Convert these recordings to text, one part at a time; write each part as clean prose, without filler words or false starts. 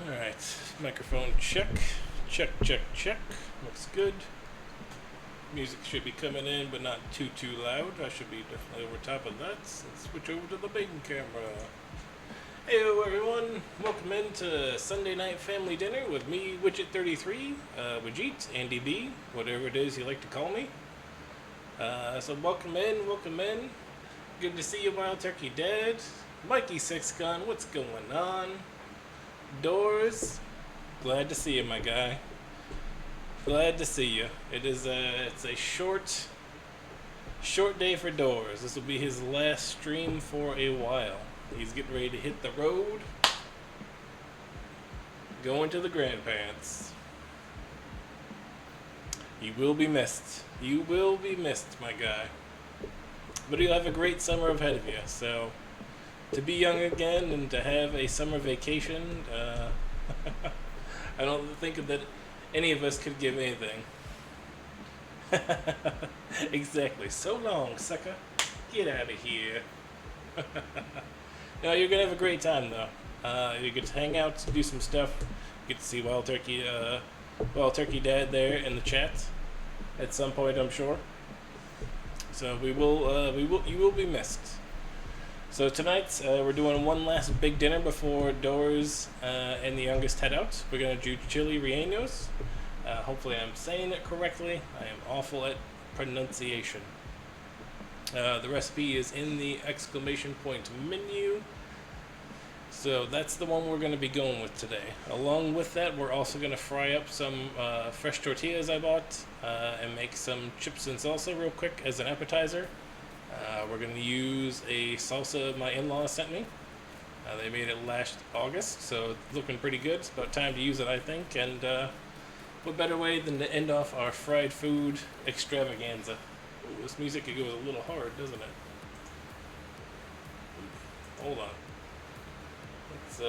Alright, microphone check. Check, check, check. Looks good. Music should be coming in, but not too loud. I should be definitely over top of that. Let's switch over to the main camera. Hey everyone, welcome into Sunday Night Family Dinner with me, Widget33, Wajit, Andy B, whatever it is you like to call me. So welcome in. Good to see you, Wild Turkey Dad. Mikey Six Gun, what's going on? Doors, glad to see you, my guy. Glad to see you. It's a short day for Doors. This will be his last stream for a while. He's getting ready to hit the road, going to the grandparents. You will be missed. You will be missed, my guy. But you'll have a great summer ahead of you. So, to be young again and to have a summer vacation, I don't think that any of us could give anything. Exactly. So long, sucker. Get out of here. No, you're gonna have a great time though. You get to hang out, do some stuff. You get to see Wild Turkey Dad there in the chat at some point, I'm sure. So you will be missed. So tonight we're doing one last big dinner before Doors and the youngest head out. We're gonna do Chile Rellenos. Hopefully I'm saying it correctly. I am awful at pronunciation. The recipe is in the exclamation point menu. So that's the one we're going to be going with today. Along with that, we're also going to fry up some fresh tortillas I bought and make some chips and salsa real quick as an appetizer. We're going to use a salsa my in-laws sent me. They made it last August, so it's looking pretty good. It's about time to use it, I think. And what better way than to end off our fried food extravaganza? Ooh, this music could go a little hard, doesn't it? Hold on. It's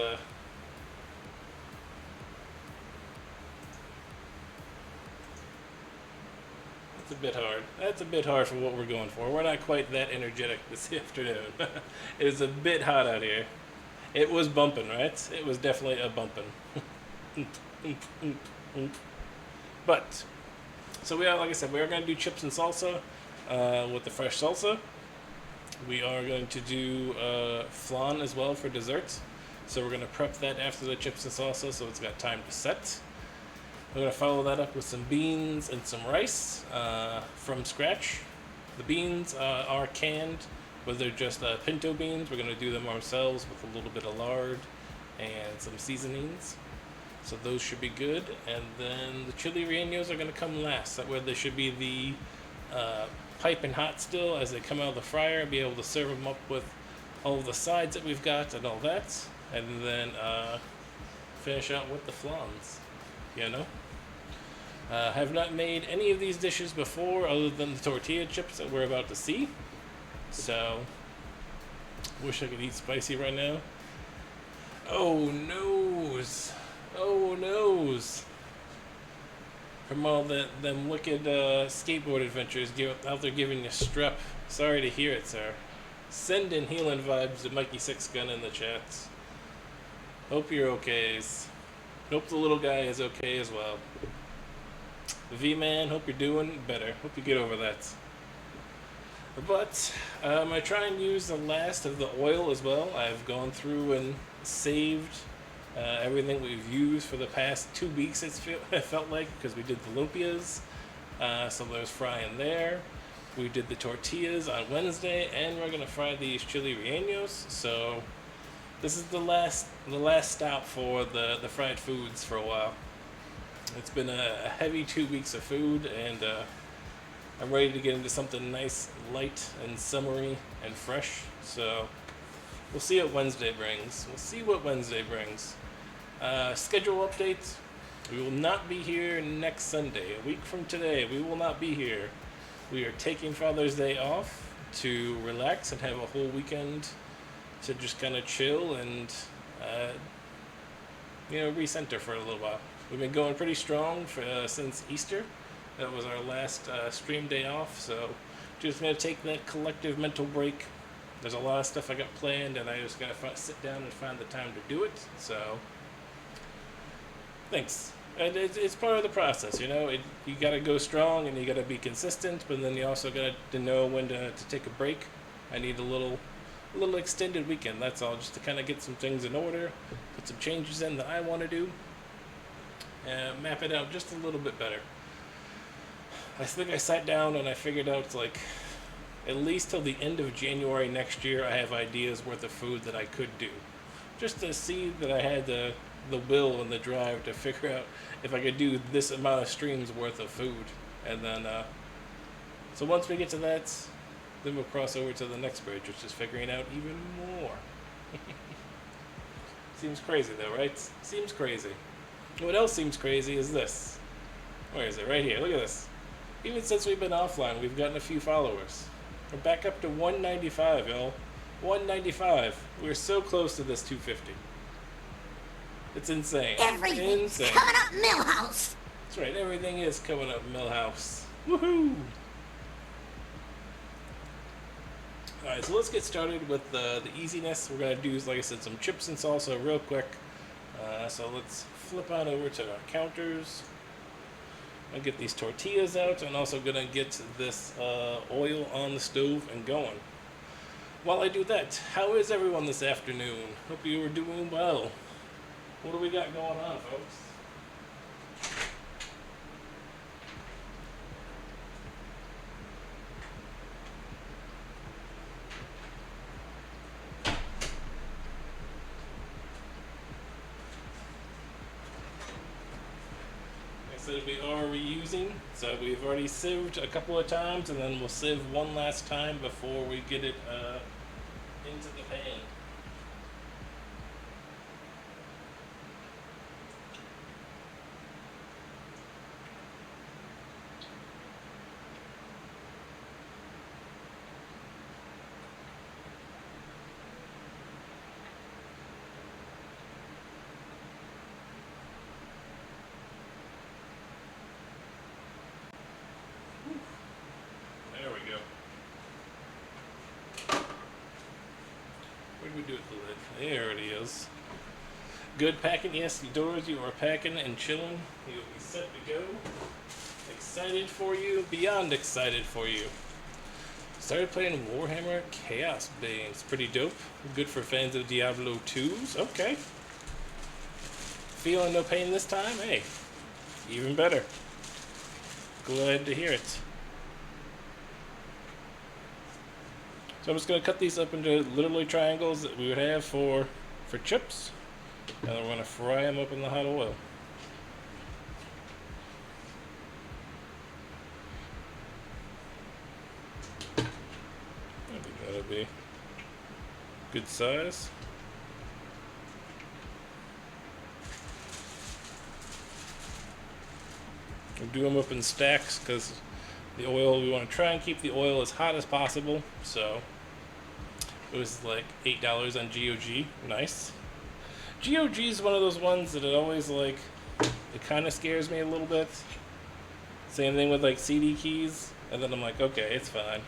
a bit hard. That's a bit hard for what we're going for. We're not quite that energetic this afternoon. It is a bit hot out here. It was bumping, right? It was definitely a bumping. But, so like I said, we are going to do chips and salsa with the fresh salsa. We are going to do flan as well for dessert. So we're going to prep that after the chips and salsa so it's got time to set. We're going to follow that up with some beans and some rice from scratch. The beans are canned, but they're just pinto beans. We're going to do them ourselves with a little bit of lard and some seasonings. So those should be good. And then the chili rellenos are going to come last. That way they should be the piping hot still as they come out of the fryer. Be able to serve them up with all of the sides that we've got and all that. And then finish out with the flans, you know. Have not made any of these dishes before other than the tortilla chips that we're about to see. So, wish I could eat spicy right now. Oh noes. Oh noes. From all them wicked skateboard adventures out there giving you strep. Sorry to hear it, sir. Send in healing vibes to Mikey Six Gun in the chats. Hope you're okay. Hope the little guy is okay as well. V-Man, hope you're doing better. Hope you get over that. But I try and use the last of the oil as well. I've gone through and saved everything we've used for the past 2 weeks, it felt like, because we did the lumpias. So there's frying there. We did the tortillas on Wednesday, and we're going to fry these chili rellenos. So this is the last stop for the fried foods for a while. It's been a heavy 2 weeks of food, and I'm ready to get into something nice, light, and summery, and fresh. So we'll see what Wednesday brings. Schedule updates. We will not be here next Sunday. A week from today, we will not be here. We are taking Father's Day off to relax and have a whole weekend to just kind of chill and, recenter for a little while. We've been going pretty strong since Easter. That was our last stream day off, so just going to take that collective mental break. There's a lot of stuff I got planned, and I just got to sit down and find the time to do it. So Thanks. And it's part of the process, you know. You got to go strong and you got to be consistent, but then you also got to know when to take a break. I need a little extended weekend. That's all, just to kind of get some things in order, put some changes in that I want to do, and map it out just a little bit better. I think I sat down and I figured out like at least till the end of January next year, I have ideas worth of food that I could do, just to see that I had the will and the drive to figure out if I could do this amount of streams worth of food, and then so once we get to that, then we'll cross over to the next bridge, which is figuring out even more. Seems crazy though, right? Seems crazy. What else seems crazy is this. Where is it? Right here. Look at this. Even since we've been offline, we've gotten a few followers. We're back up to 195, y'all. 195. We're so close to this 250. It's insane. Everything's Insane. coming up, Millhouse. That's right. Everything is coming up, Millhouse. Woohoo! Alright, so let's get started with the easiness. We're going to do, like I said, some chips and salsa real quick. So let's flip on over to our counters. I'll get these tortillas out, and also going to get this oil on the stove and going. While I do that, how is everyone this afternoon? Hope you are doing well. What do we got going on, folks? That we are reusing, so we've already sieved a couple of times, and then we'll sieve one last time before we get it into the pan. There we go. Where did we do with the lid? There it is. Good packing, yes, Doors, you are packing and chilling. You'll be set to go. Excited for you, beyond excited for you. Started playing Warhammer Chaos Bane. Pretty dope. Good for fans of Diablo 2s. Okay. Feeling no pain this time? Hey, even better. Glad to hear it. So I'm just going to cut these up into literally triangles that we would have for chips. And then we're going to fry them up in the hot oil. I think that'll be good size. We'll do them up in stacks because the oil, we want to try and keep the oil as hot as possible. So it was like $8 on GOG. Nice. GOG is one of those ones that it always like, it kind of scares me a little bit. Same thing with like CD keys. And then I'm like, okay, it's fine.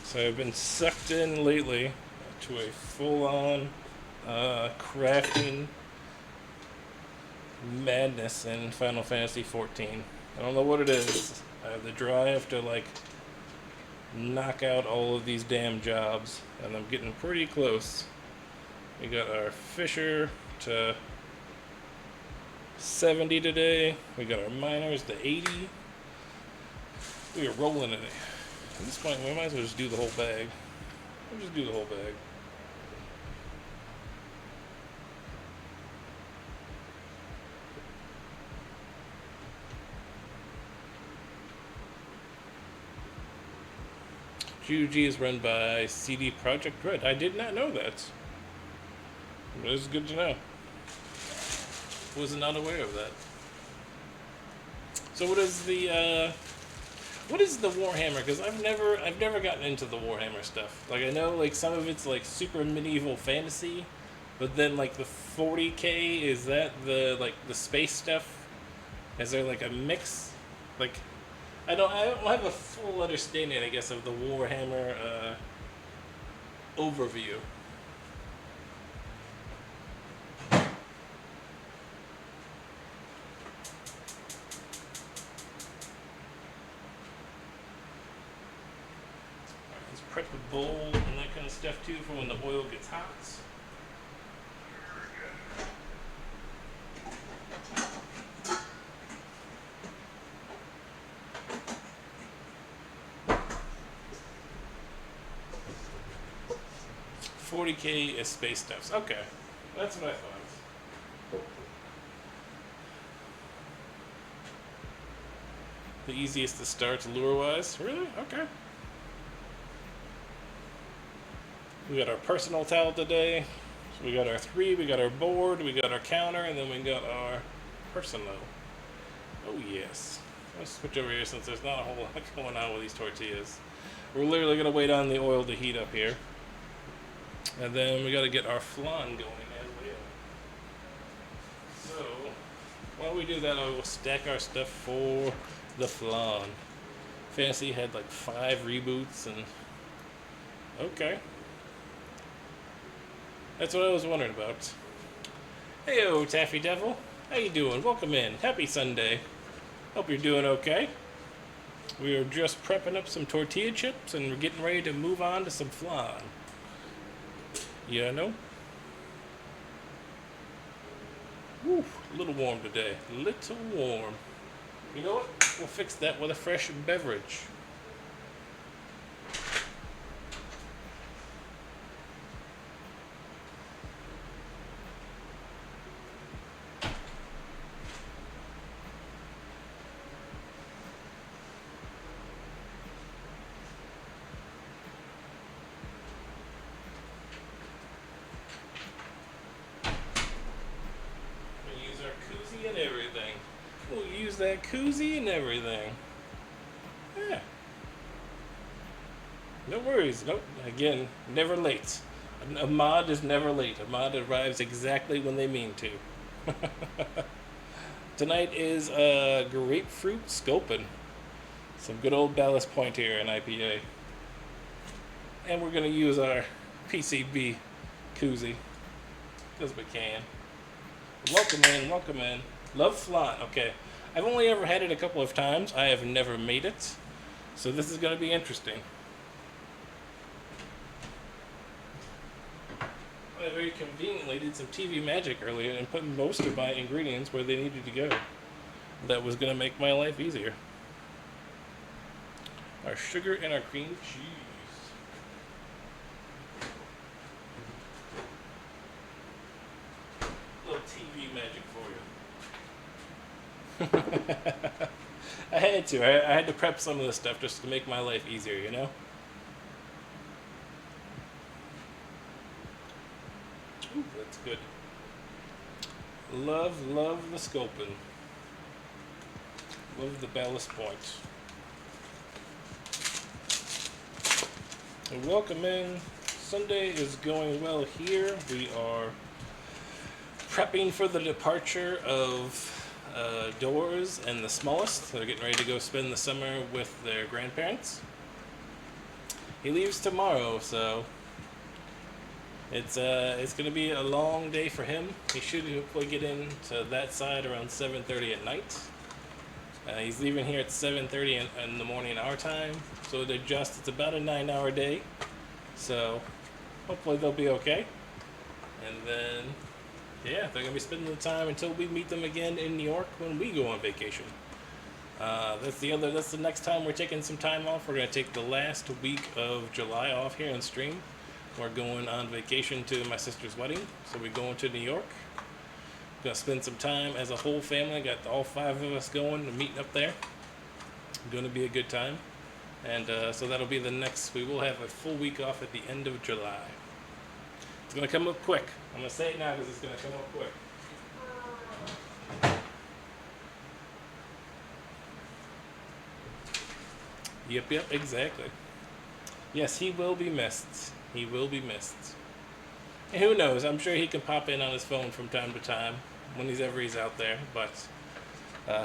So I've been sucked in lately to a full-on crafting madness in Final Fantasy XIV. I don't know what it is. I have the drive to like knock out all of these damn jobs, and I'm getting pretty close. We got our Fisher to 70 today. We got our miners to 80. We are rolling in it. At this point, we might as well just do the whole bag. We'll just do the whole bag. GOG is run by CD Projekt Red. I did not know that. But it's good to know. Was not aware of that. So what is the Warhammer? Because I've never gotten into the Warhammer stuff. Like I know like some of it's like super medieval fantasy, but then like the 40K, is that the like the space stuff? Is there like a mix? Like I don't have a full understanding, I guess, of the Warhammer overview. Let's prep a bowl and that kind of stuff too for when the oil gets hot. 40K is space stuffs. Okay, that's what I thought. The easiest to start lure-wise. Really? Okay. We got our personal towel today. So we got our 3, we got our board, we got our counter, and then we got our personal. Oh yes. Let's switch over here since there's not a whole lot going on with these tortillas. We're literally going to wait on the oil to heat up here. And then we got to get our flan going as well. So, while we do that, I will stack our stuff for the flan. Fantasy had like 5 reboots and... Okay. That's what I was wondering about. Heyo, Taffy Devil. How you doing? Welcome in. Happy Sunday. Hope you're doing okay. We are just prepping up some tortilla chips and we're getting ready to move on to some flan. Yeah, no? Woo, a little warm today. Little warm. You know what? We'll fix that with a fresh beverage. And everything. We'll use that koozie and everything. Yeah. No worries. Nope. Again, never late. A mod is never late. A mod arrives exactly when they mean to. Tonight is grapefruit sculpin. Some good old Ballast Point here in IPA. And we're going to use our PCB koozie. Because we can. Welcome in, welcome in. Love flan. Okay. I've only ever had it a couple of times. I have never made it. So this is going to be interesting. I very conveniently did some TV magic earlier and put most of my ingredients where they needed to go. That was going to make my life easier. Our sugar and our cream cheese. TV magic for you. I had to. I had to prep some of this stuff just to make my life easier, you know? Ooh, that's good. Love, love the sculpin. Love the Ballast Point. And welcome in. Sunday is going well here. We are prepping for the departure of Doors and the smallest. They're getting ready to go spend the summer with their grandparents. He leaves tomorrow, so it's going to be a long day for him. He should hopefully get into that side around 7:30 at night. He's leaving here at 7:30 in the morning our time, so it's about a 9-hour day. So hopefully they'll be okay. And then yeah, they're going to be spending the time until we meet them again in New York when we go on vacation. That's the next time we're taking some time off. We're going to take the last week of July off here on stream. We're going on vacation to my sister's wedding. So we're going to New York. We're going to spend some time as a whole family. Got all 5 of us going and meeting up there. Going to be a good time. And so that'll be we will have a full week off at the end of July. It's going to come up quick. I'm going to say it now because it's going to come up quick. Yep, exactly. Yes, he will be missed. He will be missed. And who knows? I'm sure he can pop in on his phone from time to time whenever he's out there. But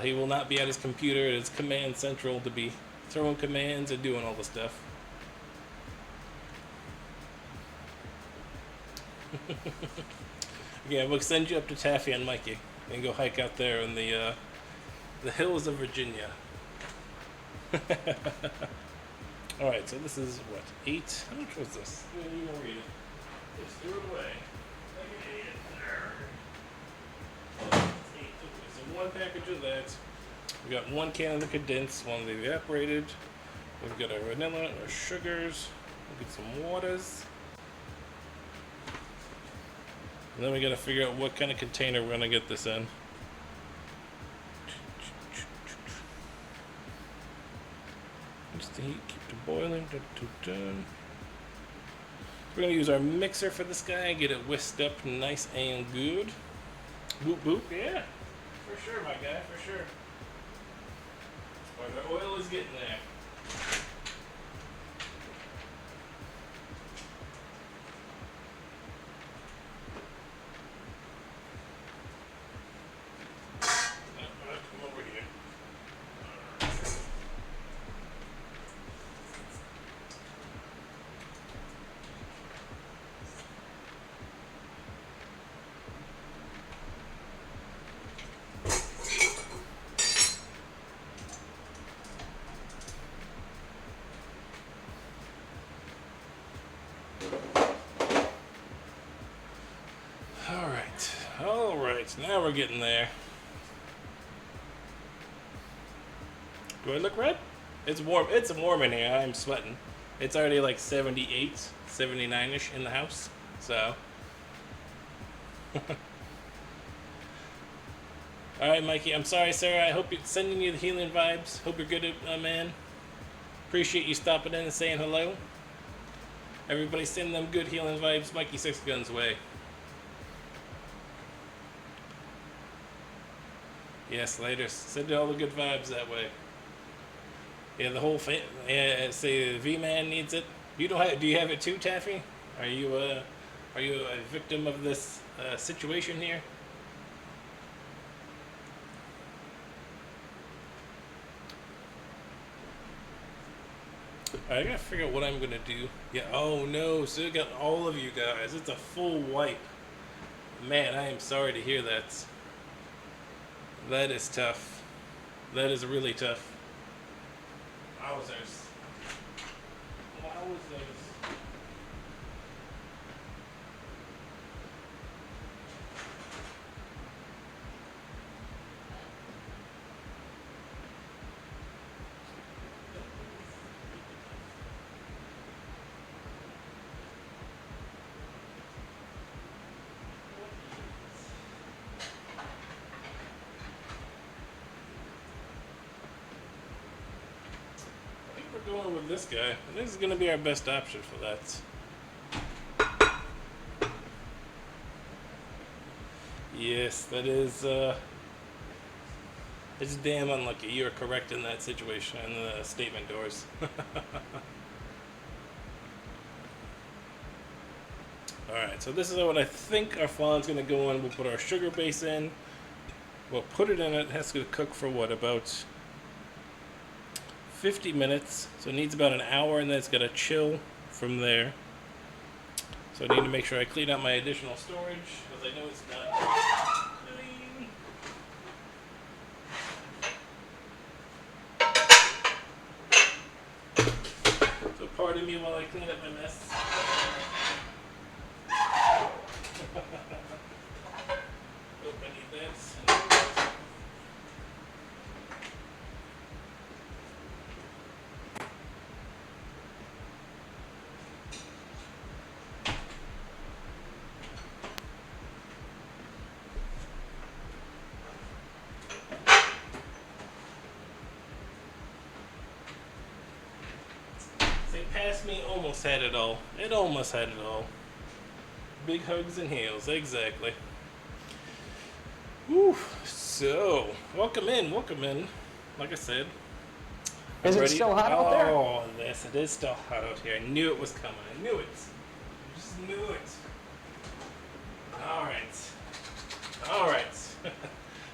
He will not be at his computer at his command central to be throwing commands and doing all the stuff. Yeah, we'll send you up to Taffy and Mikey and go hike out there in the hills of Virginia. All right, so this is what, 8? How much was this? You won't read it. Just threw it away. Like an idiot. It's 8. Okay, so one package of that. We got 1 can of the condensed, 1 of the evaporated. We've got our vanilla, our sugars. We'll get some waters. And then we got to figure out what kind of container we're going to get this in. Just the heat, keep it boiling. We're going to use our mixer for this guy, get it whisked up nice and good. Boop boop, yeah. For sure, my guy, for sure. Or the oil is getting there. Come over here. All right, now we're getting there. Do I look red? It's warm. It's warm in here. I'm sweating. It's already like 78, 79-ish in the house. So. All right, Mikey. I'm sorry, sir. I hope you're sending you the healing vibes. Hope you're good, man. Appreciate you stopping in and saying hello. Everybody send them good healing vibes. Mikey 6 Guns way. Yes, later. Send all the good vibes that way. Yeah, the whole say the V-Man needs it. You don't have? Do you have it too, Taffy? Are you a victim of this situation here? I gotta figure out what I'm gonna do. Yeah. Oh no! So I got all of you guys. It's a full wipe. Man, I am sorry to hear that. That is tough. That is really tough. Wowzers. Wowzers. Going with this guy. This is going to be our best option for that. Yes, that is. It's damn unlucky. You are correct in that situation in the statement doors. Alright, so this is what I think our flan's going to go in. We'll put our sugar base in. We'll put it in it. It has to cook for what? About 50 minutes, so it needs about an hour, and then it's got to chill from there. So I need to make sure I clean out my additional storage, because I know it's not clean. So pardon me while I clean up my mess. Hope I need this. Past me almost had it all. It almost had it all. Big hugs and heels, exactly. Whew. So, welcome in. Like I said. Is it still hot out there? Oh, yes, it is still hot out here. I knew it was coming. I knew it. I just knew it. All right.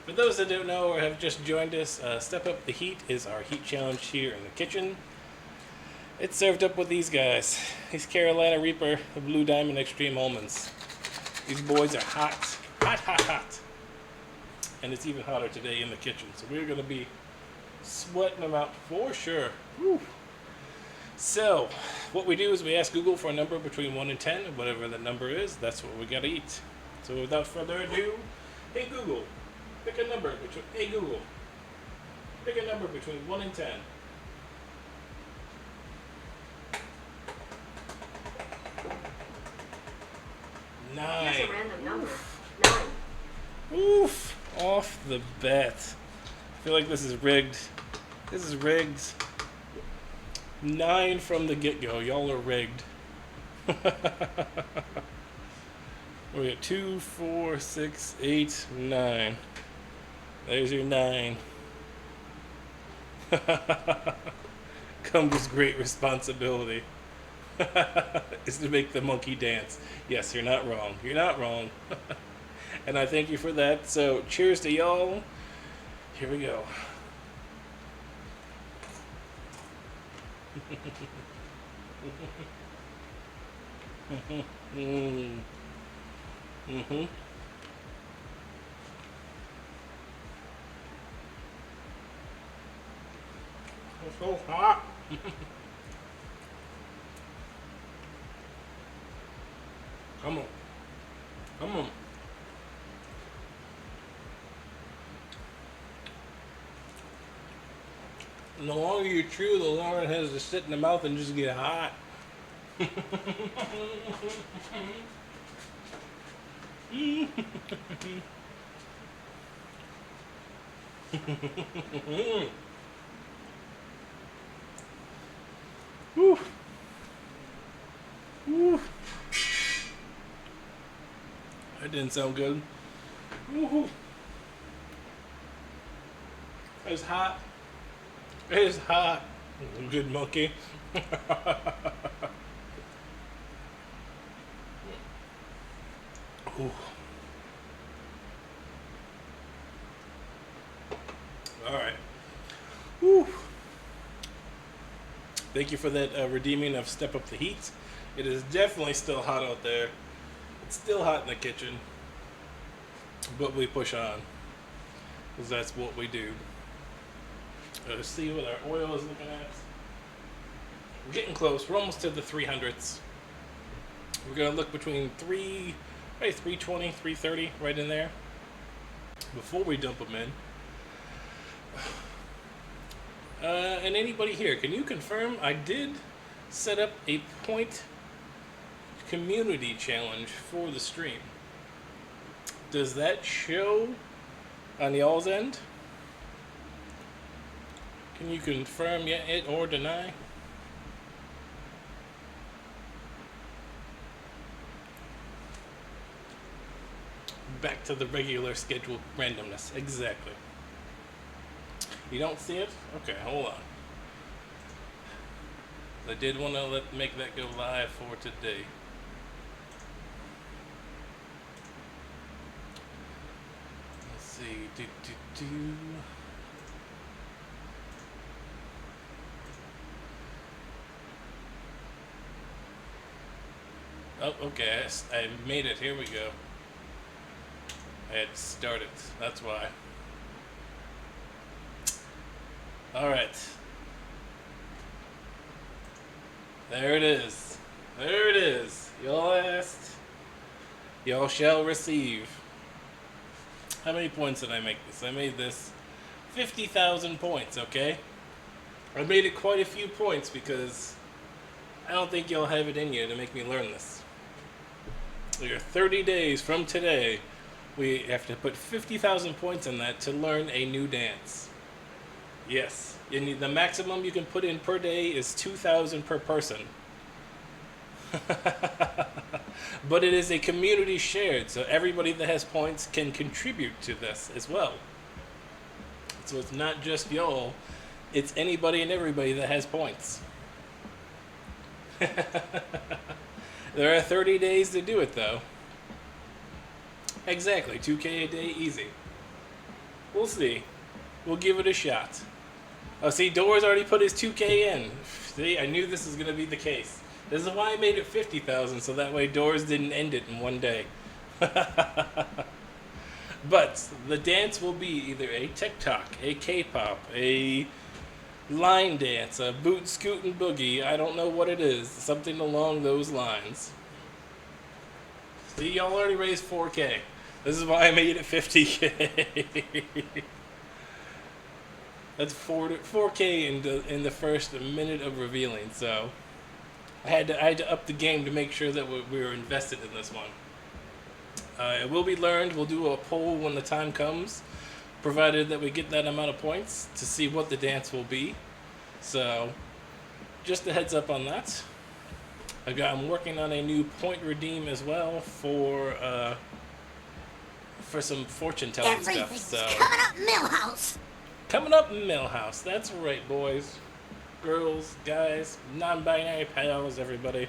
For those that don't know or have just joined us, Step Up the Heat is our heat challenge here in the kitchen. It's served up with these guys. These Carolina Reaper Blue Diamond Extreme Almonds. These boys are hot. Hot, hot, hot. And it's even hotter today in the kitchen. So we're going to be sweating them out for sure. Woo. So, what we do is we ask Google for a number between 1 and 10. Whatever the number is, that's what we got to eat. So without further ado, hey Google, pick a number between, hey Google, pick a number between 1 and 10. Nine. Here's a random number. 9. Oof. Off the bat. I feel like this is rigged. This is rigged. 9 from the get-go. Y'all are rigged. We got 2, 4, 6, 8, 9. There's your 9. Comes great responsibility. Is to make the monkey dance. Yes, you're not wrong. You're not wrong. And I thank you for that. So, cheers to y'all. Here we go. It's so hot. Come on. Come on. And the longer you chew, the longer it has to sit in the mouth and just get hot. Woo. Woo. That didn't sound good. Woohoo. It's hot. It's hot. Good monkey. Ooh. All right. Woo. Thank you for that redeeming of Step Up the Heat. It is definitely still hot out there. It's still hot in the kitchen. But we push on. Because that's what we do. Let's see what our oil is looking at. We're getting close. We're almost to the 300s. We're going to look between 320, 330, right in there. Before we dump them in. And anybody here, can you confirm I did set up a point community challenge for the stream? Does that show on y'all's end? Can you confirm it or deny? Back to the regular scheduled randomness. Exactly. You don't see it? Okay, hold on. I did want to make that go live for today. Let's see. Oh, okay. I made it. Here we go. I had started. That's why. Alright. There it is. There it is. Y'all asked. Y'all shall receive. How many points did I make this? I made this 50,000 points, okay? I made it quite a few points because I don't think y'all have it in you to make me learn this. You're 30 days from today. We have to put 50,000 points in that to learn a new dance. Yes. You need, the maximum you can put in per day is 2,000 per person. But it is a community shared, so everybody that has points can contribute to this as well. So it's not just y'all, it's anybody and everybody that has points. There are 30 days to do it though. Exactly, 2K a day, easy. We'll see. We'll give it a shot. Oh, see, Doors already put his 2K in. See, I knew this was going to be the case. This is why I made it 50,000, so that way Doors didn't end it in one day. But the dance will be either a TikTok, a K-pop, a line dance, a boot, scoot, and boogie. I don't know what it is. Something along those lines. See, y'all already raised 4K. This is why I made it 50K. That's 4K in the first minute of revealing. So I had to up the game to make sure that we were invested in this one. It will be learned. We'll do a poll when the time comes, provided that we get that amount of points to see what the dance will be. So just a heads up on that. I'm working on a new point redeem as well for some fortune telling stuff. So coming up, Millhouse. Coming up, Millhouse. That's right, boys, girls, guys, non-binary pals, everybody.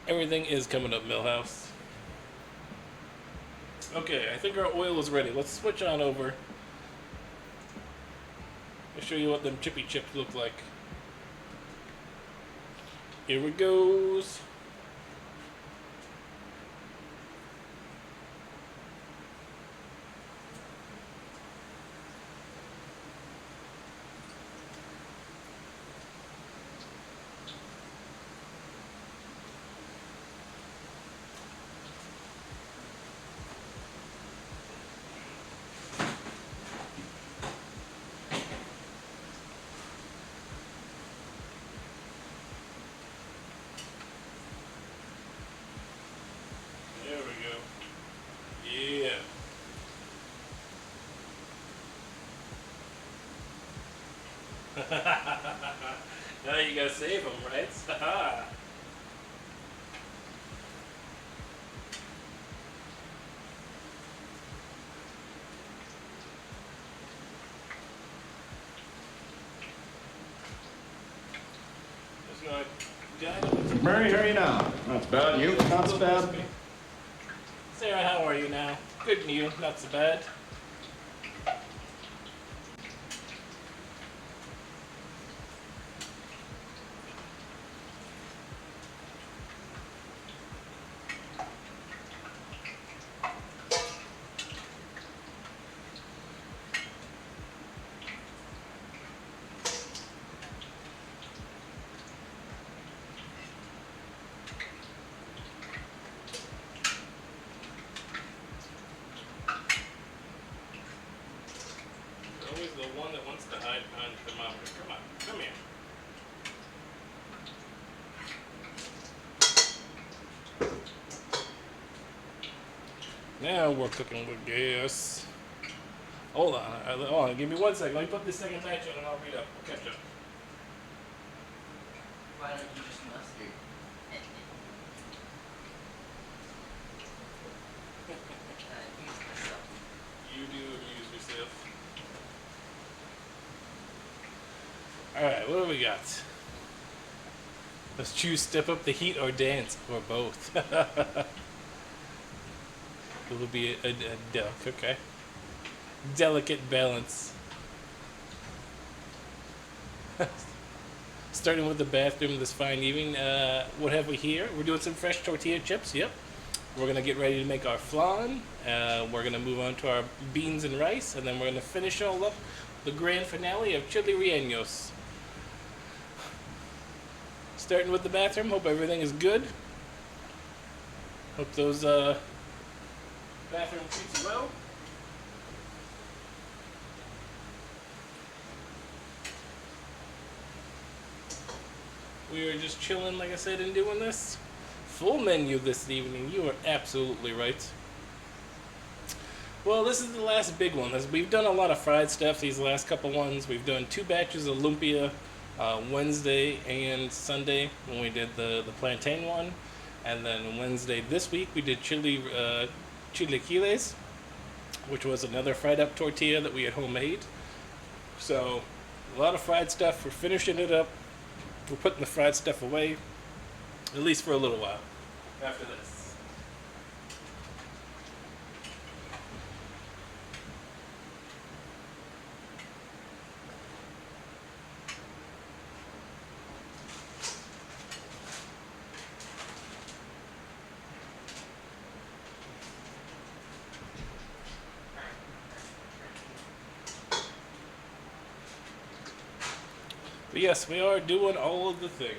Everything is coming up, Millhouse. Okay, I think our oil is ready. Let's switch on over. I'll show you what them chippy chips look like. Here it goes. There we go. Yeah. Now you gotta save them, right? Just gonna Murray, how are you now? Not so bad. You? Not so bad. Sarah, how are you now? Good, and you? Not so bad. Always the one that wants to hide behind the thermometer. Come on, come here. Now we're cooking with gas. Hold on, give me 1 second. Let me put this second batch on and I'll read up. We'll catch up. Why don't you just mustard? Amuse myself. You do amuse yourself. Alright, what do we got? Let's choose step up the heat or dance, or both. It'll be a okay. Delicate balance. Starting with the bathroom this fine evening. What have we here? We're doing some fresh tortilla chips, yep. We're going to get ready to make our flan. We're going to move on to our beans and rice, and then we're going to finish all up the grand finale of Chile Rellenos. Starting with the bathroom. Hope everything is good. Hope those bathroom treats you well. We are just chilling, like I said, and doing this. Full menu this evening. You are absolutely right. Well, this is the last big one. We've done a lot of fried stuff these last couple ones. We've done 2 batches of lumpia Wednesday and Sunday when we did the plantain one. And then Wednesday this week we did chilaquiles, which was another fried up tortilla that we had homemade. So a lot of fried stuff. We're finishing it up. We're putting the fried stuff away, at least for a little while after this. But yes, we are doing all of the things.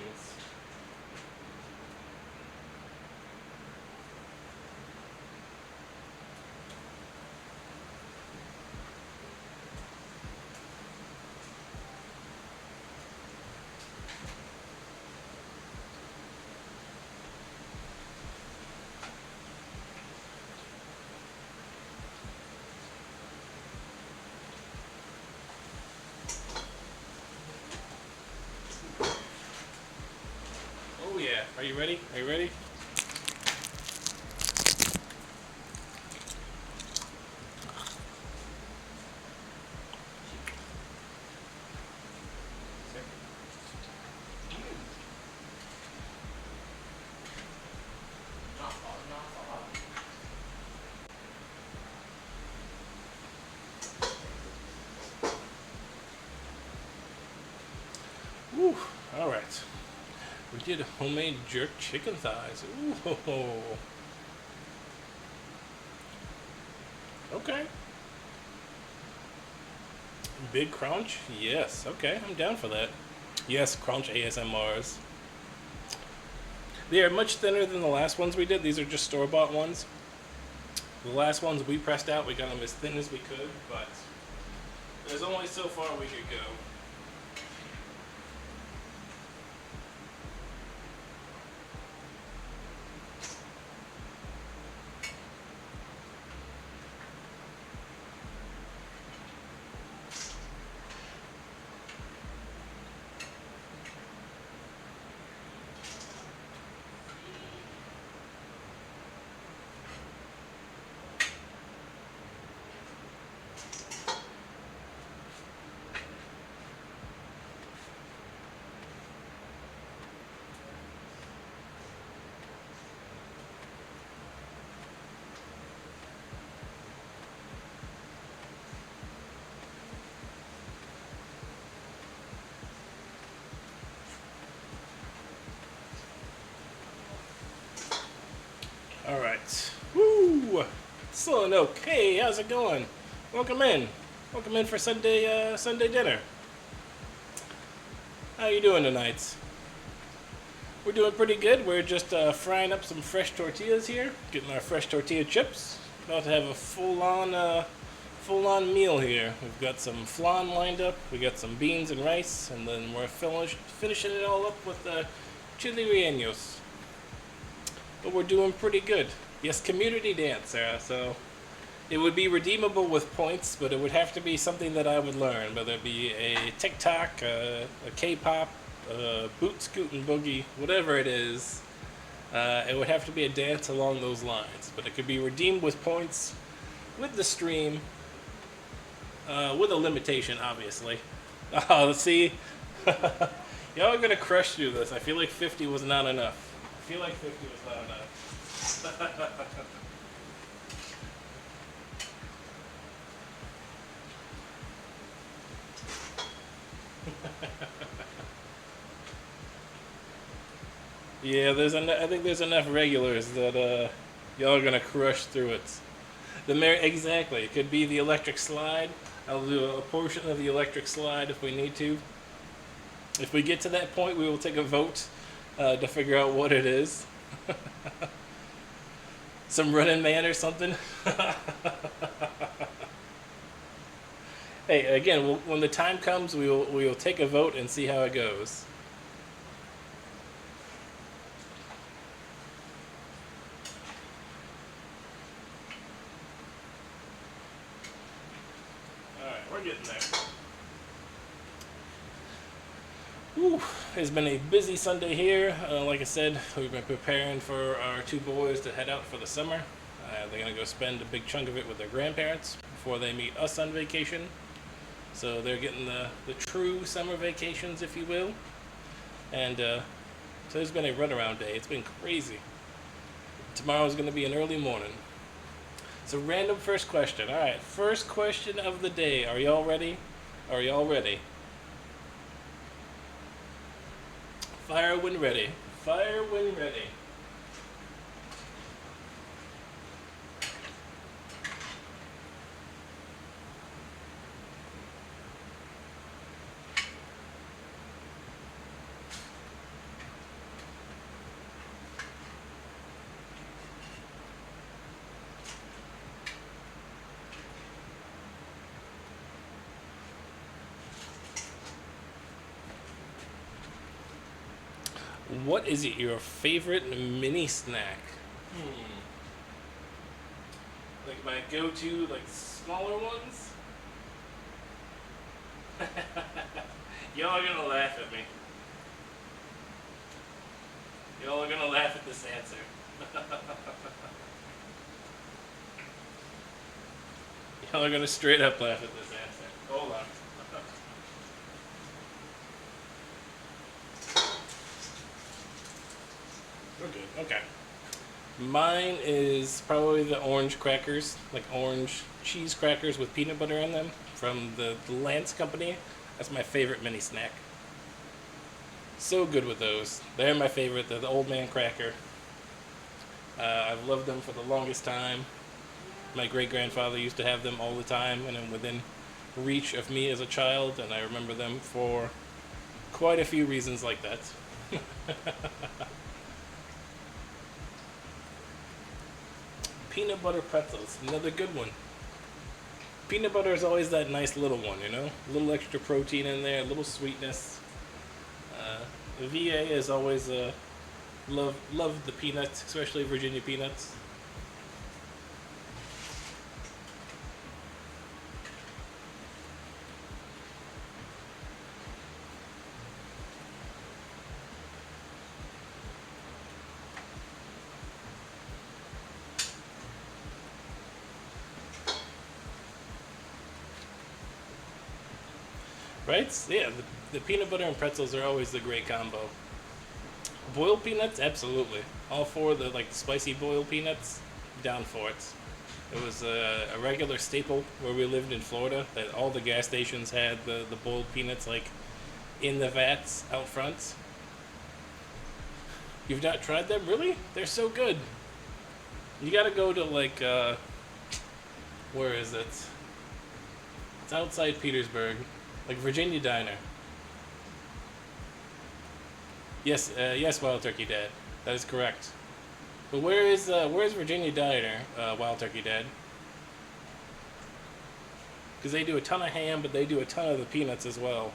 Oh yeah, are you ready? Are you ready? Not far, not far. Woo, all right. We did homemade jerk chicken thighs. Ooh, okay. Big crunch? Yes. Okay, I'm down for that. Yes, crunch ASMRs. They are much thinner than the last ones we did. These are just store-bought ones. The last ones we pressed out, we got them as thin as we could, but there's only so far we could go. All right. Woo! Slow Oak. Hey, how's it going? Welcome in. Welcome in for Sunday dinner. How you doing tonight? We're doing pretty good. We're just frying up some fresh tortillas here, getting our fresh tortilla chips. About to have a full-on meal here. We've got some flan lined up. We got some beans and rice, and then we're finishing it all up with Chile Rellenos. But we're doing pretty good. Yes, community dance, Sarah. So it would be redeemable with points, but it would have to be something that I would learn, whether it be a TikTok, a K-pop, boot scootin' boogie, whatever it is. It would have to be a dance along those lines, but it could be redeemed with points, with the stream, with a limitation, obviously. Oh, see, y'all are gonna crush through this. I feel like 50 was not enough. I feel like 50 was not enough. Yeah, I think there's enough regulars that y'all are gonna crush through it. Exactly. It could be the electric slide. I'll do a portion of the electric slide if we need to. If we get to that point, we will take a vote to figure out what it is. Some Running Man or something. Hey, again, when the time comes, we will take a vote and see how it goes. All right, we're getting there. Whew, it's been a busy Sunday here. Like I said, we've been preparing for our two boys to head out for the summer. They're going to go spend a big chunk of it with their grandparents before they meet us on vacation. So they're getting the true summer vacations, if you will. And so it's been a runaround day. It's been crazy. Tomorrow's going to be an early morning. So random first question. All right, first question of the day. Are y'all ready? Are y'all ready? Fire when ready. Fire when ready. What is your favorite mini snack? Like my go-to, like smaller ones? Y'all are gonna laugh at me. Y'all are gonna laugh at this answer. Y'all are gonna straight up laugh at this answer. Hold on. We're good. Okay. Mine is probably the orange crackers, like orange cheese crackers with peanut butter in them from the Lance Company. That's my favorite mini snack. So good with those. They're my favorite. They're the old man cracker. I've loved them for the longest time. My great grandfather used to have them all the time, and I'm within reach of me as a child, and I remember them for quite a few reasons like that. Peanut butter pretzels, another good one. Peanut butter is always that nice little one, you know? A little extra protein in there, a little sweetness. The VA is always love the peanuts, especially Virginia peanuts. Right? Yeah, the peanut butter and pretzels are always the great combo. Boiled peanuts, absolutely. All for the like spicy boiled peanuts, down for it. It was a regular staple where we lived in Florida. That all the gas stations had the boiled peanuts like in the vats out front. You've not tried them, really? They're so good. You gotta go to like where is it? It's outside Petersburg, like Virginia Diner. Yes, yes, Wild Turkey Dad. That is correct. But where's Virginia Diner, Wild Turkey Dad? Because they do a ton of ham, but they do a ton of the peanuts as well.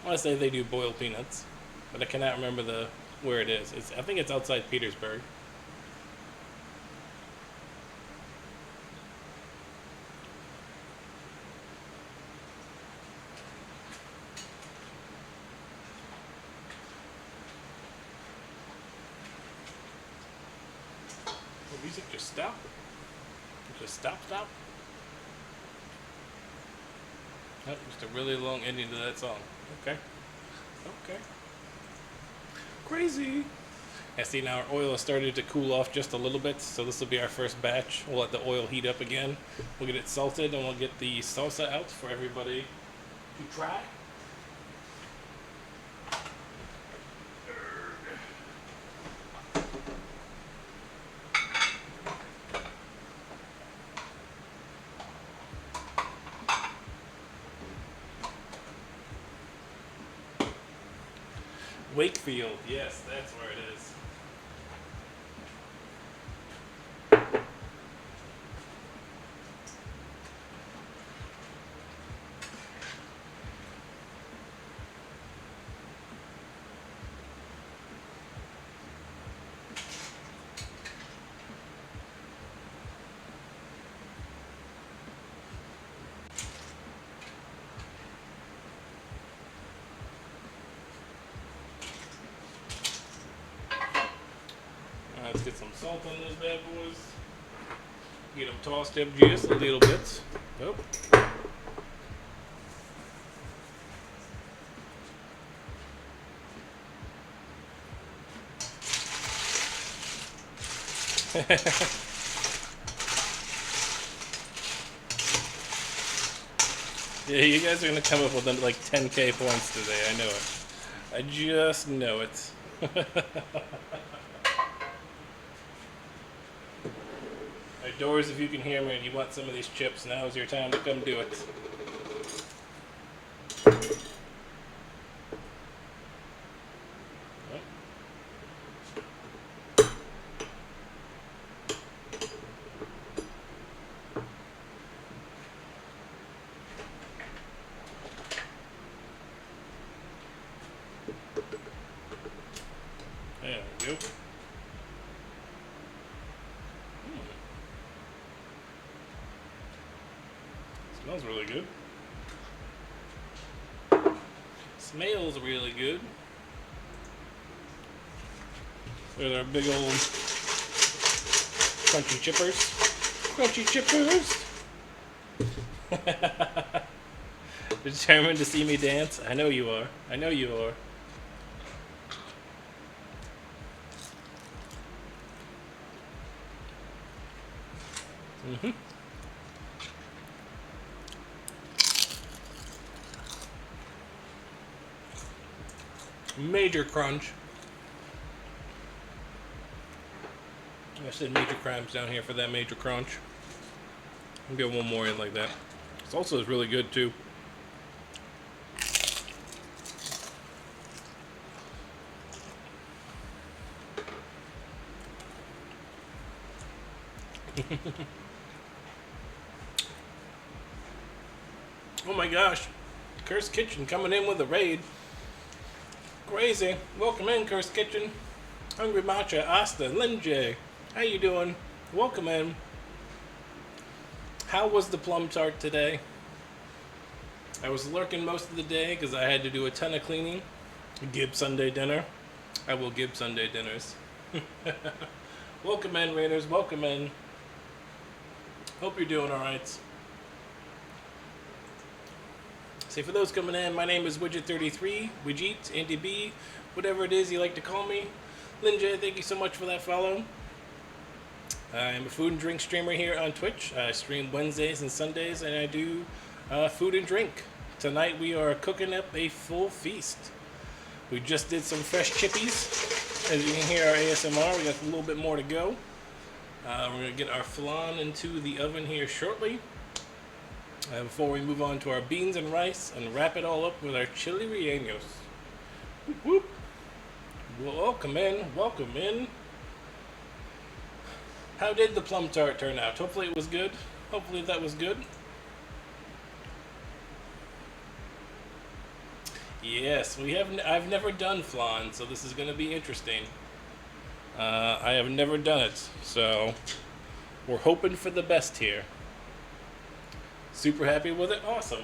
I want to say they do boiled peanuts, but I cannot remember where it is. I think it's outside Petersburg. The music just stopped. Just stop. That was a really long ending to that song. Okay. Crazy. I see now our oil has started to cool off just a little bit, so this will be our first batch. We'll let the oil heat up again. We'll get it salted, and we'll get the salsa out for everybody to try. Wakefield, yes, that's where it is. Let's get some salt on those bad boys. Get them tossed up just a little bit. Oh. Yeah, you guys are gonna come up with like 10K points today. I know it. I just know it. Alright, Doors, if you can hear me and you want some of these chips, now is your time to come do it. we go. Smells really good. Smells really good. There's our big old crunchy chippers. Crunchy chippers! Determined to see me dance? I know you are. I know you are. Mm-hmm. Major crunch. I said major crimes down here for that major crunch. I'll get one more in like that. Salsa is really good too. Oh my gosh. Cursed Kitchen coming in with a raid. Crazy. Welcome in, Cursed Kitchen. Hungry Matcha, Asta, Linjay. How you doing? Welcome in. How was the plum tart today? I was lurking most of the day because I had to do a ton of cleaning. Gib Sunday dinner. I will Gib Sunday dinners. Welcome in, Raiders. Welcome in. Hope you're doing alright. So for those coming in, my name is Widget33, Widget, Andy B, whatever it is you like to call me. Linjay, thank you so much for that follow. I'm a food and drink streamer here on Twitch. I stream Wednesdays and Sundays, and I do food and drink. Tonight we are cooking up a full feast. We just did some fresh chippies. As you can hear our ASMR, we got a little bit more to go. We're going to get our flan into the oven here shortly. Before we move on to our beans and rice and wrap it all up with our Chile Rellenos. Whoop, whoop. Welcome in, welcome in. How did the plum tart turn out? Hopefully it was good. Hopefully that was good. Yes, I've never done flan, so this is going to be interesting. I have never done it, so we're hoping for the best here. Super happy with it. Awesome.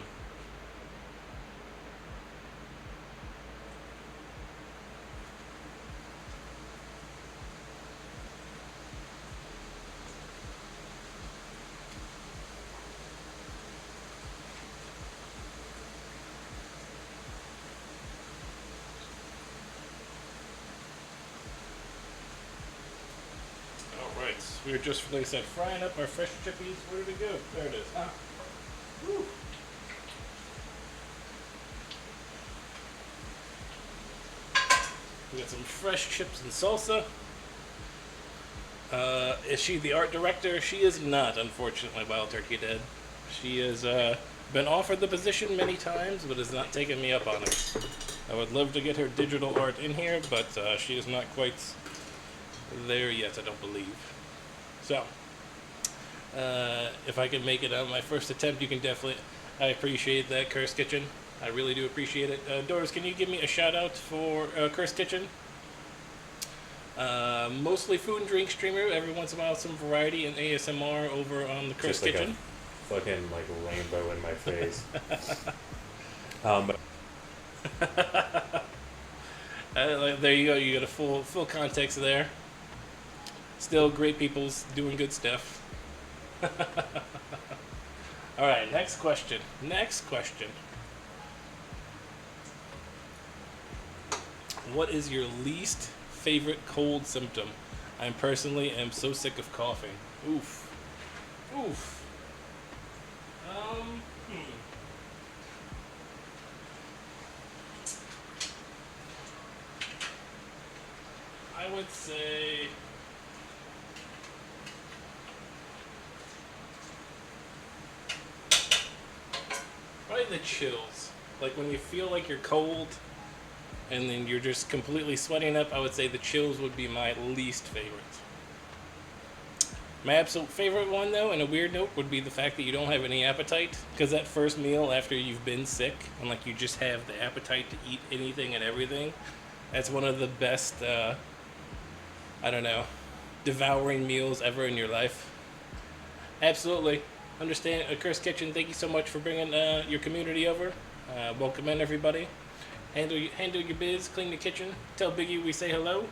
Alright, we were just, like I said, frying up our fresh chippies. Where did it go? There it is. Ah. Woo. We got some fresh chips and salsa. Is she the art director? She is not, unfortunately, Wild Turkey Dead. She has been offered the position many times, but has not taken me up on it. I would love to get her digital art in here, but she is not quite there yet, I don't believe. So, if I can make it on my first attempt, you can definitely... I appreciate that, Cursed Kitchen. I really do appreciate it. Doris, can you give me a shout out for Cursed Kitchen? Mostly food and drink streamer. Every once in a while, some variety and ASMR over on the Cursed Kitchen. Fucking like rainbow in my face. There you go. You got a full context there. Still great people's doing good stuff. All right, next question. Next question. What is your least favorite cold symptom? I personally am so sick of coughing. Oof. Oof. I would say probably the chills. Like when you feel like you're cold and then you're just completely sweating up, I would say the chills would be my least favorite. My absolute favorite one, though, and a weird note, would be the fact that you don't have any appetite. Because that first meal after you've been sick, and like you just have the appetite to eat anything and everything, that's one of the best I don't know, devouring meals ever in your life. Absolutely. Understand, Curse Kitchen, thank you so much for bringing your community over. Welcome in, everybody. Handle your biz, clean the kitchen. Tell Biggie we say hello.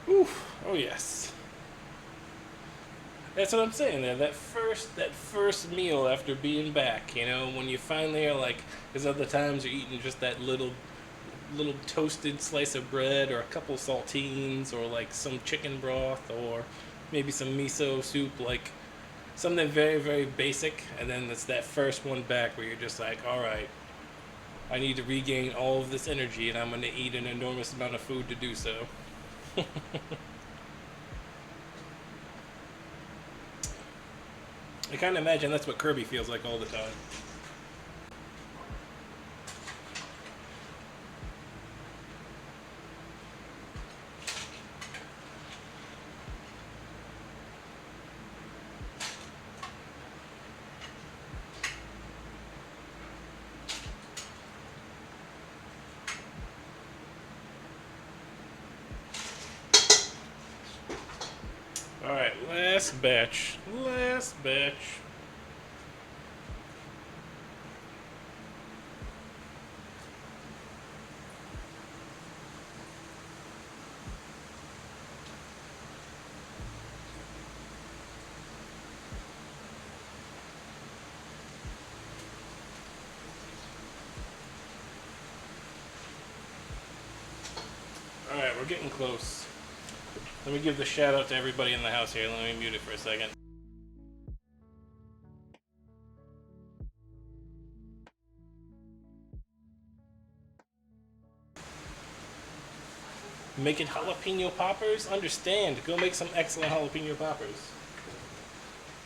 Oof. Oh yes. That's what I'm saying there. That first meal after being back, you know, when you finally are like, because other times you're eating just that little toasted slice of bread or a couple saltines or like some chicken broth or maybe some miso soup, like something very, very basic. And then it's that first one back where you're just like, all right, I need to regain all of this energy and I'm going to eat an enormous amount of food to do so. I kind of imagine that's what Kirby feels like all the time. Alright, last batch. Last batch. Alright, we're getting close. Let me give the shout out to everybody in the house here. Let me mute it for a second. Making jalapeno poppers? Understand. Go make some excellent jalapeno poppers.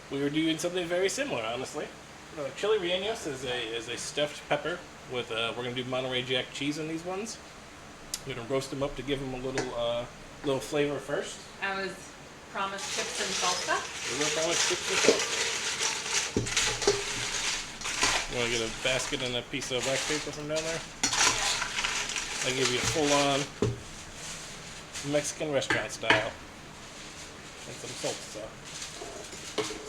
We were doing something very similar, honestly. Chile Rellenos is a stuffed pepper with, we're going to do Monterey Jack cheese in these ones. We're going to roast them up to give them a little flavor first. I was promised chips and salsa. We're going to promise chips and salsa. You want to get a basket and a piece of wax paper from down there? I'll give you a full-on Mexican restaurant style. And some salsa.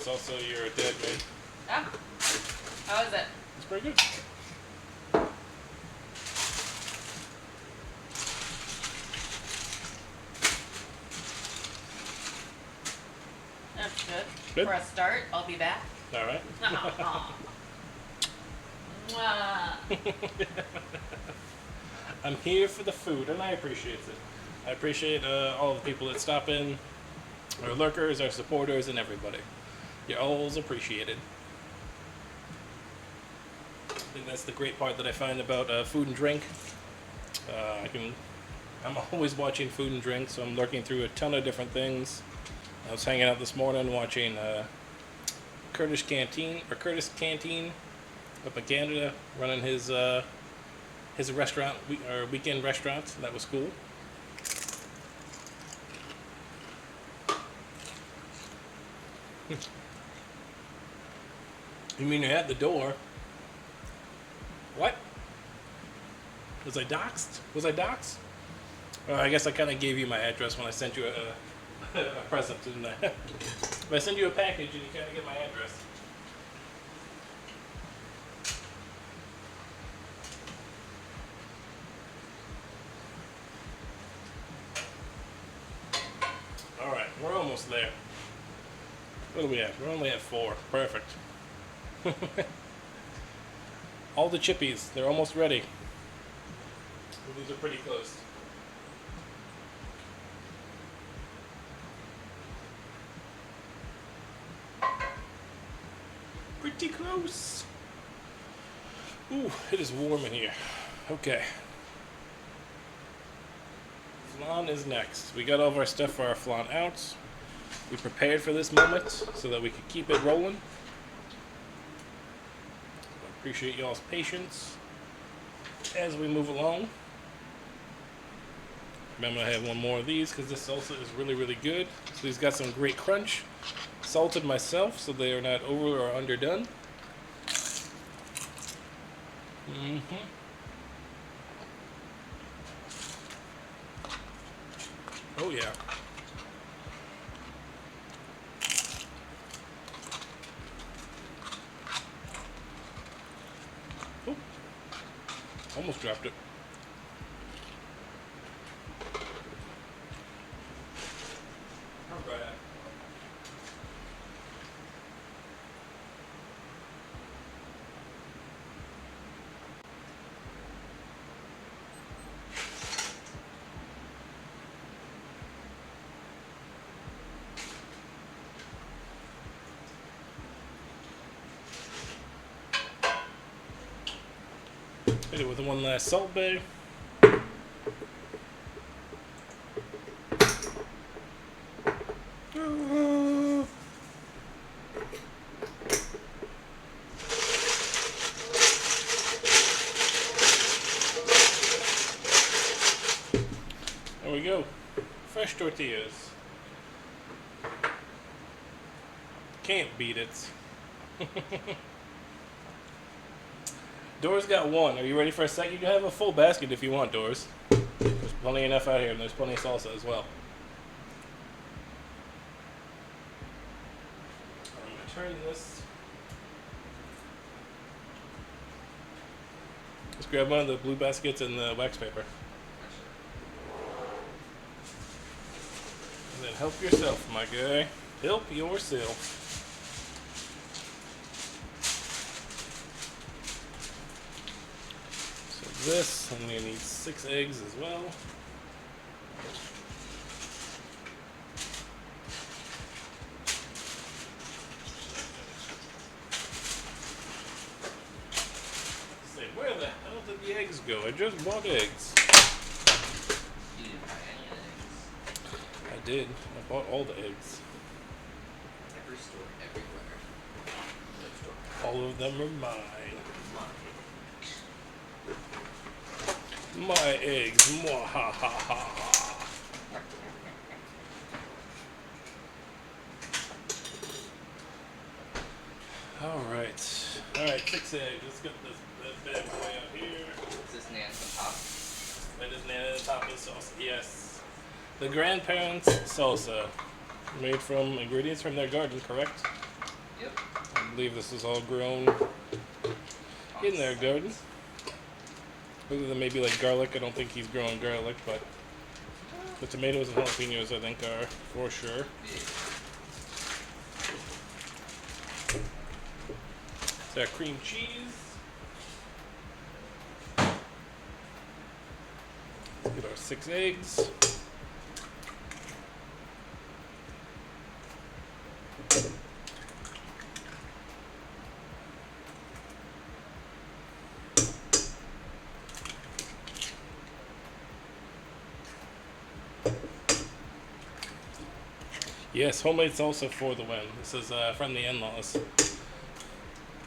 Salsa, you're a dead man. Yeah. How is it? It's pretty good. That's good. Good? For a start, I'll be back. All right. Mwah. I'm here for the food, and I appreciate it. I appreciate all the people that stop in, our lurkers, our supporters, and everybody. You're always appreciated. I think that's the great part that I find about food and drink. I'm always watching food and drink, so I'm lurking through a ton of different things. I was hanging out this morning watching Curtis Canteen up in Canada, running his restaurant, weekend restaurant. That was cool. You mean you're at the door? What? Was I doxxed? I guess I kind of gave you my address when I sent you a present, didn't I? If I send you a package and you kind of get my address. Alright, we're almost there. What do we have? We're only at 4. Perfect. All the chippies, they're almost ready. These are pretty close. Pretty close. Ooh, it is warm in here. Okay. Flan is next. We got all of our stuff for our flan out. We prepared for this moment so that we could keep it rolling. I appreciate y'all's patience as we move along. I'm gonna have one more of these because this salsa is really, really good. So these got some great crunch. Salted myself, so they are not over or underdone. Oh yeah. Oh, almost dropped it. All right. Hit it with one last salt bay. There we go. Fresh tortillas. Can't beat it. Doors got one. Are you ready for a second? You can have a full basket if you want, Doors. There's plenty enough out here, and there's plenty of salsa as well. I'm going to turn this. Let's grab one of the blue baskets and the wax paper. And then help yourself, my guy. Help yourself. This, I'm going to need 6 eggs as well. Say, where the hell did the eggs go? I just bought eggs. You didn't buy any of the eggs. I did. I bought all the eggs. Every store, everywhere. Every store. All of them are mine. Mine. My eggs. Mwah, ha, ha, ha, ha. Alright. Alright, 6 eggs. Let's get this bad boy out here. Is this Nan's on top? That is Nana the top of the salsa. Yes. The grandparents' salsa. Made from ingredients from their garden, correct? Yep. I believe this is all grown in their garden. Other than maybe like garlic, I don't think he's growing garlic, but the tomatoes and jalapenos I think are for sure. It's our cream cheese. Let's get our 6 eggs. Yes, homemade salsa for the win. This is from the in-laws.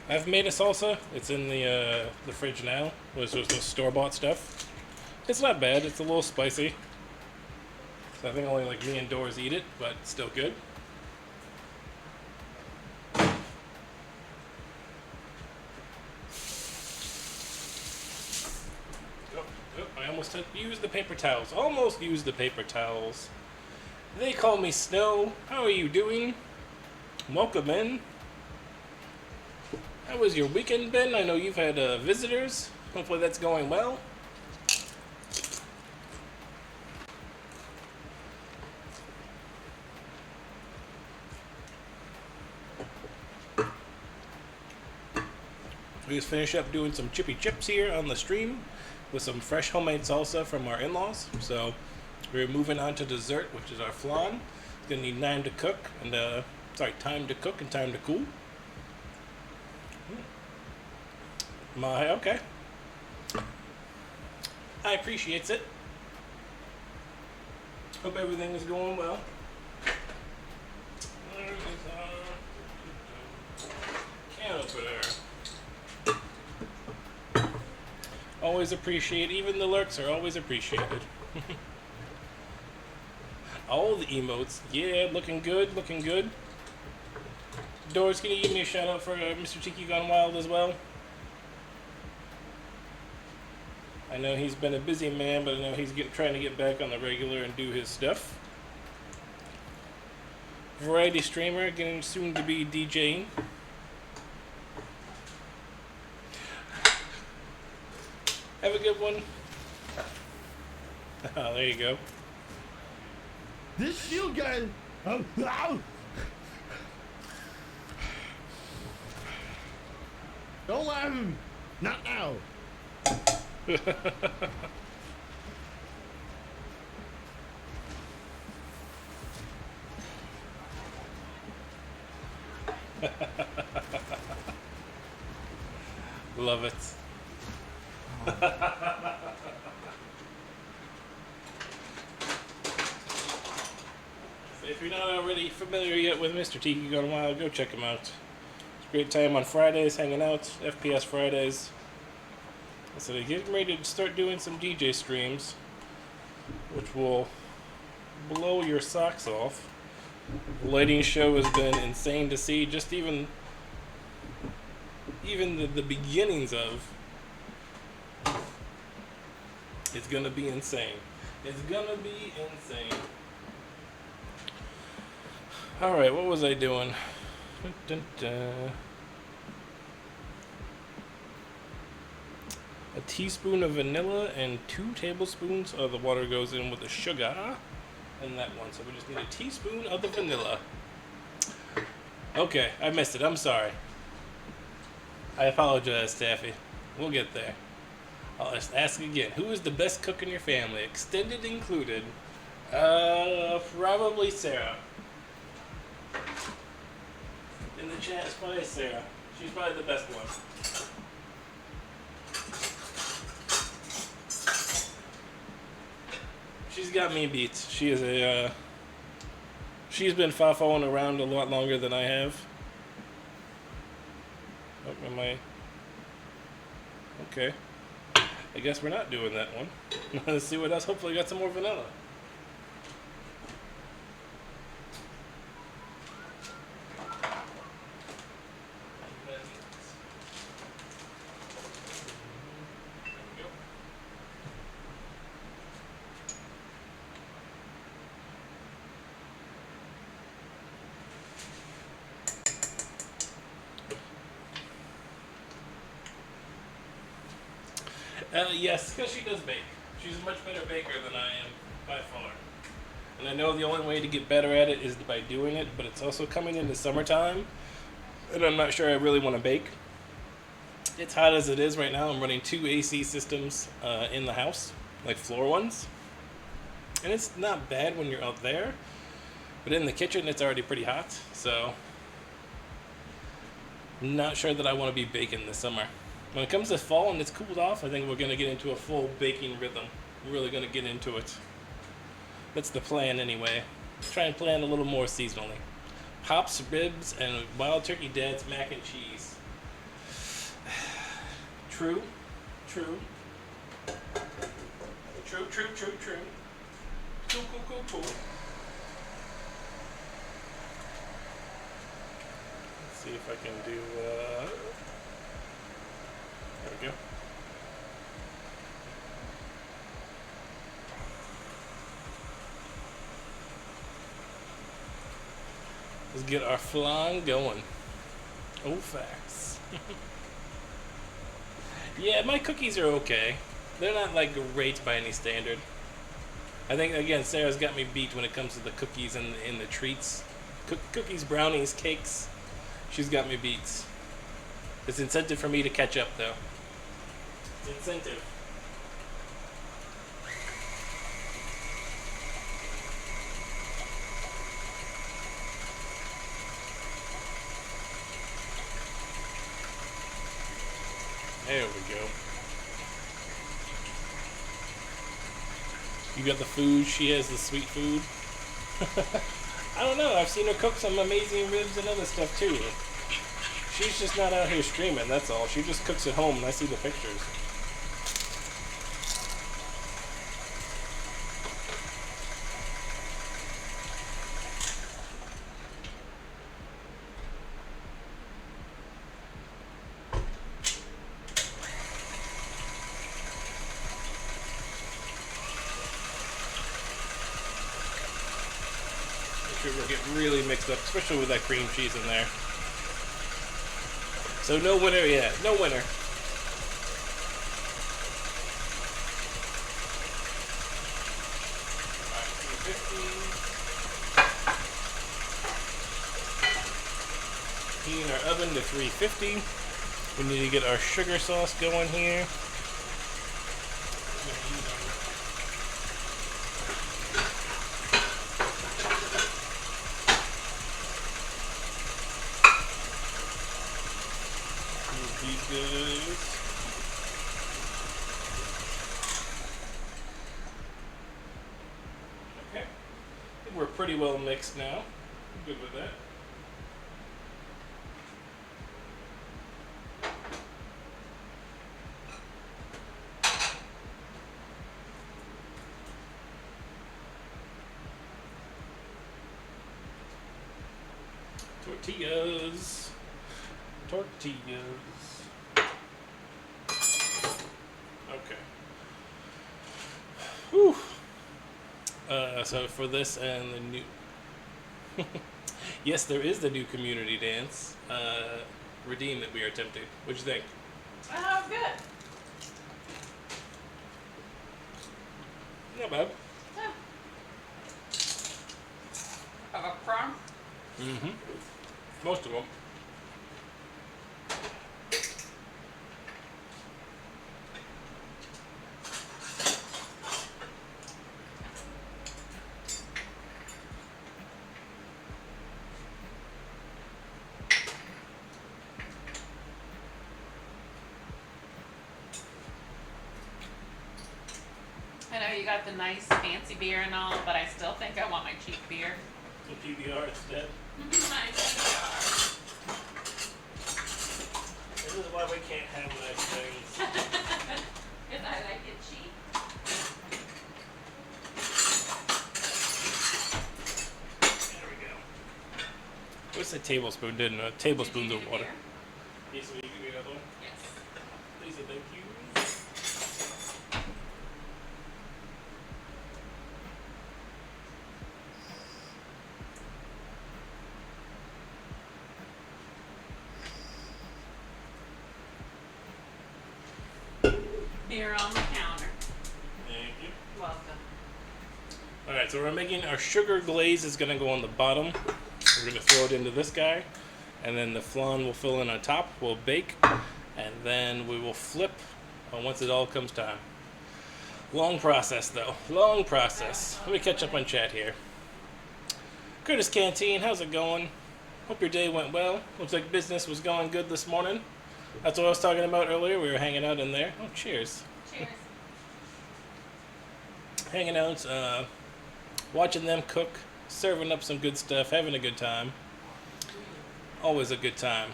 I've made a salsa. It's in the fridge now. It was store-bought stuff. It's not bad. It's a little spicy. So I think only like me and Doors eat it, but still good. I almost used the paper towels. Almost used the paper towels. They call me Snow. How are you doing? Welcome in. How was your weekend been? I know you've had visitors. Hopefully that's going well. We just finished up doing some chippy chips here on the stream with some fresh homemade salsa from our in-laws. So we're moving on to dessert, which is our flan. It's gonna need time to cook and time to cook and time to cool. Okay. I appreciates it. Hope everything is going well. Can opener. Always appreciate, even the lurks are always appreciated. All the emotes. Yeah, looking good, looking good. Doors, can you give me a shout out for Mr. Tiki Gone Wild as well? I know he's been a busy man, but I know he's trying to get back on the regular and do his stuff. Variety streamer, getting soon to be DJing. Have a good one. Oh, there you go. This shield guy. Oh, ow. Don't laugh at him. Not now. Love it. If you're not already familiar yet with Mr. Tiki Gone Wild, go check him out. It's a great time on Fridays, hanging out, FPS Fridays. So they're getting ready to start doing some DJ streams, which will blow your socks off. The lighting show has been insane to see. Just even the beginnings of. It's gonna be insane. It's gonna be insane. Alright, what was I doing? Dun, dun, dun. A teaspoon of vanilla and 2 tablespoons of the water goes in with the sugar in that one. So we just need a teaspoon of the vanilla. Okay, I missed it. I'm sorry. I apologize, Taffy. We'll get there. I'll just ask again. Who is the best cook in your family? Extended included. Probably Sarah. In the chat, it's probably Sarah. She's probably the best one. She's got me beat. She is a, she's been fa-foing around a lot longer than I have. Oh, am I? Okay. I guess we're not doing that one. Let's see what else. Hopefully I got some more vanilla. Yes, because she does bake. She's a much better baker than I am, by far. And I know the only way to get better at it is by doing it, but it's also coming into summertime, and I'm not sure I really want to bake. It's hot as it is right now. I'm running 2 AC systems in the house, like floor ones. And it's not bad when you're out there, but in the kitchen it's already pretty hot, so I'm not sure that I want to be baking this summer. When it comes to fall and it's cooled off, I think we're going to get into a full baking rhythm. We're really going to get into it. That's the plan anyway. Try and plan a little more seasonally. Pops, ribs, and Wild Turkey Dad's mac and cheese. True. True. True, true, true, true. Cool, cool, cool, cool. Let's see if I can do, there we go. Let's get our flan going. Oh, facts. Yeah, my cookies are okay. They're not like great by any standard. I think again, Sarah's got me beat when it comes to the cookies and the treats. Cookies, brownies, cakes. She's got me beat. It's incentive for me to catch up, though. Incentive. There we go. You got the food, she has the sweet food. I don't know, I've seen her cook some amazing ribs and other stuff too. She's just not out here streaming, that's all. She just cooks at home and I see the pictures. sugar get really mixed up, especially with that cream cheese in there. So no winner yet. No winner. Alright, 350. Heating our oven to 350. We need to get our sugar sauce going here. These guys. Okay. I think we're pretty well mixed now. I'm good with that. Tortillas. Tortillas. Okay. Whew. So for this and the new... Yes, there is the new community dance. Redeem that we are attempting. What'd you think? Oh, good. Not bad. Yeah. Have a crumb? Mm-hmm. Most of them. I know you got the nice fancy beer and all, but I still think I want my cheap beer. The PBR instead. My PBR. This is why we can't have nice things. Because I like it cheap. There we go. What's a tablespoon? Didn't a tablespoons Did you of need a water? beer? Yes, we can do another one. Yes. Please and thank you. Beer on the counter. Thank you. Welcome. Alright, so we're making our sugar glaze is gonna go on the bottom. We're gonna throw it into this guy. And then the flan will fill in on top. We'll bake. And then we will flip once it all comes time. Long process though. Long process. Let me catch up on chat here. Curtis Canteen, how's it going? Hope your day went well. Looks like business was going good this morning. That's what I was talking about earlier. We were hanging out in there. Oh, cheers. Cheers. Hanging out, watching them cook, serving up some good stuff, having a good time. Always a good time.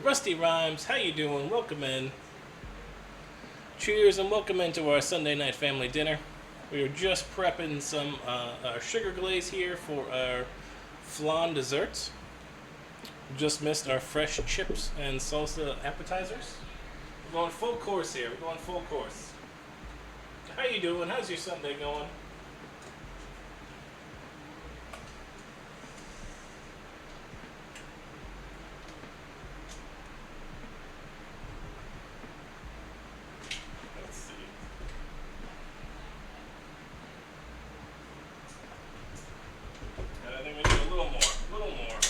Rusty Rhymes, how you doing? Welcome in. Cheers and welcome into our Sunday night family dinner. We are just prepping some our sugar glaze here for our flan desserts. Just missed our fresh chips and salsa appetizers. We're going full course here. We're going full course. How you doing? How's your Sunday going? Let's see. And I think we need a little more. A little more.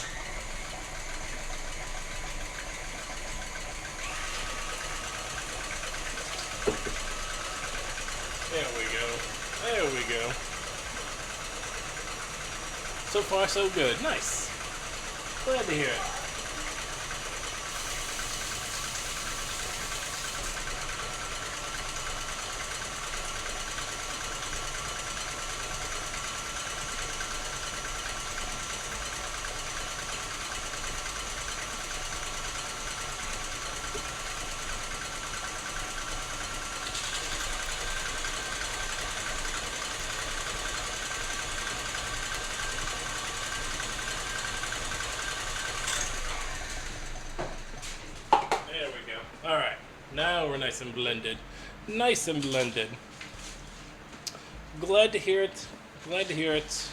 There we go. There we go. So far, so good. Nice. Glad to hear it. There we go. All right. Now we're nice and blended. Nice and blended. Glad to hear it. Glad to hear it.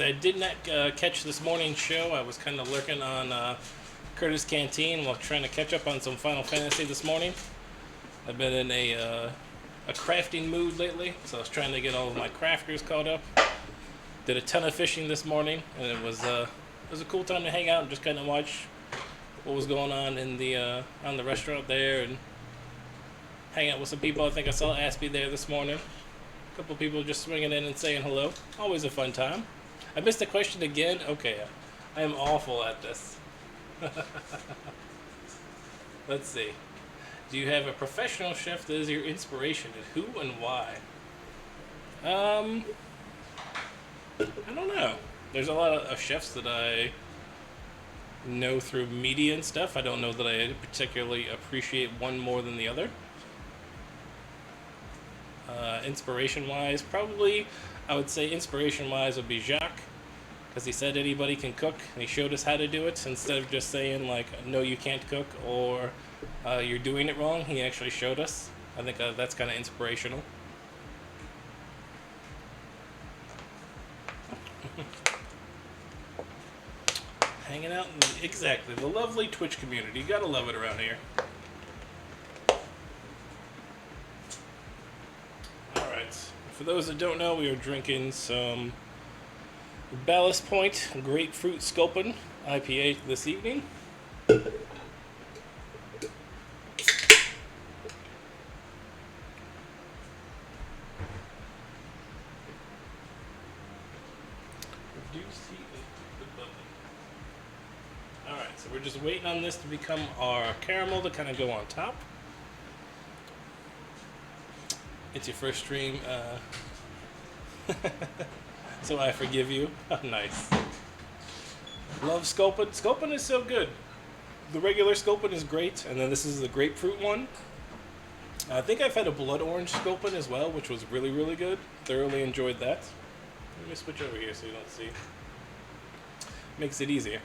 So I did not catch this morning's show. I was kind of lurking on Curtis Canteen while trying to catch up on some Final Fantasy this morning. I've been in a crafting mood lately, so I was trying to get all of my crafters caught up. Did a ton of fishing this morning, and it was a cool time to hang out and just kind of watch what was going on in the on the restaurant there and hang out with some people. I think I saw Aspie there this morning. A couple people just swinging in and saying hello. Always a fun time. I missed the question again. Okay, I am awful at this. Let's see. Do you have a professional chef that is your inspiration, and who and why? I don't know. There's a lot of chefs that I know through media and stuff. I don't know that I particularly appreciate one more than the other. Inspiration-wise, probably, I would say inspiration-wise would be Jacques, because he said anybody can cook, and he showed us how to do it, instead of just saying, like, no, you can't cook, or you're doing it wrong. He actually showed us. I think that's kind of inspirational. Hanging out in exactly the lovely Twitch community. You gotta love it around here. Alright, for those that don't know, we are drinking some Ballast Point Grapefruit Sculpin IPA this evening. Alright, so we're just waiting on this to become our caramel to kind of go on top. It's your first stream, so I forgive you. Nice. Love Sculpin. Sculpin is so good. The regular Sculpin is great, and then this is the grapefruit one. I think I've had a blood orange Sculpin as well, which was really, really good. Thoroughly enjoyed that. Let me switch over here so you don't see. Makes it easier.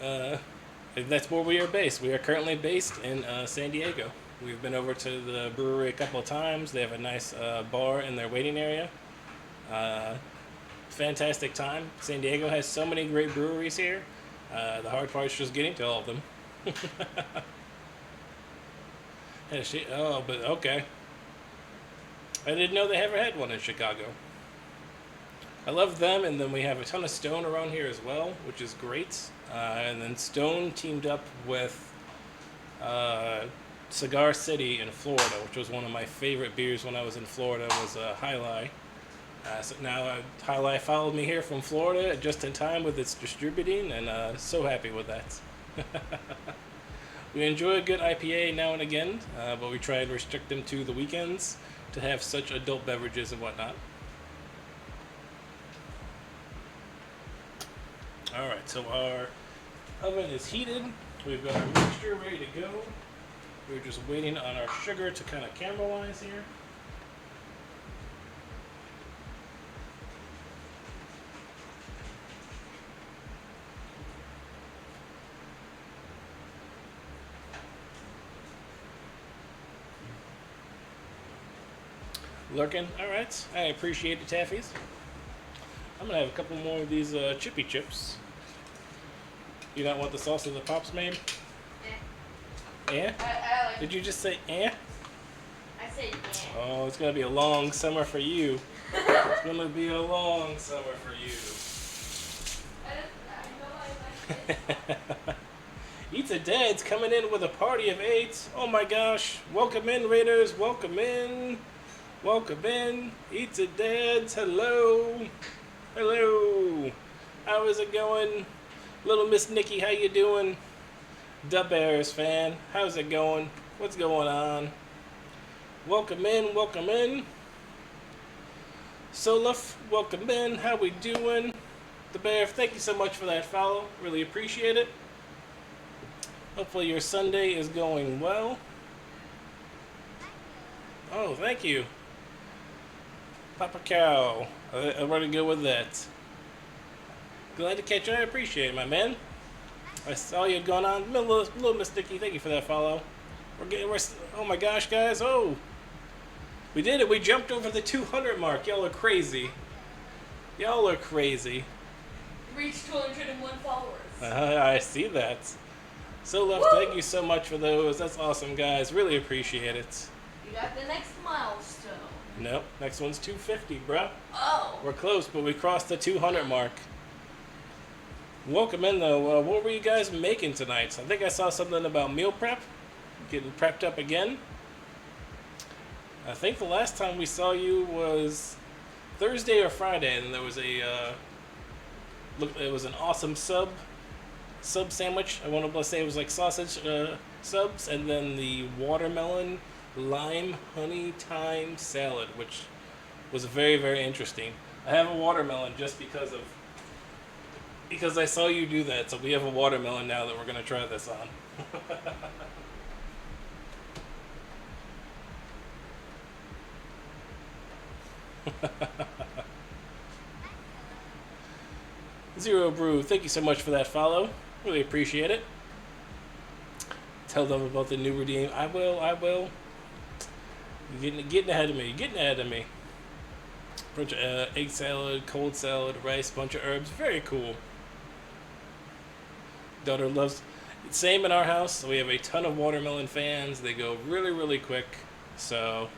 That's where we are based. We are currently based in San Diego. We've been over to the brewery a couple of times. They have a nice bar in their waiting area. Fantastic time. San Diego has so many great breweries here. The hard part is just getting to all of them. Oh, but okay. I didn't know they ever had one in Chicago. I love them, and then we have a ton of Stone around here as well, which is great. And then Stone teamed up with Cigar City in Florida, which was one of my favorite beers when I was in Florida, was High Life. So now High Life followed me here from Florida just in time with its distributing, and so happy with that. We enjoy a good IPA now and again, but we try and restrict them to the weekends to have such adult beverages and whatnot. Alright, so our oven is heated. We've got our mixture ready to go. We're just waiting on our sugar to kind of caramelize here. Lurking. Alright, I appreciate the taffies. I'm gonna have a couple more of these chippy chips. You not want the salsa that Pops made? Eh? I like Did you just say eh? I said yeah. Oh, it's gonna be a long summer for you. It's gonna be a long summer for you. I know I like it. Eats a Dad's coming in with a party of 8. Oh my gosh. Welcome in, Raiders. Welcome in. Welcome in. Eats a Dad's. Hello. Hello. How is it going? Little Miss Nikki, how you doing? Da Bears fan, how's it going? What's going on? Welcome in, welcome in. Soluf, welcome in. How we doing? The Bear, thank you so much for that follow. Really appreciate it. Hopefully your Sunday is going well. Oh, thank you. Papa Cow. I'm ready to go with that. Glad to catch you. I appreciate it, my man. I saw you had gone on. Little Miss Nikki, thank you for that follow. Oh my gosh, guys. Oh. We did it. We jumped over the 200 mark. Y'all are crazy. Y'all are crazy. Reached 201 followers. I see that. So left, Woo! thank you so much for those. That's awesome, guys. Really appreciate it. You got the next milestone. Nope, next one's 250, bruh. Oh. We're close, but we crossed the 200 mark. Welcome in, though. What were you guys making tonight? I think I saw something about meal prep. Getting prepped up again. I think the last time we saw you was Thursday or Friday, and there was a it was an awesome sub sandwich. I want to say it was like sausage subs, and then the watermelon lime honey thyme salad, which was very, very interesting. I have a watermelon just because I saw you do that, so we have a watermelon now that we're gonna try this on. Zero Brew, thank you so much for that follow. Really appreciate it. Tell them about the new redeem. I will. You're getting ahead of me. You're getting ahead of me. Bunch of egg salad, cold salad, rice, bunch of herbs. Very cool. Daughter loves. Same in our house. We have a ton of watermelon fans. They go really, really quick. So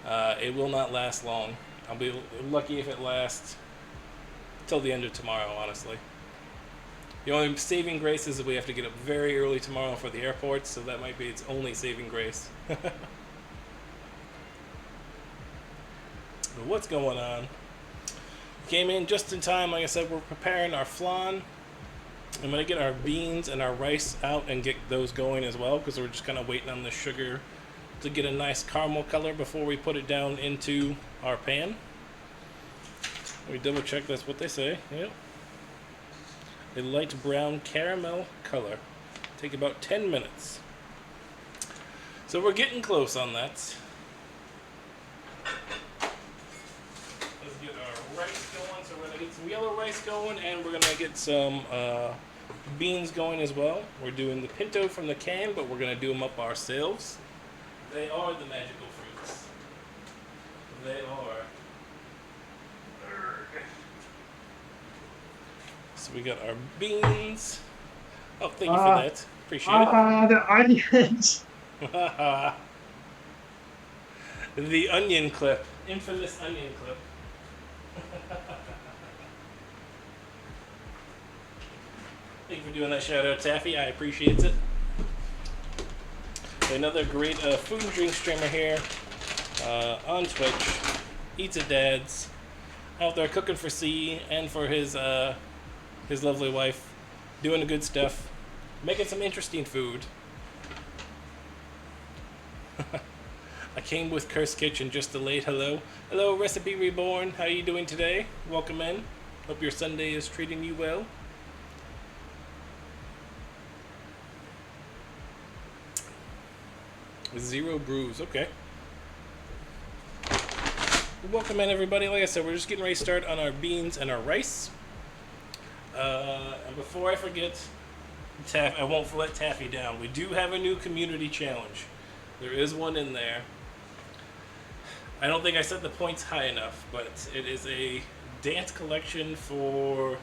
it will not last long. I'll be lucky if it lasts till the end of tomorrow, honestly. The only saving grace is that we have to get up very early tomorrow for the airport, so that might be its only saving grace. But what's going on? Came in just in time. Like I said, we're preparing our flan. I'm going to get our beans and our rice out and get those going as well, because we're just kind of waiting on the sugar to get a nice caramel color before we put it down into our pan. We double check that's what they say. Yep. A light brown caramel color. Take about 10 minutes. So we're getting close on that. Let's get our rice going. So we're going to get some yellow rice going, and we're going to get some beans going as well. We're doing the pinto from the can, but we're going to do them up ourselves. They are the magical fruits. They are. So we got our beans. Oh, thank you for that. Appreciate it. The onions. The onion clip. Infamous onion clip. Thank you for doing that shout out, Taffy. I appreciate it. Another great food and drink streamer here on Twitch. Eats at Dad's. Out there cooking for C and for his lovely wife. Doing the good stuff. Making some interesting food. I came with Curse Kitchen, just delayed. Hello. Hello, Recipe Reborn. How are you doing today? Welcome in. Hope your Sunday is treating you well. Zero brews. Okay. Welcome in, everybody. Like I said, we're just getting ready to start on our beans and our rice. And before I forget, I won't let Taffy down. We do have a new community challenge. There is one in there. I don't think I set the points high enough, but it is a dance collection for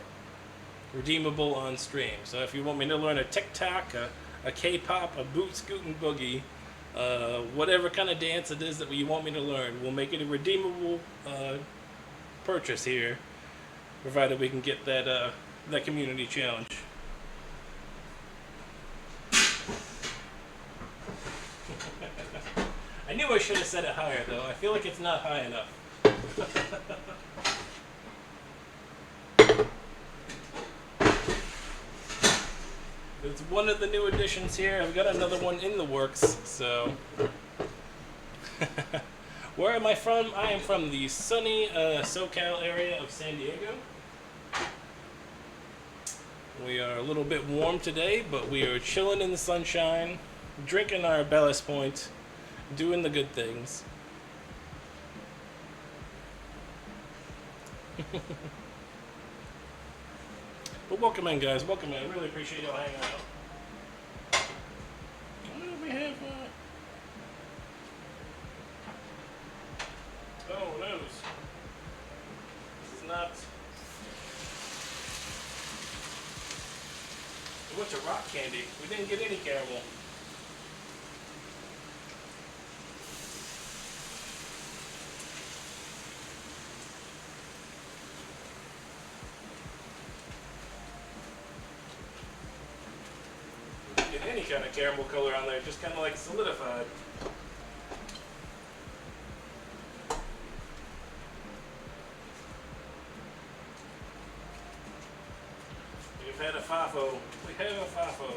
redeemable on stream. So if you want me to learn a TikTok, a K-pop, a boot scootin' boogie, whatever kind of dance it is that you want me to learn, we'll make it a redeemable purchase here, provided we can get that community challenge. I knew I should have set it higher, though. I feel like it's not high enough. It's one of the new additions here. I've got another one in the works, so... Where am I from? I am from the sunny SoCal area of San Diego. We are a little bit warm today, but we are chilling in the sunshine, drinking our Ballast Point, doing the good things. But welcome in, guys. Welcome in. I really appreciate y'all hanging out. We have... Oh, no. This is not of rock candy. We didn't get any caramel. Didn't get any kind of caramel color on there, just kind of like solidified. We've had a FIFO. We have a FIFO.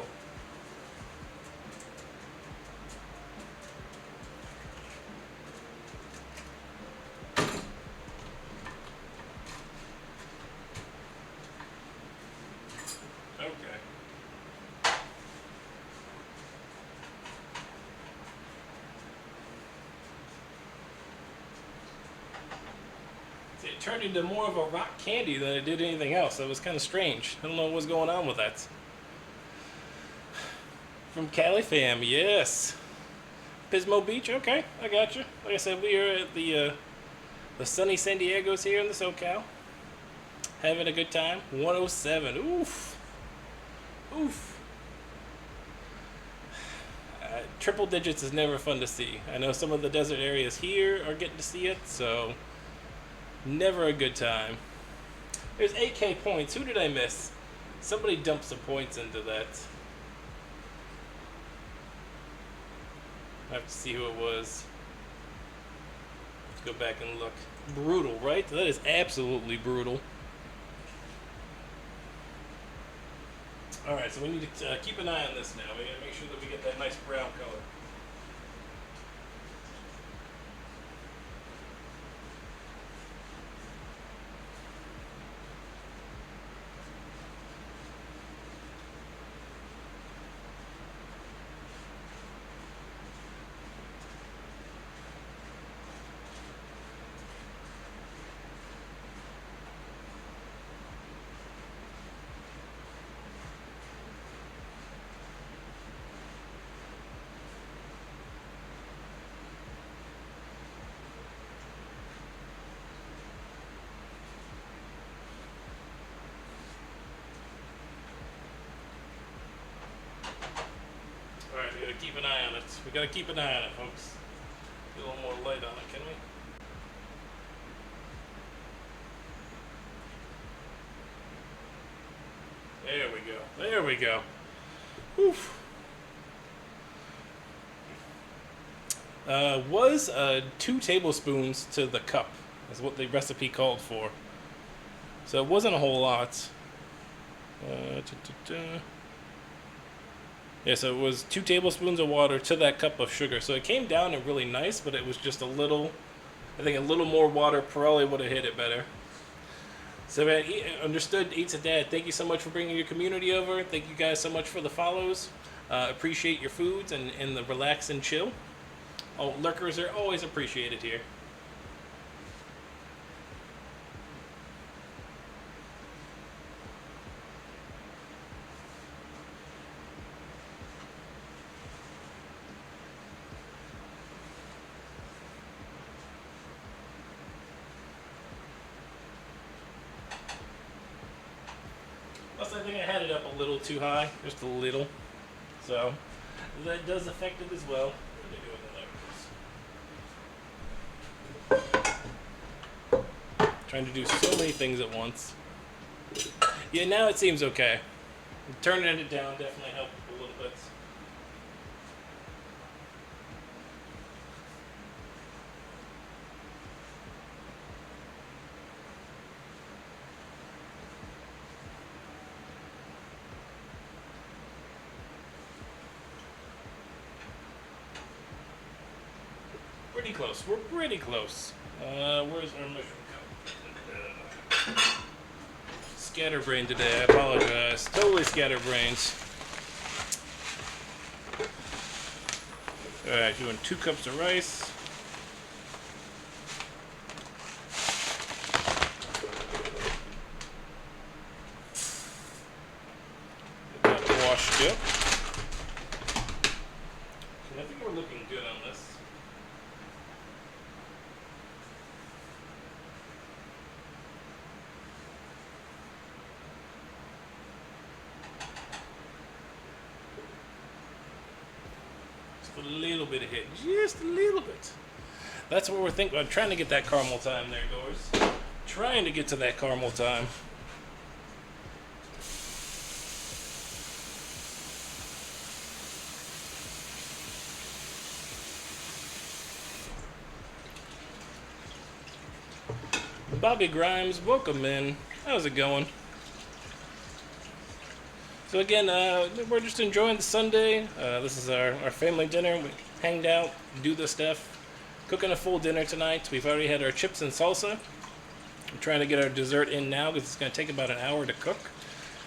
Okay. See, it turned into more of a rock candy than it did anything else. That was kind of strange. I don't know what's going on with that. From Cali fam, yes. Pismo Beach, okay, I got you. Like I said, we are at the sunny San Diego's here in the SoCal. Having a good time. 107, oof. Oof. Triple digits is never fun to see. I know some of the desert areas here are getting to see it, so never a good time. There's 8K points. Who did I miss? Somebody dumped some points into that. I have to see who it was. Let's go back and look. Brutal, right? That is absolutely brutal. Alright, so we need to keep an eye on this now. We gotta make sure that we get that nice brown color. Alright, we gotta keep an eye on it. We gotta keep an eye on it, folks. Get a little more light on it, can we? There we go. There we go. Oof. Was 2 tablespoons to the cup, is what the recipe called for. So it wasn't a whole lot. Yeah, so it was 2 tablespoons of water to that cup of sugar. So it came down and really nice, but it was just a little, I think a little more water probably would have hit it better. So man, understood, Eats a Dad. Thank you so much for bringing your community over. Thank you guys so much for the follows. Appreciate your foods and the relax and chill. Oh, lurkers are always appreciated here. Plus, I think I had it up a little too high, just a little. So, that does affect it as well. What are they doing in there? Trying to do so many things at once. Yeah, now it seems okay. Turning it down definitely helped a little bit. Pretty close. We're pretty close. Where's our measuring cup? Scatterbrain today. I apologize. Totally scatterbrained. Alright, doing 2 cups of rice. Get that washed up. I think we're looking good on this. little bit of hit. Just a little bit. That's what we're thinking. I'm trying to get that caramel time there, goers. Trying to get to that caramel time. Bobby Grimes, welcome in. How's it going? So again, we're just enjoying the Sunday. This is our family dinner. We hanged out, do the stuff. Cooking a full dinner tonight. We've already had our chips and salsa. I'm trying to get our dessert in now because it's going to take about an hour to cook.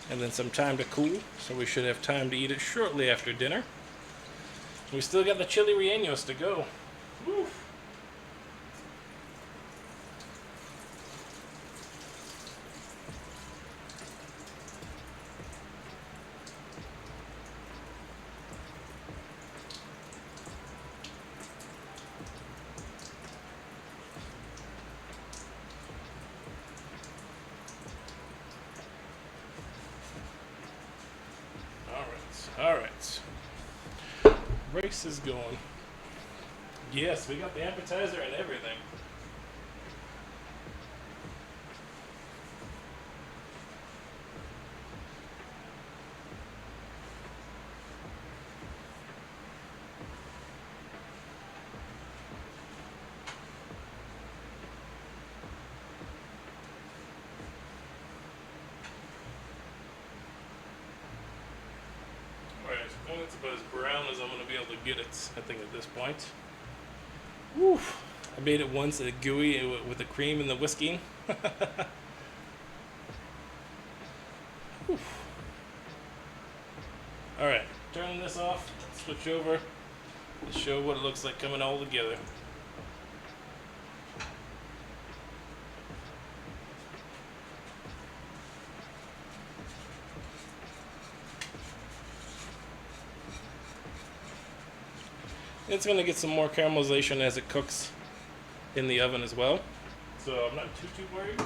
And then some time to cool. So we should have time to eat it shortly after dinner. We still got the Chile Rellenos to go. Woo. Alright. Race is going. Yes, we got the appetizer and everything. It's about as brown as I'm going to be able to get it, I think, at this point. Woo! I made it once, gooey with the cream and the whiskey. Alright, turning this off, switch over to show what it looks like coming all together. It's going to get some more caramelization as it cooks in the oven as well. So I'm not too worried.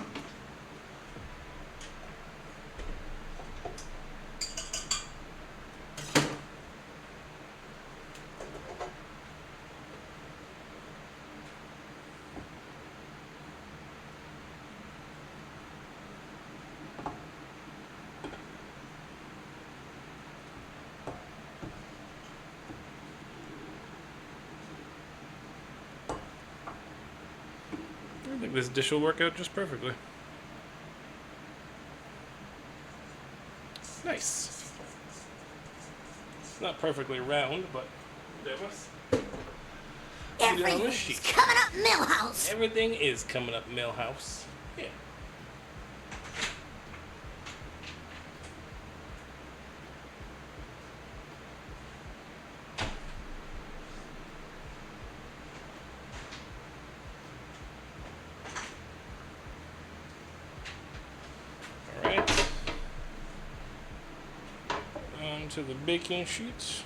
I think this dish will work out just perfectly. Nice. It's not perfectly round, but there was. Everything's coming up, Millhouse. Everything is coming up, Millhouse. Yeah. To the baking sheet.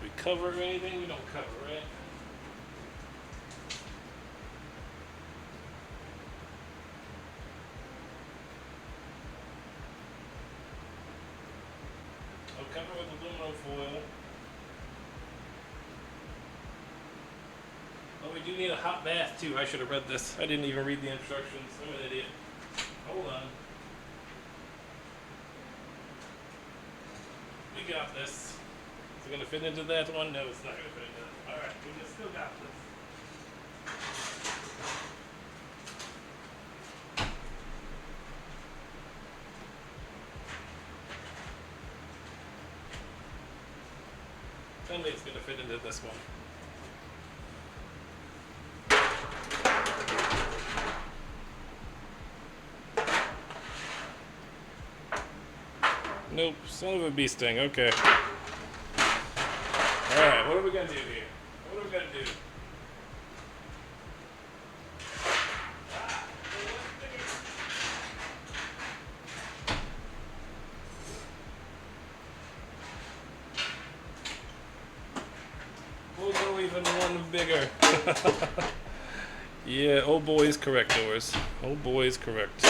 We cover anything? We don't cover, right? I'll cover with aluminum foil. Oh, we do need a hot bath too. I should have read this. I didn't even read the instructions. I'm an idiot. Hold on. We got this. Is it going to fit into that one? No, it's not going to fit into that. Alright, we just still got this. Tell me it's going to fit into this one. Nope, son of a bee sting. Okay. Alright, what are we gonna do here? What are we gonna do? We'll go even one bigger. Yeah, old boy is correct, Doris. Old boy is correct.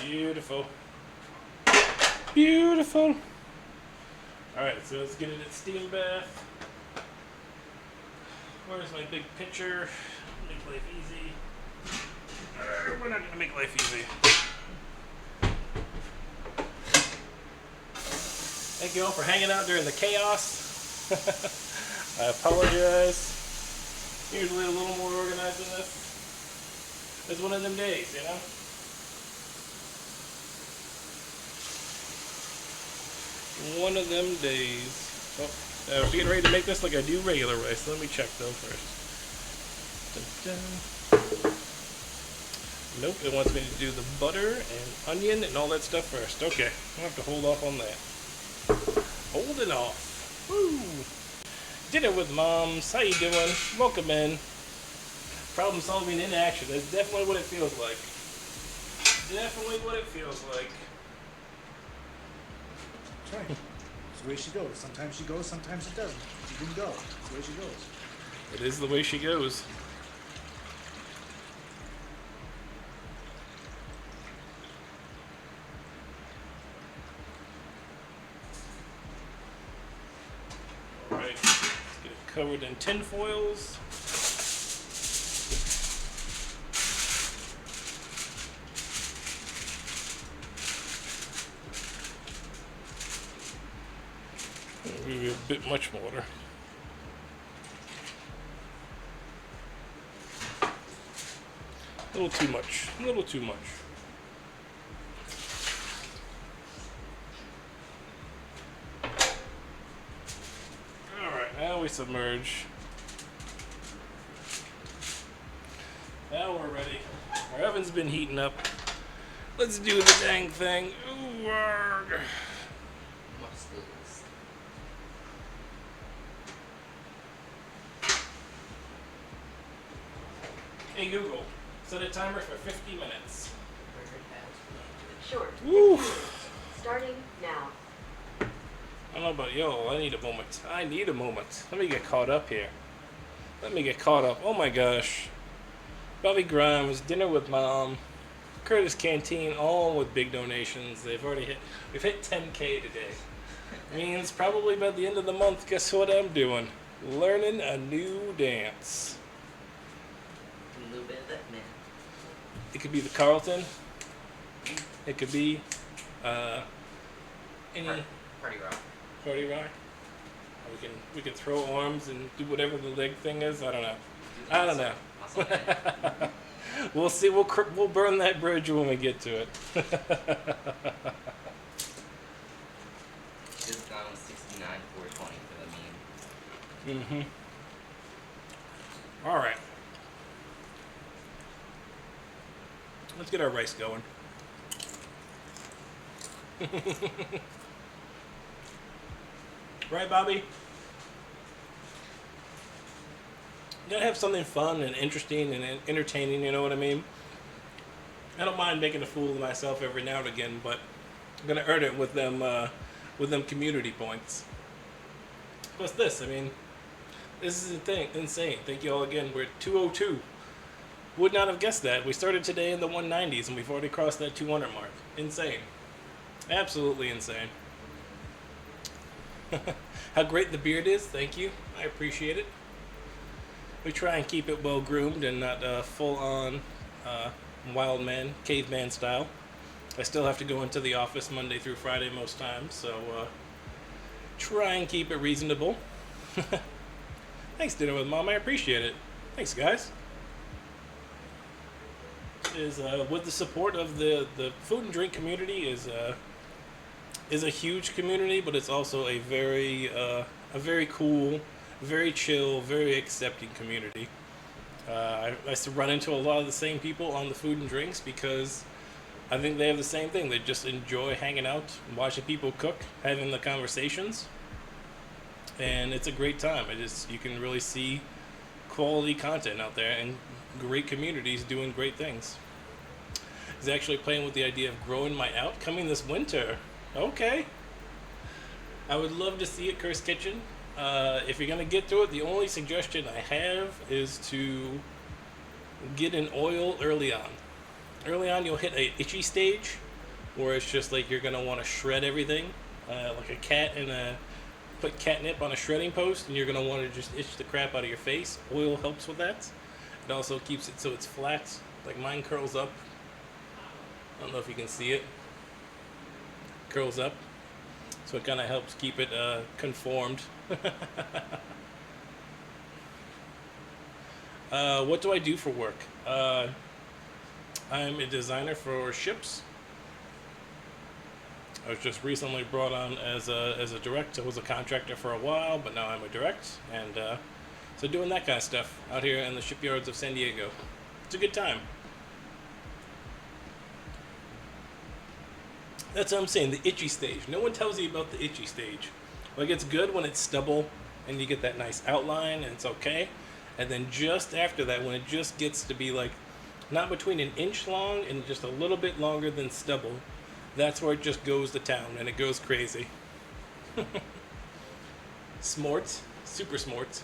Beautiful. Beautiful. Alright, so let's get it at steam bath. Where's my big pitcher? Make life easy. We're not gonna make life easy. Thank you all for hanging out during the chaos. I apologize. Usually a little more organized than this. It's one of them days, you know? One of them days. Oh, we're getting ready to make this like I do regular rice. Let me check though first. Dun, dun. Nope, it wants me to do the butter and onion and all that stuff first. Okay, I'll have to hold off on that. Holding off. Woo! Dinner with moms. How you doing? Welcome in. Problem solving in action. That's definitely what it feels like. Definitely what it feels like. That's right. It's the way she goes. Sometimes she goes, sometimes she doesn't. She didn't go. It's the way she goes. It is the way she goes. Alright, let's get it covered in tin foils. Maybe a bit much water. A little too much. A little too much. Alright, now we submerge. Now we're ready. Our oven's been heating up. Let's do the dang thing. Ooh, arg. What's this? Hey Google, set a timer for 50 minutes. Short. Woo! Starting now. I don't know about y'all, I need a moment. I need a moment. Let me get caught up here. Let me get caught up. Oh my gosh. Bobby Grimes, dinner with mom, Curtis Canteen, all with big donations. They've already hit, we've hit 10K today. Means probably by the end of the month, guess what I'm doing? Learning a new dance. A little bit of that, man. It could be the Carlton. It could be any Party rock. party rock. We can throw arms and do whatever the leg thing is. I don't know. I don't know. Muscle man. We'll see. We'll burn that bridge when we get to it. Just gone with 69, 420 for the meme. Mm-hmm. All right. Let's get our rice going. Right, Bobby? You gotta have something fun and interesting and entertaining, you know what I mean? I don't mind making a fool of myself every now and again, but I'm gonna earn it with them community points. What's this? I mean, this is the thing, insane. Thank you all again. We're at 202. Would not have guessed that. We started today in the 190s and we've already crossed that 200 mark. Insane. Absolutely insane. How great the beard is. Thank you. I appreciate it. We try and keep it well groomed and not full on wild man, caveman style. I still have to go into the office Monday through Friday most times, so try and keep it reasonable. Thanks, Dinner with Mom. I appreciate it. Thanks, guys. Is with the support of the food and drink community is a huge community, but it's also a very cool, very chill, very accepting community. I run into a lot of the same people on the food and drinks because I think they have the same thing. They just enjoy hanging out, watching people cook, having the conversations, and it's a great time. You can really see quality content out there and great communities doing great things. He's actually playing with the idea of growing my out coming this winter. Okay. I would love to see it, Curse Kitchen. If you're going to get to it, the only suggestion I have is to get an oil early on. Early on, you'll hit a itchy stage, where it's just like you're gonna want to shred everything, like a cat in a put catnip on a shredding post, and you're gonna want to just itch the crap out of your face. Oil helps with that. It also keeps it so it's flat. Like mine curls up. I don't know if you can see it. Curls up, so it kind of helps keep it conformed. What do I do for work? I'm a designer for ships. I was just recently brought on as a direct. I was a contractor for a while, but now I'm a direct, and so doing that kind of stuff out here in the shipyards of San Diego. It's a good time. That's what I'm saying, the itchy stage. No one tells you about the itchy stage. Like, it's good when it's stubble and you get that nice outline and it's okay. And then just after that, when it just gets to be like not between an inch long and just a little bit longer than stubble, that's where it just goes to town and it goes crazy. Smart, super smart.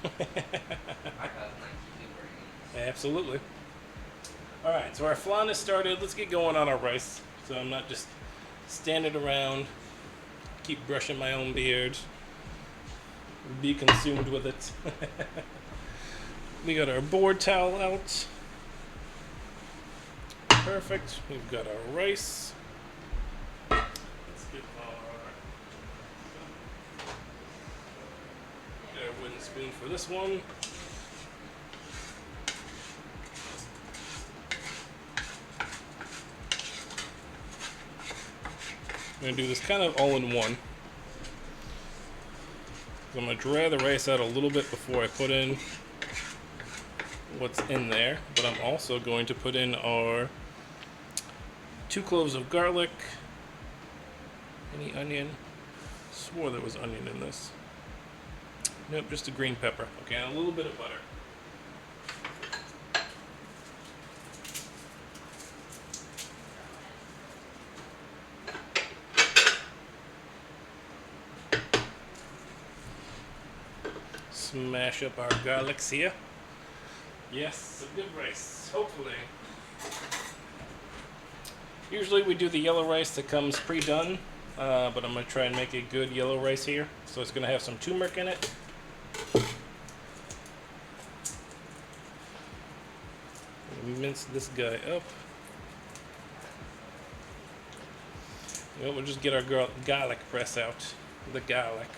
I got 19 working. Absolutely. Alright, so our flan is started. Let's get going on our rice. So I'm not just standing around, keep brushing my own beard, be consumed with it. We got our board towel out. Perfect. We've got our rice. Let's get our wooden spoon for this one. I'm going to do this kind of all in one. So I'm going to dry the rice out a little bit before I put in what's in there. But I'm also going to put in our 2 cloves of garlic. Any onion? Swore there was onion in this. Nope, just a green pepper. Okay, and a little bit of butter. Smash up our garlics here. Yes, a good rice, hopefully. Usually we do the yellow rice that comes pre-done, but I'm going to try and make a good yellow rice here. So it's going to have some turmeric in it. Mince this guy up. Well, we'll just get our garlic press out. The garlic.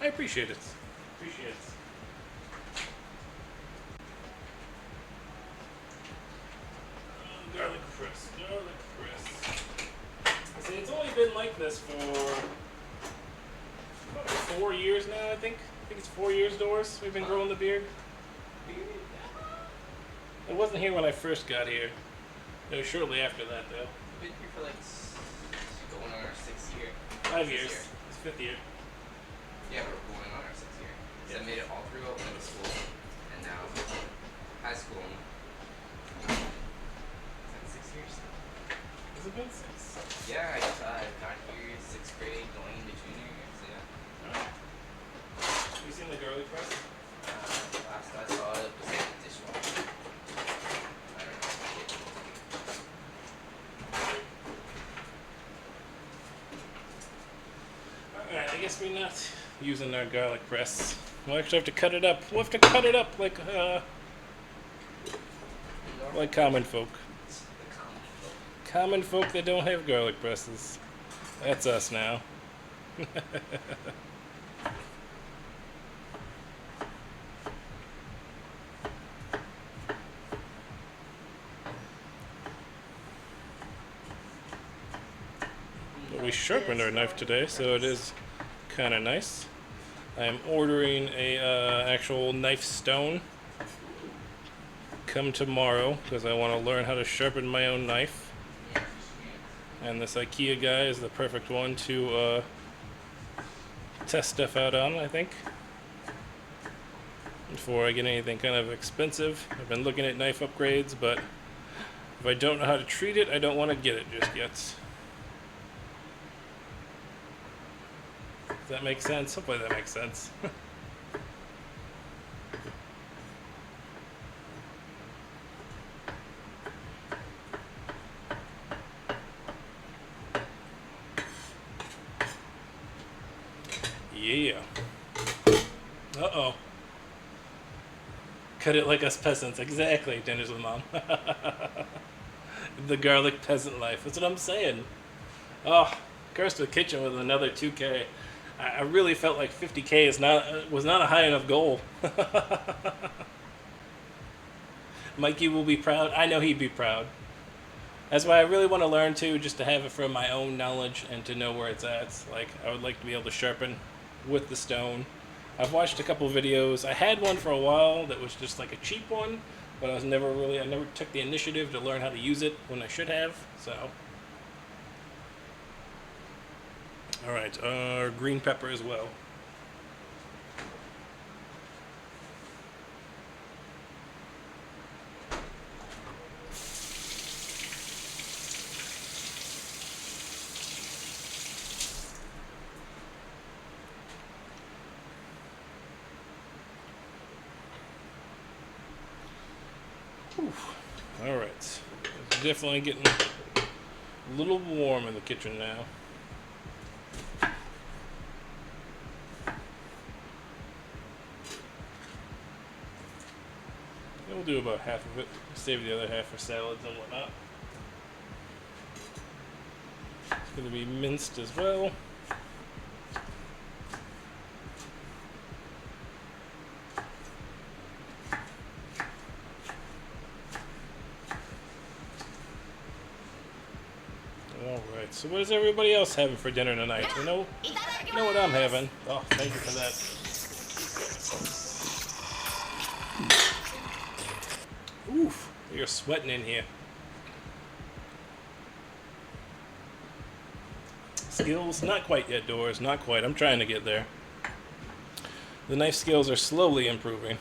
I appreciate it. Appreciate it. Garlic press. Garlic press. See, it's only been like this for about 4 years now, I think. I think it's 4 years, Doris. We've been growing the beard. It wasn't here when I first got here. It was shortly after that, though. We've been here for like going on our 6th year. 5 years. It's 5th year. Yeah, we're going on our 6th year. So I made it all through middle school and now high school. Is that 6 years? Has it been 6? Yeah, I got here 6th grade going into junior year, so yeah. Alright. Have you seen the garlic press? Last I saw it was in the dishwasher. I don't know. Alright, I guess we're not using our garlic press. We'll actually have to cut it up. We'll have to cut it up like common folk. Common folk that don't have garlic presses. That's us now. But we sharpened our knife today, so it is kind of nice. I'm ordering a actual knife stone. Come tomorrow because I want to learn how to sharpen my own knife. And this IKEA guy is the perfect one to test stuff out on, I think. Before I get anything kind of expensive. I've been looking at knife upgrades, but if I don't know how to treat it, I don't want to get it just yet. Does that make sense? Hopefully that makes sense. Yeah. Uh-oh. Cut it like us peasants. Exactly, Jenner's mom. The garlic peasant life. That's what I'm saying. Oh, cursed the kitchen with another 2K. I really felt like 50K was not a high enough goal. Mikey will be proud. I know he'd be proud. That's why I really want to learn too, just to have it for my own knowledge and to know where it's at. Like, I would like to be able to sharpen with the stone. I've watched a couple videos. I had one for a while that was just like a cheap one, but I never took the initiative to learn how to use it when I should have. So, all right, green pepper as well. All right, it's definitely getting a little warm in the kitchen now. We'll do about half of it. Save the other half for salads and whatnot. It's going to be minced as well. Alright, so what is everybody else having for dinner tonight? You know what I'm having. Oh, thank you for that. Oof, you're sweating in here. Skills, not quite yet, Doors, not quite. I'm trying to get there. The knife skills are slowly improving.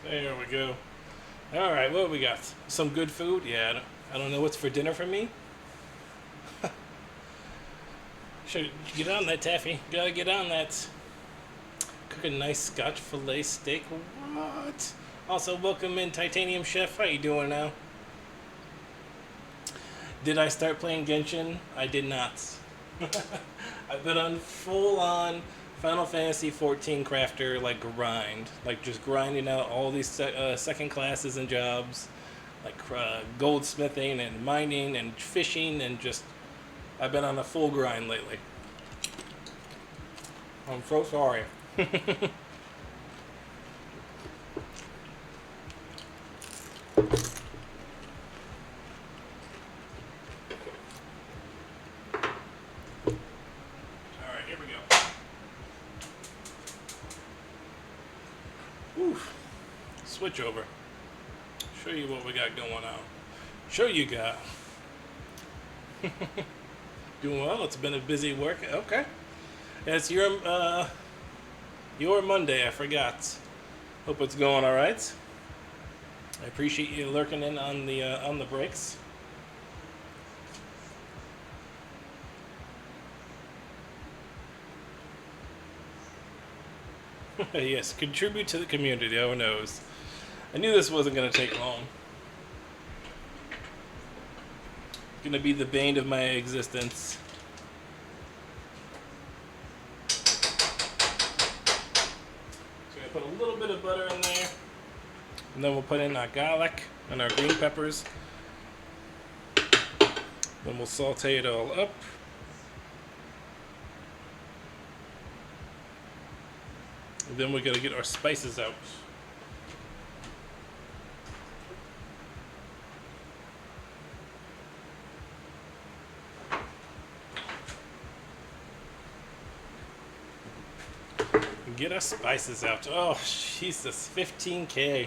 There we go. All right, what do we got? Some good food? Yeah, I don't know what's for dinner for me. Should get on that, Taffy. Gotta get on that. Cook a nice Scotch fillet steak. What? Also, welcome in, Titanium Chef. How you doing now? Did I start playing Genshin? I did not. I've been on full-on Final Fantasy 14 crafter, like, grind. Like, just grinding out all these second classes and jobs. Like, goldsmithing and mining and fishing and just... I've been on a full grind lately. I'm so sorry. Switch over. Show you what we got going on. Show you got. Doing well. It's been a busy work. Okay. It's your Monday. I forgot. Hope it's going all right. I appreciate you lurking in on the breaks. Yes, contribute to the community. Who knows? I knew this wasn't going to take long. Going to be the bane of my existence. So I'm going to put a little bit of butter in there. And then we'll put in our garlic and our green peppers. Then we'll saute it all up. And then we're going to get our spices out. Get our spices out. Oh, Jesus, 15K.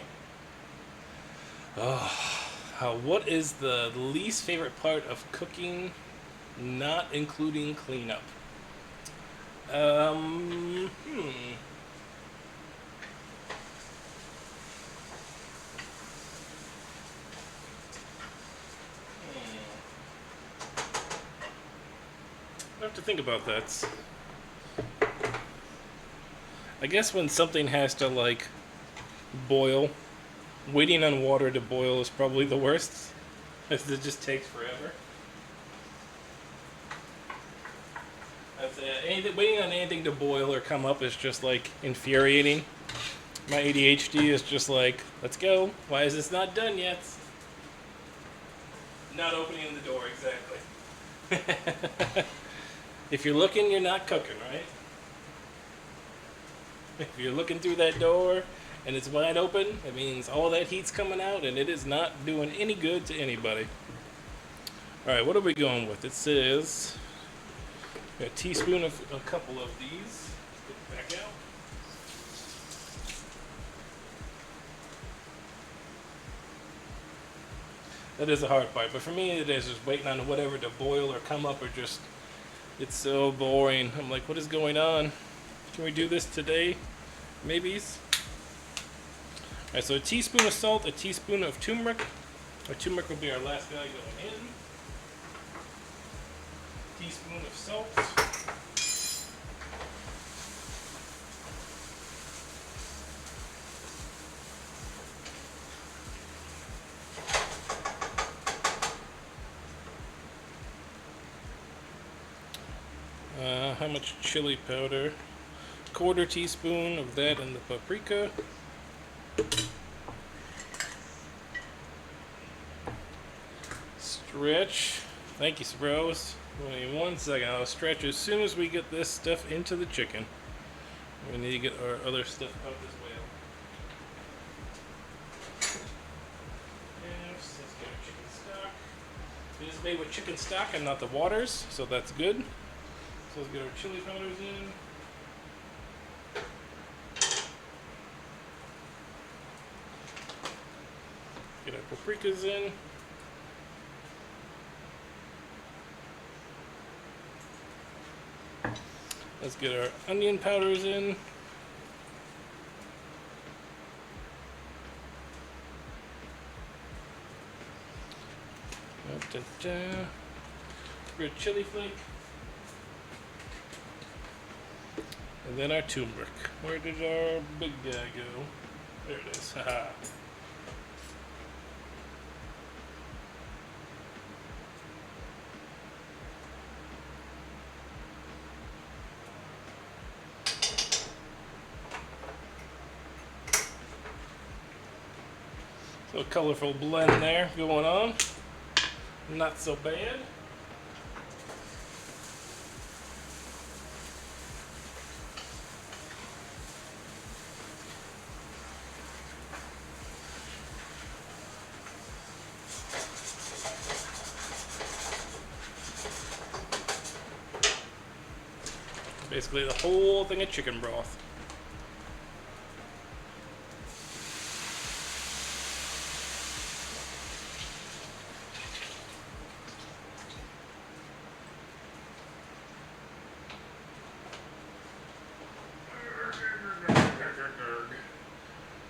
Oh, what is the least favorite part of cooking, not including cleanup? Hmm. I have to think about that. I guess when something has to, like, boil, waiting on water to boil is probably the worst. It just takes forever. Waiting on anything to boil or come up is just, like, infuriating. My ADHD is just like, let's go. Why is this not done yet? Not opening the door, exactly. If you're looking, you're not cooking, right? If you're looking through that door and it's wide open, it means all that heat's coming out and it is not doing any good to anybody. Alright, what are we going with? It says a teaspoon of a couple of these. Get it back out. That is the hard part, but for me it is just waiting on whatever to boil or come up or just, it's so boring. I'm like, what is going on? Can we do this today? Maybes? Alright, so a teaspoon of salt, a teaspoon of turmeric. Our turmeric will be our last guy going in. Teaspoon of salt. How much chili powder? Quarter teaspoon of that in the paprika. Stretch. Thank you, bros. Give me 1 second. I'll stretch as soon as we get this stuff into the chicken. We need to get our other stuff out as well. Yes, let's get our chicken stock. It is made with chicken stock and not the waters, so that's good. So let's get our chili powders in. Get our paprikas in. Let's get our onion powders in. Red chili flake. And then our turmeric. Where did our big guy go? There it is. Haha. So a colorful blend there going on. Not so bad. Basically the whole thing of chicken broth.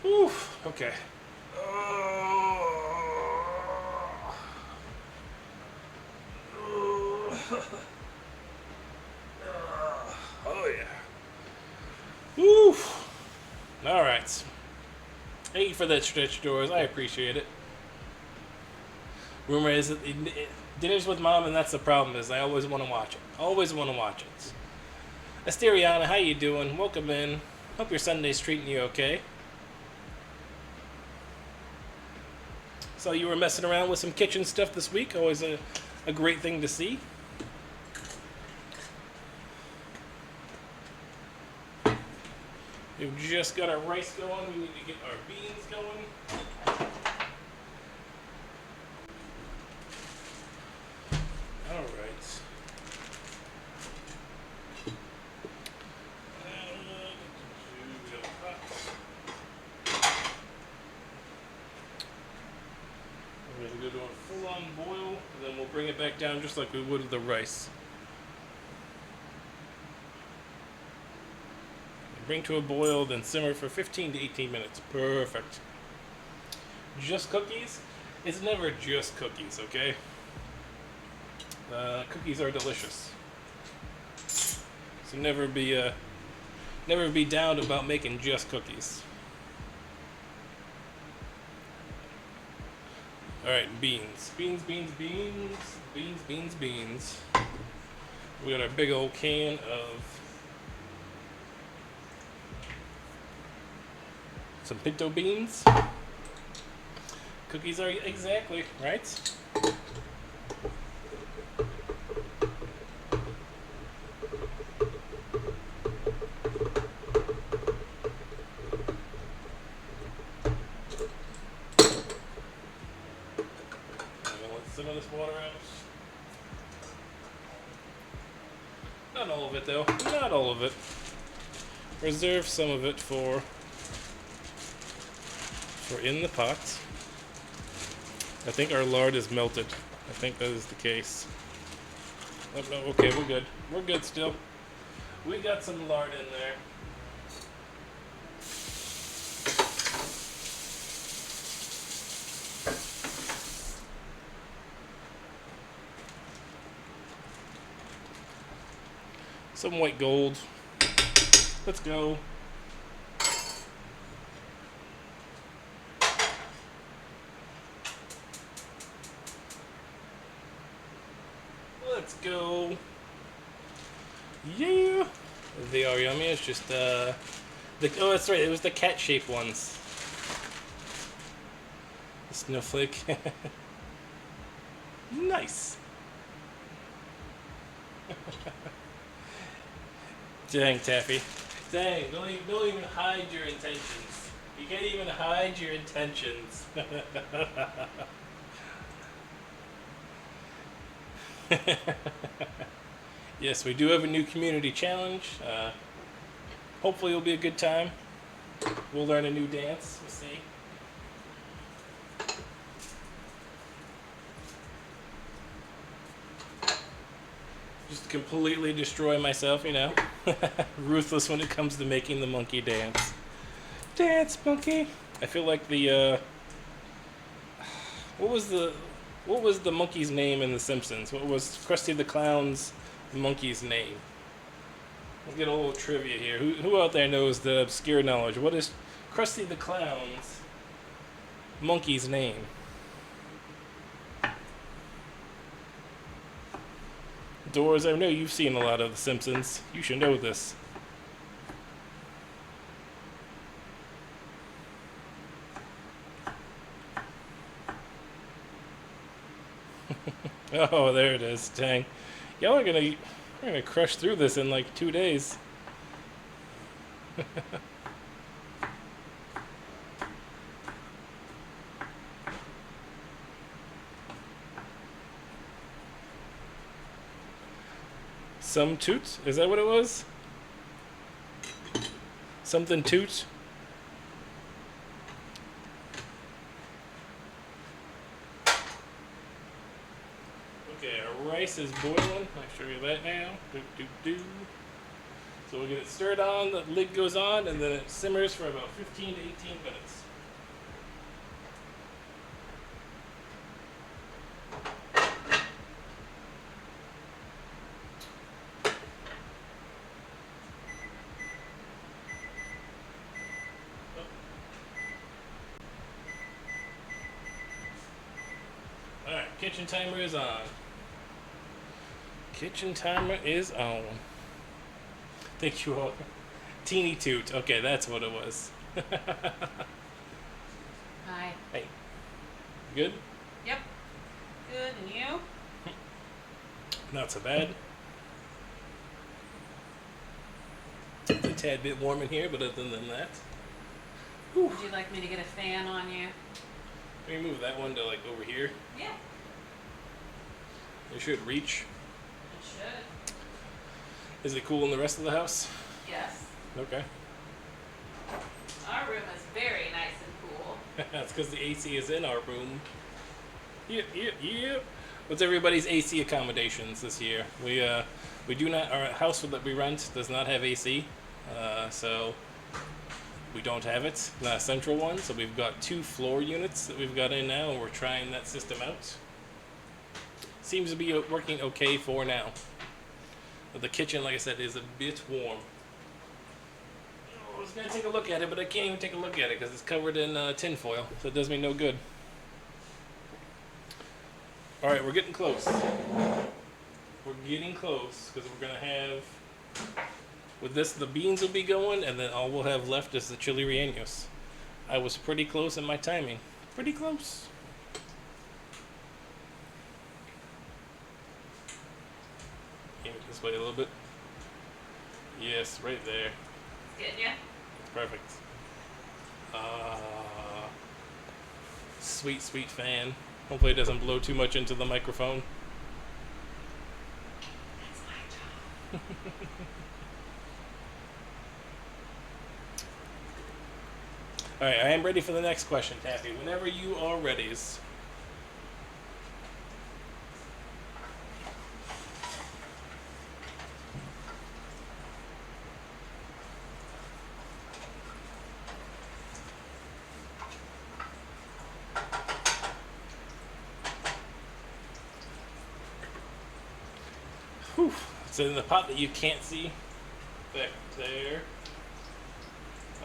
Oof, okay. Oh yeah. Oof. All right. Thank you for that stretch, doors. I appreciate it. Rumor is that dinner's with mom, and that's the problem. Is I always want to watch it. Always want to watch it. Asteriana, how you doing? Welcome in. Hope your Sunday's treating you okay. So you were messing around with some kitchen stuff this week. Always a great thing to see. We've just got our rice going. We need to get our beans going. All right. down just like we would with the rice. Bring to a boil, then simmer for 15 to 18 minutes. Perfect. Just cookies? It's never just cookies, okay? Cookies are delicious. So never be down about making just cookies. Alright, beans. Beans. We got our big old can of some pinto beans. Cookies are exactly, right? Let's some of this water out. Not all of it though. Not all of it. Reserve some of it for in the pot. I think our lard is melted. I think that is the case. Oh, no, okay, we're good. We're good still. We got some lard in there. Some white gold. Let's go. Let's go. Yeah. They are yummy. It's just oh, that's right. It was the cat-shaped ones. The snowflake. Nice. Dang, Taffy. Dang, don't even hide your intentions. You can't even hide your intentions. Yes, we do have a new community challenge. Hopefully it'll be a good time. We'll learn a new dance. We'll see. Just completely destroy myself, you know. Ruthless when it comes to making the monkey dance. Dance, monkey. I feel like the what was the monkey's name in The Simpsons? What was Krusty the Clown's monkey's name? We'll get a little trivia here. Who out there knows the obscure knowledge? What is Krusty the Clown's monkey's name? Doors, I know you've seen a lot of The Simpsons. You should know this. Oh, there it is. Dang. Y'all are we're gonna crush through this in like 2 days. Some toot? Is that what it was? Something toot? Okay, our rice is boiling. I'll show you that now. So we'll get it stirred on, the lid goes on, and then it simmers for about 15 to 18 minutes. Alright, kitchen timer is on. Kitchen timer is on. Thank you all. Teeny toot. Okay, that's what it was. Hi. Hey. Good? Yep. Good, and you? Not so bad. It's a tad bit warm in here, but other than that. Whew. Would you like me to get a fan on you? Can we move that one to like over here? Yeah. It should reach. It should. Is it cool in the rest of the house? Yes. Okay. Our room is very nice and cool. That's because the AC is in our room. Yep. what's everybody's AC accommodations this year? We do not. Our house that we rent does not have AC, so we don't have it. Not a central one. So we've got 2 floor units that we've got in now, and we're trying that system out. Seems to be working okay for now. But the kitchen, like I said, is a bit warm. I was gonna take a look at it, but I can't even take a look at it because it's covered in tin foil, so it does me no good. All right, we're getting close. We're getting close because we're gonna have, with this, the beans will be going, and then all we'll have left is the chili rellenos. I was pretty close in my timing. Pretty close. Aim it this way a little bit. Yes, right there. Getting ya? Perfect. Sweet, sweet fan. Hopefully it doesn't blow too much into the microphone. That's my job. Alright, I am ready for the next question, Taffy. Whenever you are ready. Whew. So in the pot that you can't see, back there,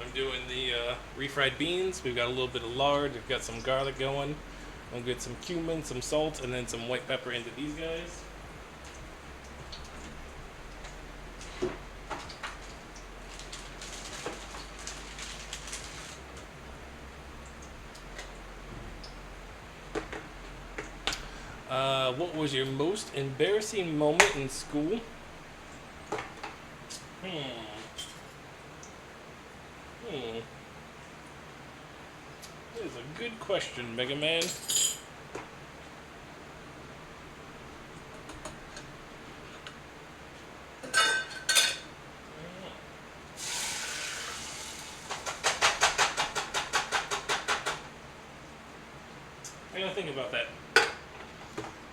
I'm doing the refried beans. We've got a little bit of lard. We've got some garlic going. I'm gonna get some cumin, some salt, and then some white pepper into these guys. What was your most embarrassing moment in school? That is a good question, Mega Man. I gotta think about that.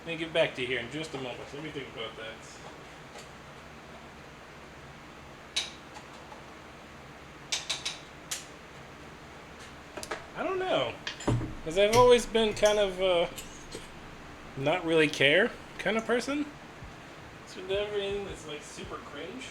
Let me get back to you here in just a moment. Let me think about that. I don't know. Because I've always been kind of not really care kind of person. So everything that's like super cringe.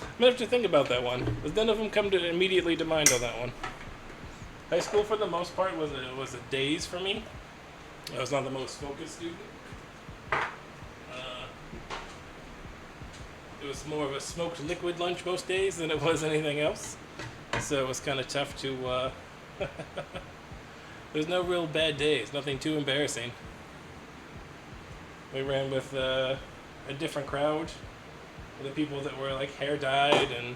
I'm gonna have to think about that one. Because none of them come to immediately to mind on that one. High school, for the most part, was a daze for me. I was not the most focused student. It was more of a smoked liquid lunch most days than it was anything else. So it was kind of tough to. There's no real bad days. Nothing too embarrassing. We ran with a different crowd. The people that were like hair dyed, and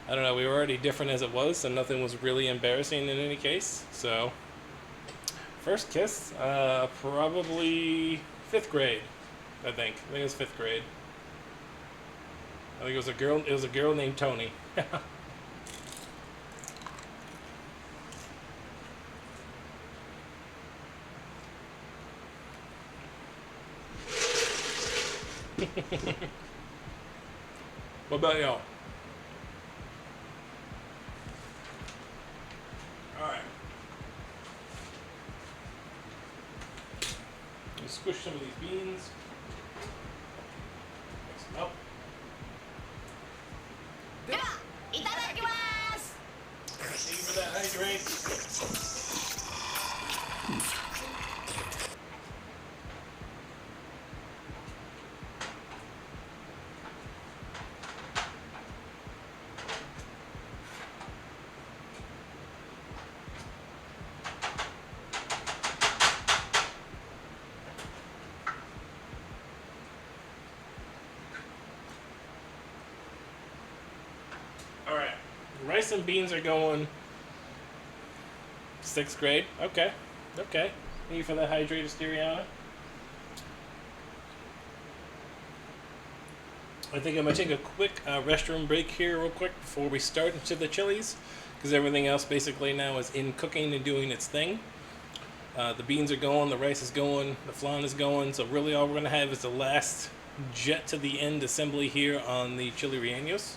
I don't know, we were already different as it was, so nothing was really embarrassing in any case. So first kiss, probably 5th grade, I think it was 5th grade. I think it was a girl named Tony. What about y'all? Alright. Let's squish some of these beans. Mix them up. Thank you for that hydrate. Alright, rice and beans are going 6th grade. Okay, okay. Thank you for that hydrated Stereana. I think I'm gonna take a quick restroom break here, real quick, before we start into the chilies, because everything else basically now is in cooking and doing its thing. The beans are going, the rice is going, the flan is going. So really, all we're gonna have is the last jet to the end assembly here on the Chile Rellenos.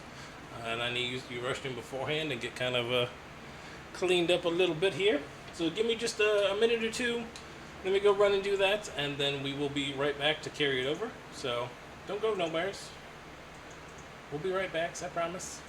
And I need to use the restroom beforehand and get kind of cleaned up a little bit here. So give me just a minute or two. Let me go run and do that, and then we will be right back to carry it over. So don't go nowheres. We'll be right back, I promise.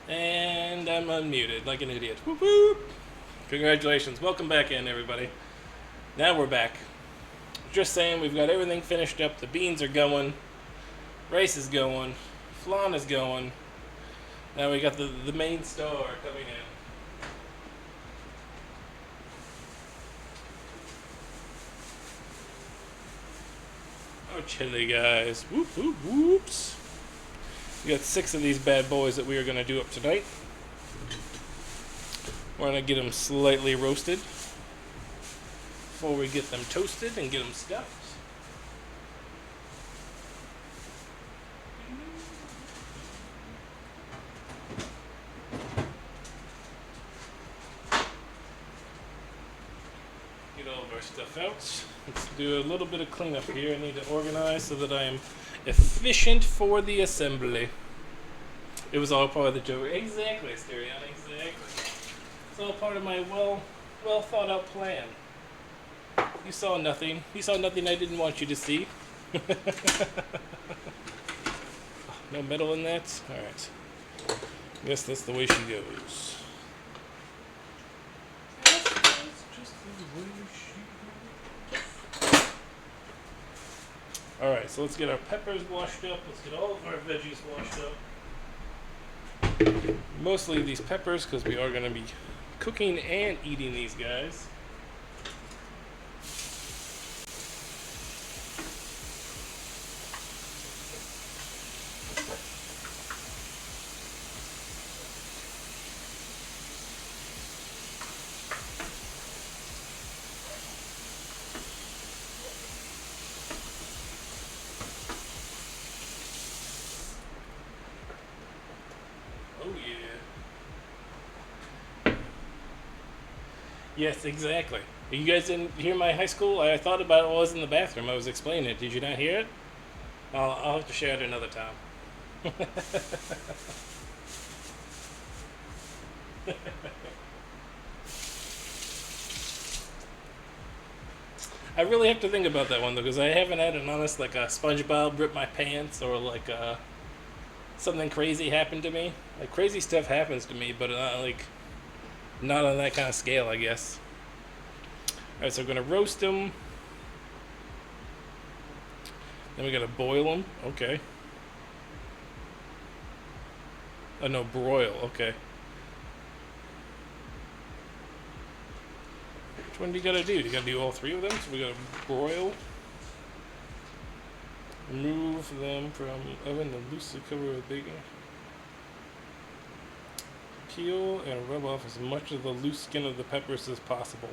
And I'm unmuted like an idiot. Whoop whoop! Congratulations. Welcome back in, everybody. Now we're back. Just saying, we've got everything finished up. The beans are going. Rice is going. Flan is going. Now we got the main star coming in. Oh, chili, guys. Whoop, whoop, whoops. We got 6 of these bad boys that we are going to do up tonight. We're going to get them slightly roasted before we get them toasted and get them stuffed. Get all of our stuff out. Let's do a little bit of cleanup here. I need to organize so that I am efficient for the assembly. It was all part of the joke. Exactly, Asterion, exactly. It's all part of my well thought out plan. You saw nothing. You saw nothing I didn't want you to see. No metal in that? Alright. Guess that's the way she goes. Guess that's just the way she goes. Alright, so let's get our peppers washed up. Let's get all of our veggies washed up. Mostly these peppers, because we are going to be cooking and eating these guys. Oh yeah. Yes, exactly. You guys didn't hear my high school? I thought about it while I was in the bathroom. I was explaining it. Did you not hear it? I'll have to share it another time. I really have to think about that one though, because I haven't had an honest like a SpongeBob rip my pants or like something crazy happened to me. Like crazy stuff happens to me, but like not on that kind of scale, I guess. All right, so we're gonna roast them. Then we gotta boil them. Okay. Oh no, broil. Okay. Which one do you gotta do? You gotta do all 3 of them. So we gotta broil. Remove them from oven and loosely cover with bacon. Peel and rub off as much of the loose skin of the peppers as possible.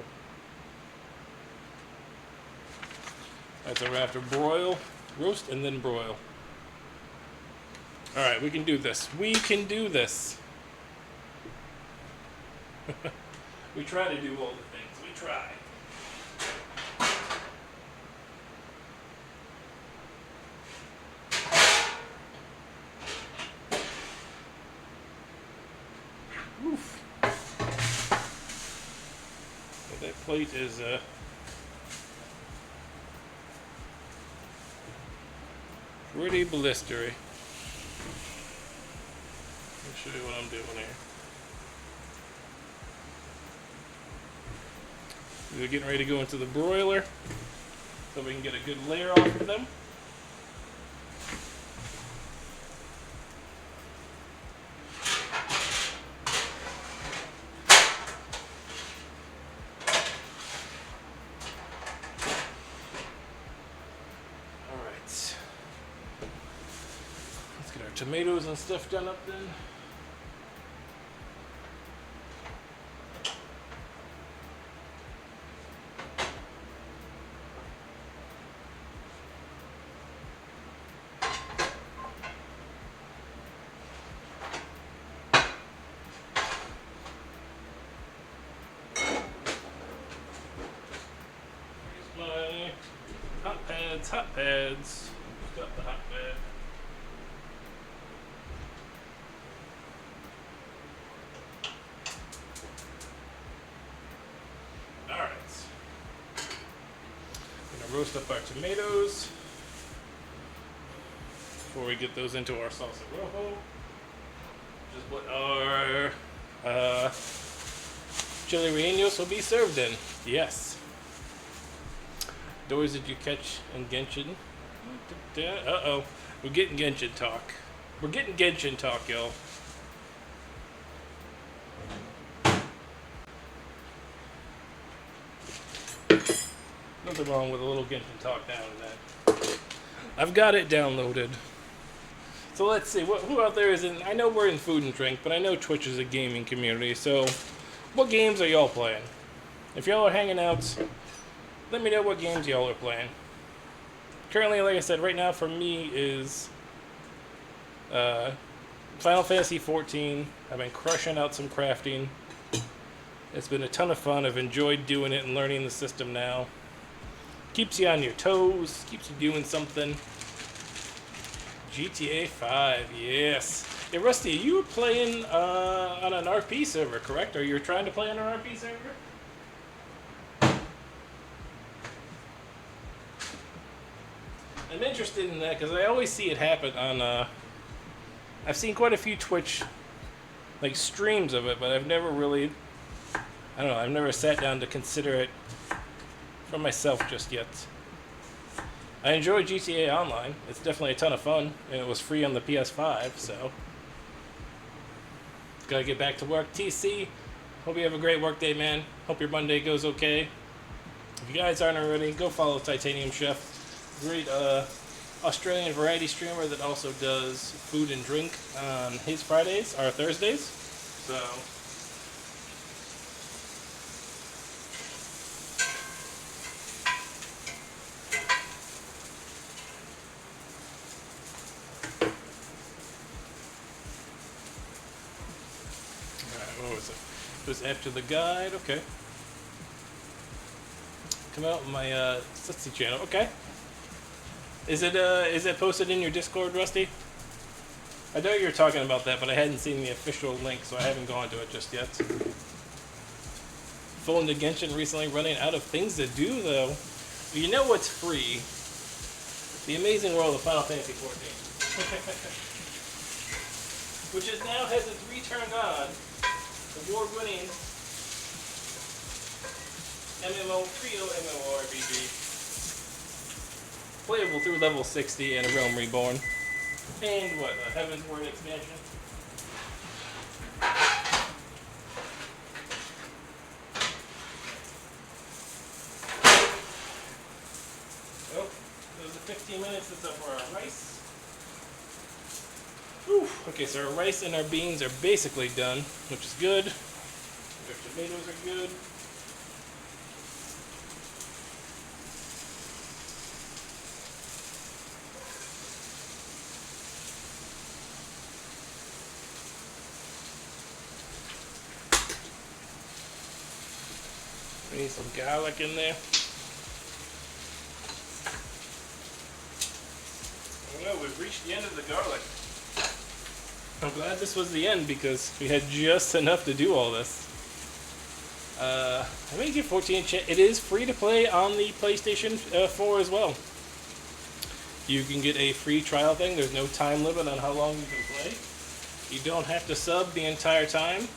Alright, so we're gonna have to broil, roast, and then broil. Alright, we can do this. We can do this. We try to do all the things. We try. Oof. So that plate is pretty blistery. Let me show you what I'm doing here. We're getting ready to go into the broiler so we can get a good layer off of them. Tomatoes and stuff done up then. Here's my hot pads, hot pads. Got the hot pad. Roast up our tomatoes before we get those into our salsa rojo, which is what our Chile Rellenos will be served in. Yes. Doors did you catch in Genshin? Uh-oh. We're getting Genshin talk. We're getting Genshin talk, y'all. Nothing wrong with a little Genshin talk now and then. I've got it downloaded. So let's see, who out there is in... I know we're in food and drink, but I know Twitch is a gaming community, so what games are y'all playing? If y'all are hanging out, let me know what games y'all are playing. Currently, like I said, right now for me is Final Fantasy XIV. I've been crushing out some crafting. It's been a ton of fun. I've enjoyed doing it and learning the system now. Keeps you on your toes, keeps you doing something. GTA 5, yes. Hey, Rusty, you were playing on an RP server, correct? Or you're trying to play on an RP server? I'm interested in that because I always see it happen on. I've seen quite a few Twitch like streams of it, but I've never really. I don't know. I've never sat down to consider it for myself just yet. I enjoy GTA Online. It's definitely a ton of fun, and it was free on the PS5, so. Gotta get back to work. TC, hope you have a great work day, man. Hope your Monday goes okay. If you guys aren't already, go follow Titanium Chef. Great Australian variety streamer that also does food and drink on his Fridays, or Thursdays. So. What was it? It was after the guide. Okay. Come out with my Setsy channel. Okay. Is it posted in your Discord, Rusty? I know you were talking about that, but I hadn't seen the official link, so I haven't gone to it just yet. Phone to Genshin recently running out of things to do, though. Well, you know what's free? The Amazing World of Final Fantasy XIV. Which is now has its returned on. Award-winning MMO, trio MMORPG. Playable through level 60 and a Realm Reborn. And what, a Heaven's Word expansion? Oh, those are 15 minutes. That's up for our rice. Whew. Okay, so our rice and our beans are basically done, which is good. Our tomatoes are good. We need some garlic in there. Well, we've reached the end of the garlic. I'm glad this was the end because we had just enough to do all this. I'm gonna give 14 a chance. It is free to play on the PlayStation 4 as well. You can get a free trial thing. There's no time limit on how long you can play. You don't have to sub the entire time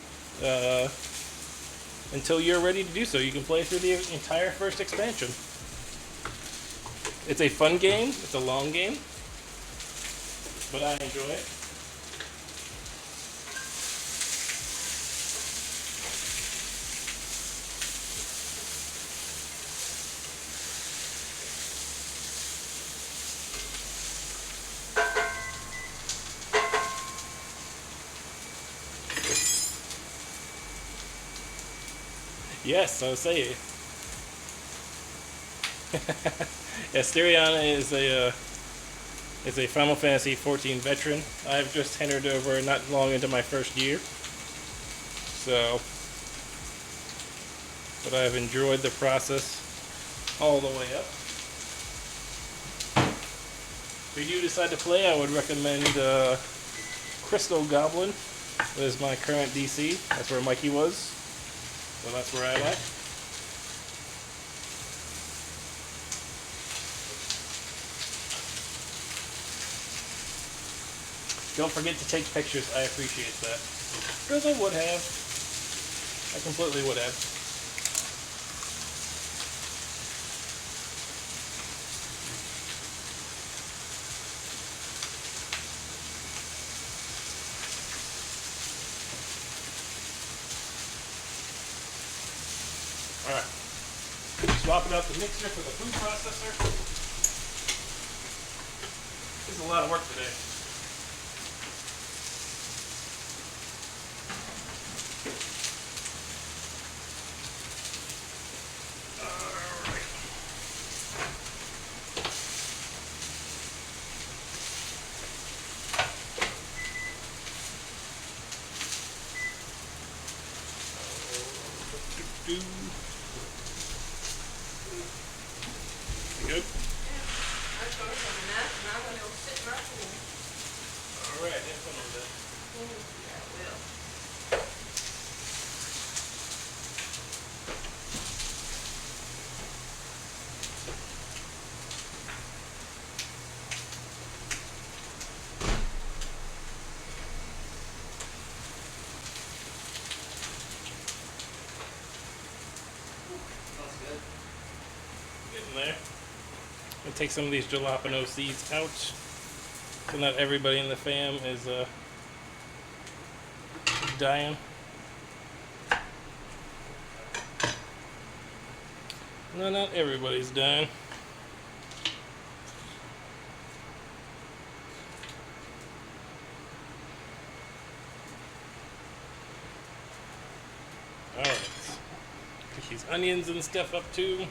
until you're ready to do so. You can play through the entire first expansion. It's a fun game. It's a long game, but I enjoy it. Yes, I would say. Asteriana is a Final Fantasy XIV veteran. I've just entered over not long into my first year. So, but I've enjoyed the process all the way up. If you do decide to play, I would recommend Crystal Goblin. That is my current DC. That's where Mikey was. So that's where I'm at. Don't forget to take pictures. I appreciate that. Because I would have. I completely would have. Alright. Swapping out the mixer for the food processor. This is a lot of work today. Alright. You good? I started from a nest and I'm going to sit in our pool. Alright, have fun with that. Yeah, I will. Smells good. Getting there. I'm gonna take some of these jalapeno seeds out, so not everybody in the fam is dying. No, not everybody's dying. All right. Pick these onions and stuff up too.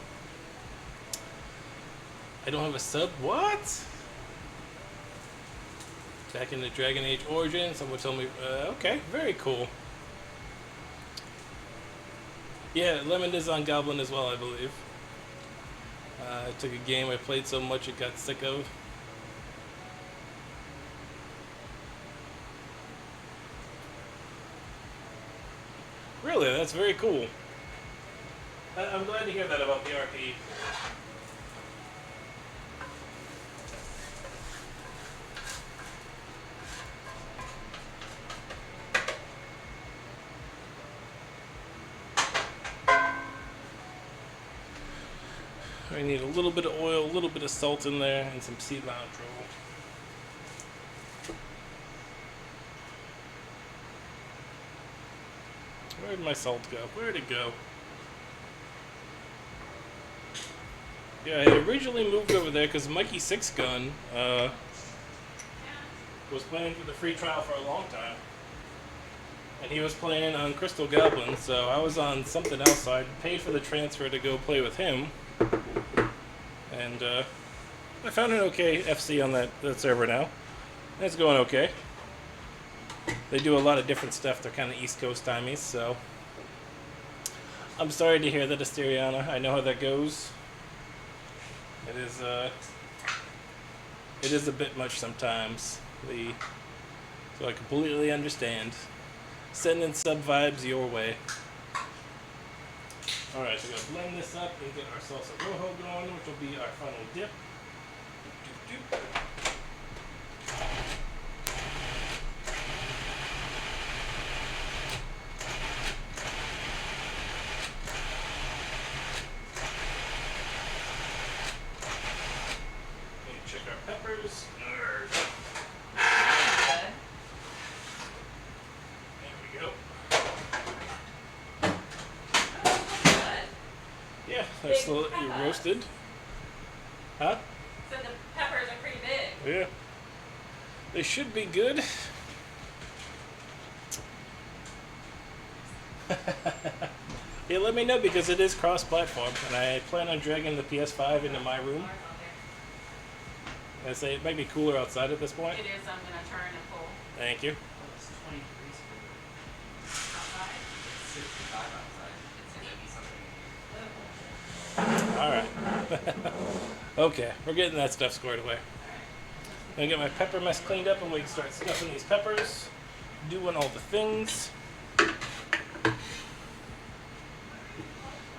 I don't have a sub. What? Back in the Dragon Age Origin. Someone told me. Okay, very cool. Yeah, Lemon is on Goblin as well, I believe. I took a game I played so much it got sick of. Really, that's very cool. I'm glad to hear that about the RP. I need a little bit of oil, a little bit of salt in there, and some cilantro. Where'd my salt go? Where'd it go? Yeah, I had originally moved over there because Mikey Six Gun was playing for the free trial for a long time. And he was playing on Crystal Goblin, so I was on something else, so I paid for the transfer to go play with him. And I found an okay FC on that server now. It's going okay. They do a lot of different stuff. They're kind of East Coast timies, so I'm sorry to hear that, Asteriana. I know how that goes. It is a bit much sometimes. So I completely understand. Sending sub vibes your way. Alright, so we're going to blend this up and get our salsa rojo going, which will be our final dip. Doop, doop. And check our peppers. There we go. Yeah, they're still roasted. Huh? So the peppers are pretty big. Yeah. They should be good. Yeah, let me know because it is cross-platform, and I plan on dragging the PS5 into my room. I say it might be cooler outside at this point. It is. I'm going to turn and pull Thank you. It's 23 outside. outside. It's 65 outside. It's in maybe something. Alright. Okay, we're getting that stuff squared away. I'm gonna get my pepper mess cleaned up and we can start stuffing these peppers, doing all the things.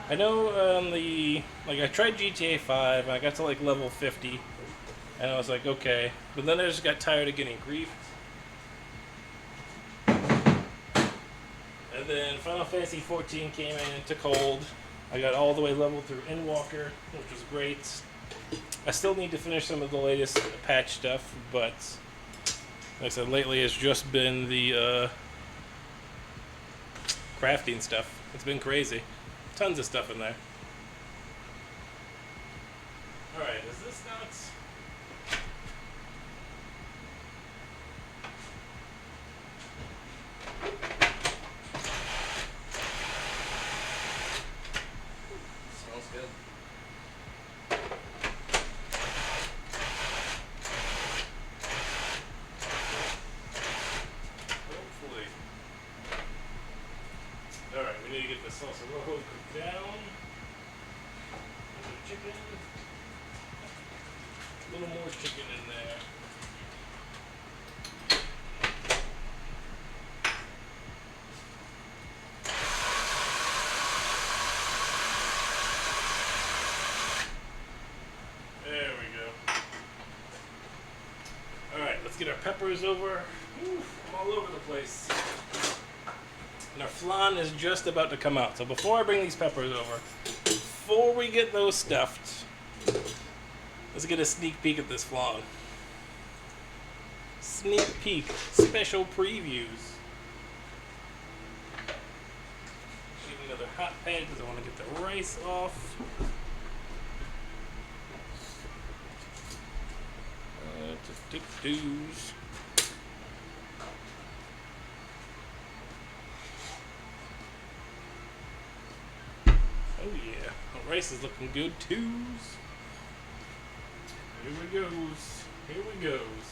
I know I tried GTA 5 and I got to like level 50 and I was like, okay, but then I just got tired of getting griefed. And then Final Fantasy 14 came in and took hold. I got all the way leveled through Endwalker, which was great. I still need to finish some of the latest patch stuff, but like I said, lately it's just been the crafting stuff. It's been crazy. Tons of stuff in there. Alright, is this not... need to get the salsa rojo cooked down. Some chicken. A little more chicken in there. There we go. Alright, let's get our peppers over. Oof, I'm all over the place. And our flan is just about to come out. So before I bring these peppers over, before we get those stuffed, let's get a sneak peek at this flan. Sneak peek, special previews. Need another hot pan because I want to get the rice off. Doos. Oh yeah, the rice is looking good too. Here we goes. Here we goes.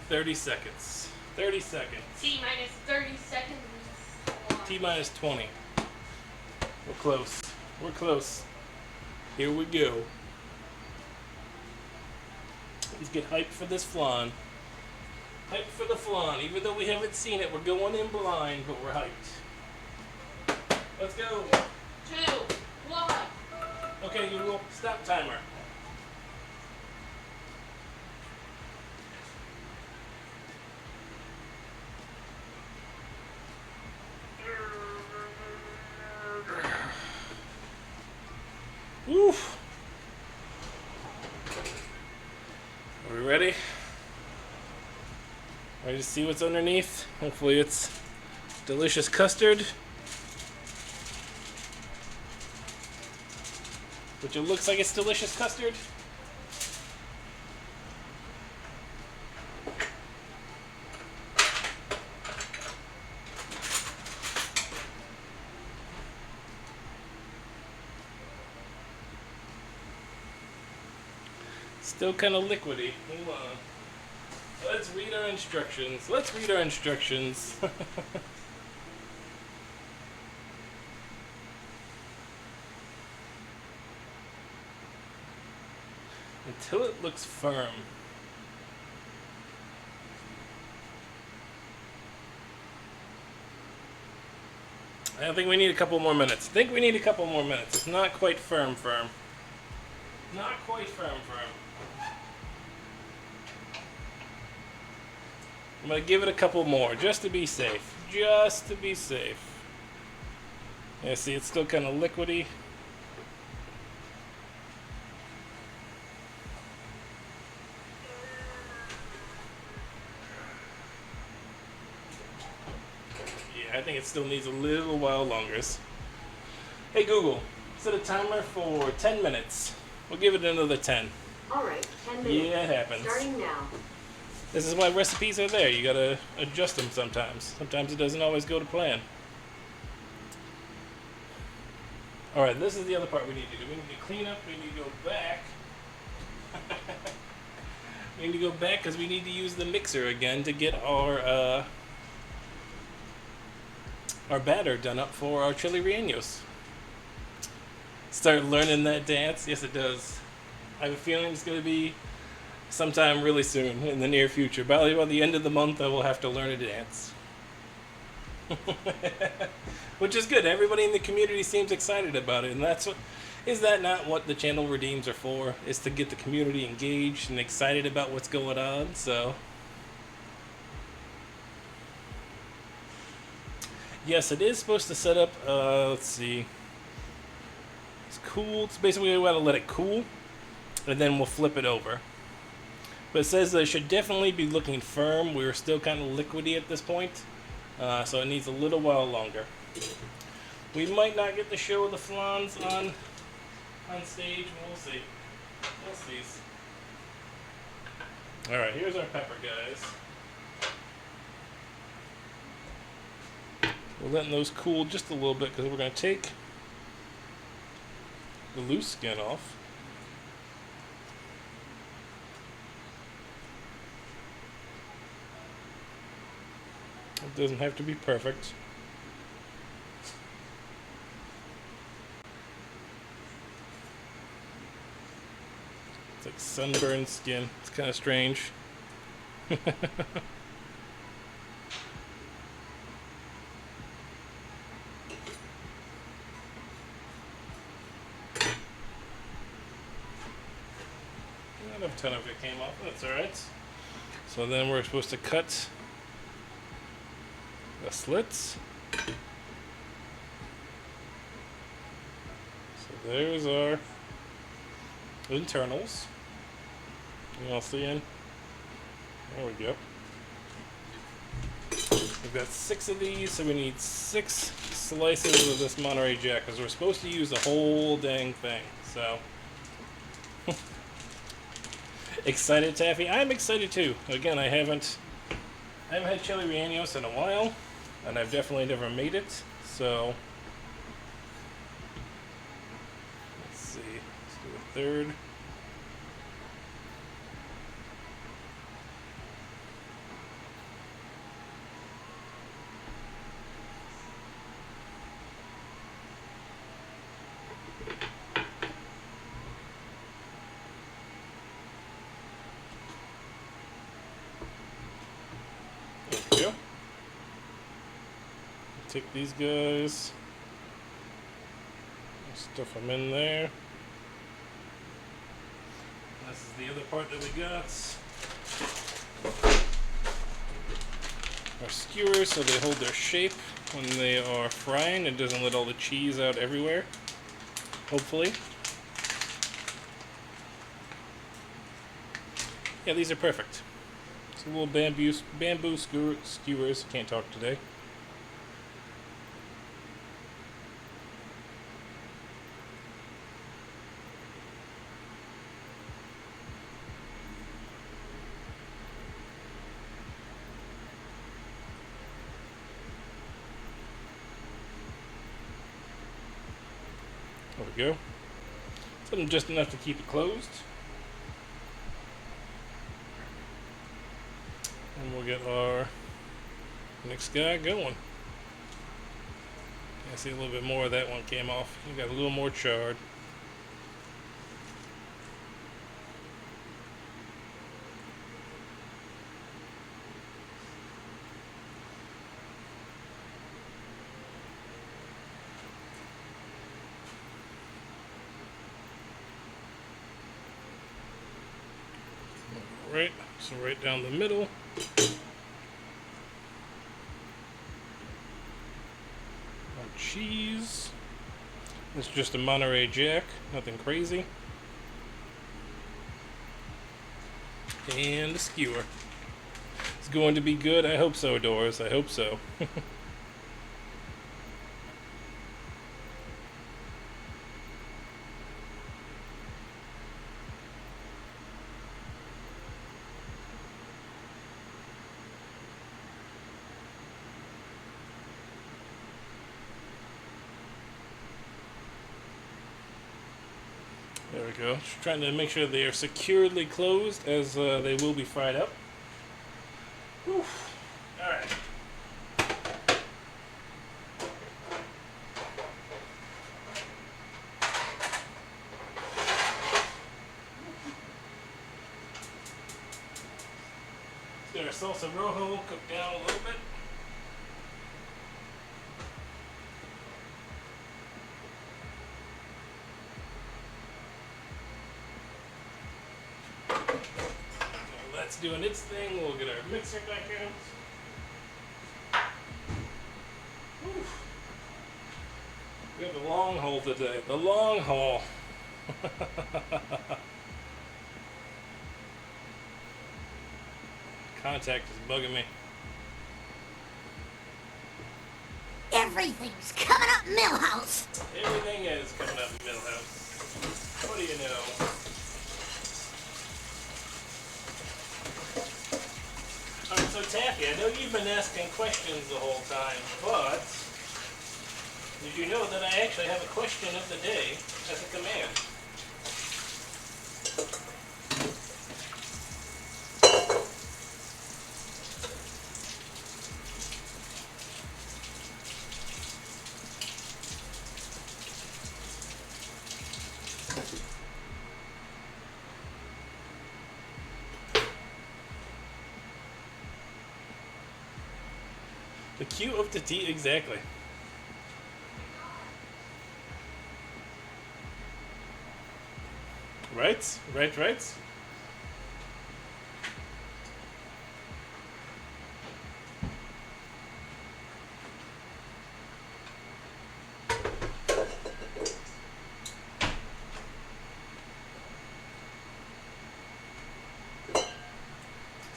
30 seconds. 30 seconds. T minus 30 seconds. T minus 20. We're close. We're close. Here we go. Let's get hyped for this flan. Hyped for the flan. Even though we haven't seen it, we're going in blind, but we're hyped. Let's go. 2, 1. Okay, Google, stop timer. Woof. Are we ready? Ready to see what's underneath? Hopefully it's delicious custard. Which it looks like it's delicious custard. Still kind of liquidy. Hold on. Let's read our instructions. Let's read our instructions. Until it looks firm. I think we need a couple more minutes. It's not quite firm. Not quite firm. I'm going to give it a couple more, just to be safe. Yeah, see, it's still kind of liquidy. Yeah, I think it still needs a little while longer. Hey Google, set a timer for 10 minutes. We'll give it another 10. Alright, 10 minutes. Yeah, it happens. Starting now. This is why recipes are there. You gotta adjust them sometimes. Sometimes it doesn't always go to plan. Alright, this is the other part we need to do. We need to clean up, we need to go back. We need to go back because we need to use the mixer again to get our batter done up for our chili rellenos. Start learning that dance? Yes, it does. I have a feeling it's going to be sometime really soon, in the near future. Probably by the end of the month, I will have to learn a dance. Which is good. Everybody in the community seems excited about it, and that's what. Is that not what the channel redeems are for? Is to get the community engaged and excited about what's going on. So, yes, it is supposed to set up. Let's see. It's cool. It's basically we want to let it cool, and then we'll flip it over. But it says that it should definitely be looking firm. We're still kind of liquidy at this point, so it needs a little while longer. We might not get the show of the flans on stage. We'll see. We'll see. All right, here's our pepper, guys. We're letting those cool just a little bit because we're going to take the loose skin off. It doesn't have to be perfect. It's like sunburned skin. It's kind of strange. Not a ton of it came off. That's alright. So then we're supposed to cut the slits. So there's our internals. You all see in? There we go. We've got 6 of these, so we need 6 slices of this Monterey Jack, because we're supposed to use the whole dang thing. So, excited, Taffy? I'm excited too. Again, I haven't had Chile Rellenos in a while, and I've definitely never made it. So, let's see. Let's do a third. Take these guys, stuff them in there. This is the other part that we got. Our skewers, so they hold their shape when they are frying. It doesn't let all the cheese out everywhere, hopefully. Yeah, these are perfect. It's a little bamboo skewers. Can't talk today. There we go. Something just enough to keep it closed. And we'll get our next guy going. I see a little bit more of that one came off. You got a little more charred. Right, so right down the middle. Our cheese. It's just a Monterey Jack, nothing crazy. And the skewer. It's going to be good. I hope so, Doris. I hope so. There we go. Just trying to make sure they are securely closed as they will be fried up. Whew. Alright. Get our salsa rojo cooked down a little bit. That's doing its thing. We'll get our mixer back out. Whew. We have the long haul today. The long haul. Contact is bugging me. Everything's coming up Millhouse. Everything is coming up Millhouse. What do you know? Alright, so Taffy, I know you've been asking questions the whole time, but did you know that I actually have a question of the day as a command? The Q of the T, exactly. Right? Right?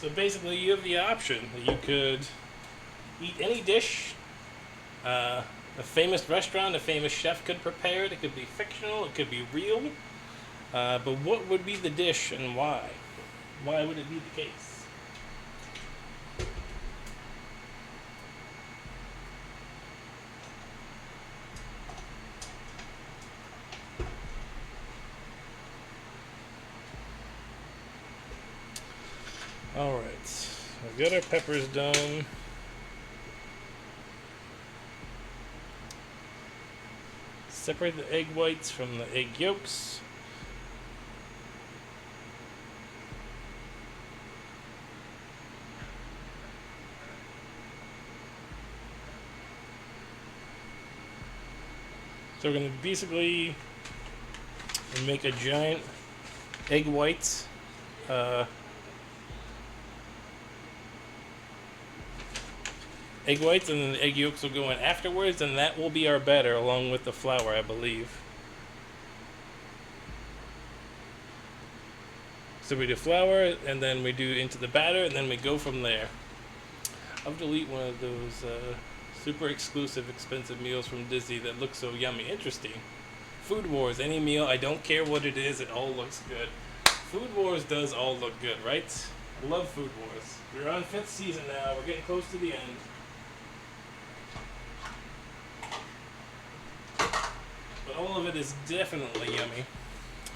So basically, you have the option that you could eat any dish a famous restaurant, a famous chef could prepare it. It could be fictional, it could be real. But what would be the dish and why? Why would it be the case? Alright, we've got our peppers done. Separate the egg whites from the egg yolks. So we're going to basically make a giant egg whites. Egg whites, and then the egg yolks will go in afterwards, and that will be our batter along with the flour, I believe. So we do flour, and then we do into the batter, and then we go from there. I'll delete one of those super exclusive, expensive meals from Disney that look so yummy. Interesting. Food Wars, any meal, I don't care what it is, it all looks good. Food Wars does all look good, right? I love Food Wars. We're on 5th season now, we're getting close to the end. But all of it is definitely yummy.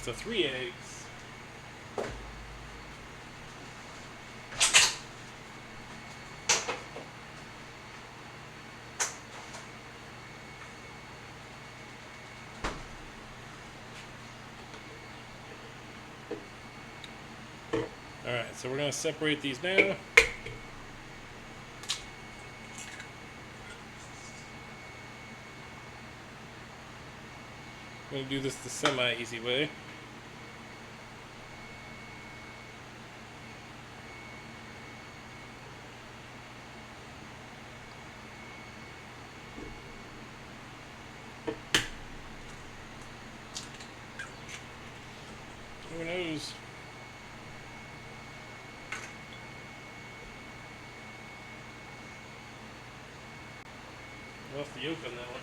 So 3 eggs. Alright, so we're going to separate these now. I'm going to do this the semi-easy way. Who knows? Lost the yolk on that one.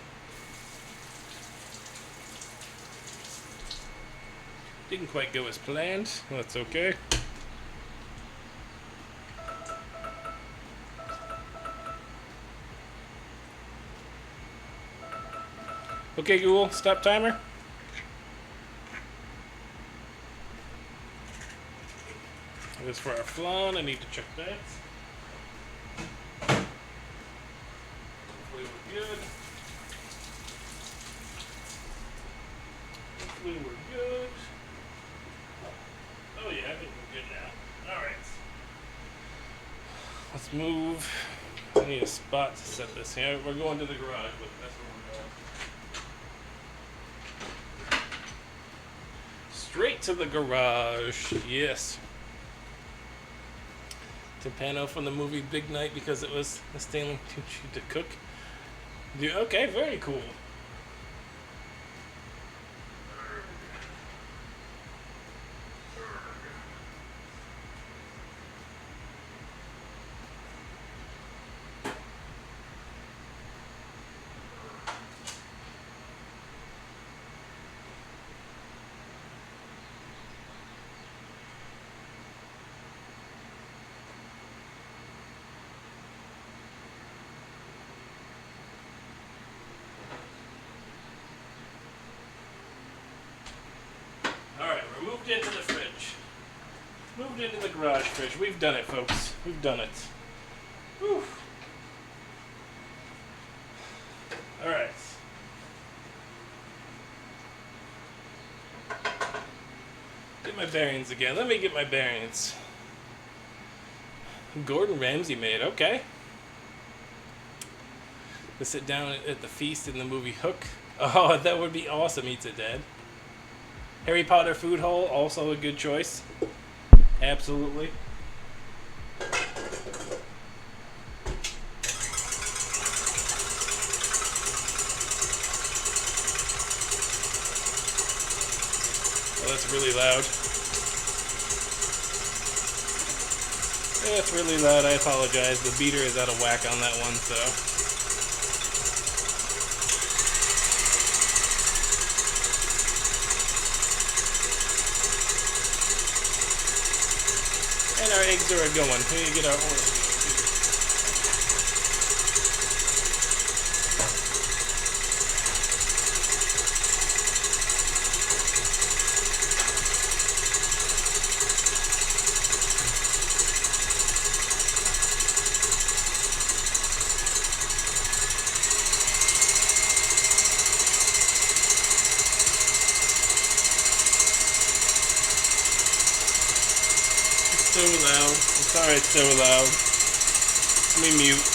Didn't quite go as planned. That's okay. Okay, Google, stop timer. This is for our flan. I need to check that. Hopefully we're good. Hopefully we're good. Oh yeah, I think we're good now. Alright. Let's move. I need a spot to set this here. We're going to the garage, but that's where we're going. Straight to the garage. Yes. Timpano from the movie Big Night because it was a Stanley Tucci to cook. Okay, very cool. Moved into the fridge. Moved into the garage fridge. We've done it, folks. We've done it. Whew. Alright. Get my bearings again. Let me get my bearings. Gordon Ramsay made. Okay. to sit down at the feast in the movie Hook. Oh, that would be awesome, Eats It Dad. Harry Potter Food Hall, also a good choice. Absolutely. Oh, that's really loud. Yeah, it's really loud. I apologize. The beater is out of whack on that one, so. And our eggs are going. Here you get our orange. So loud. I'm sorry it's so loud. Let me mute.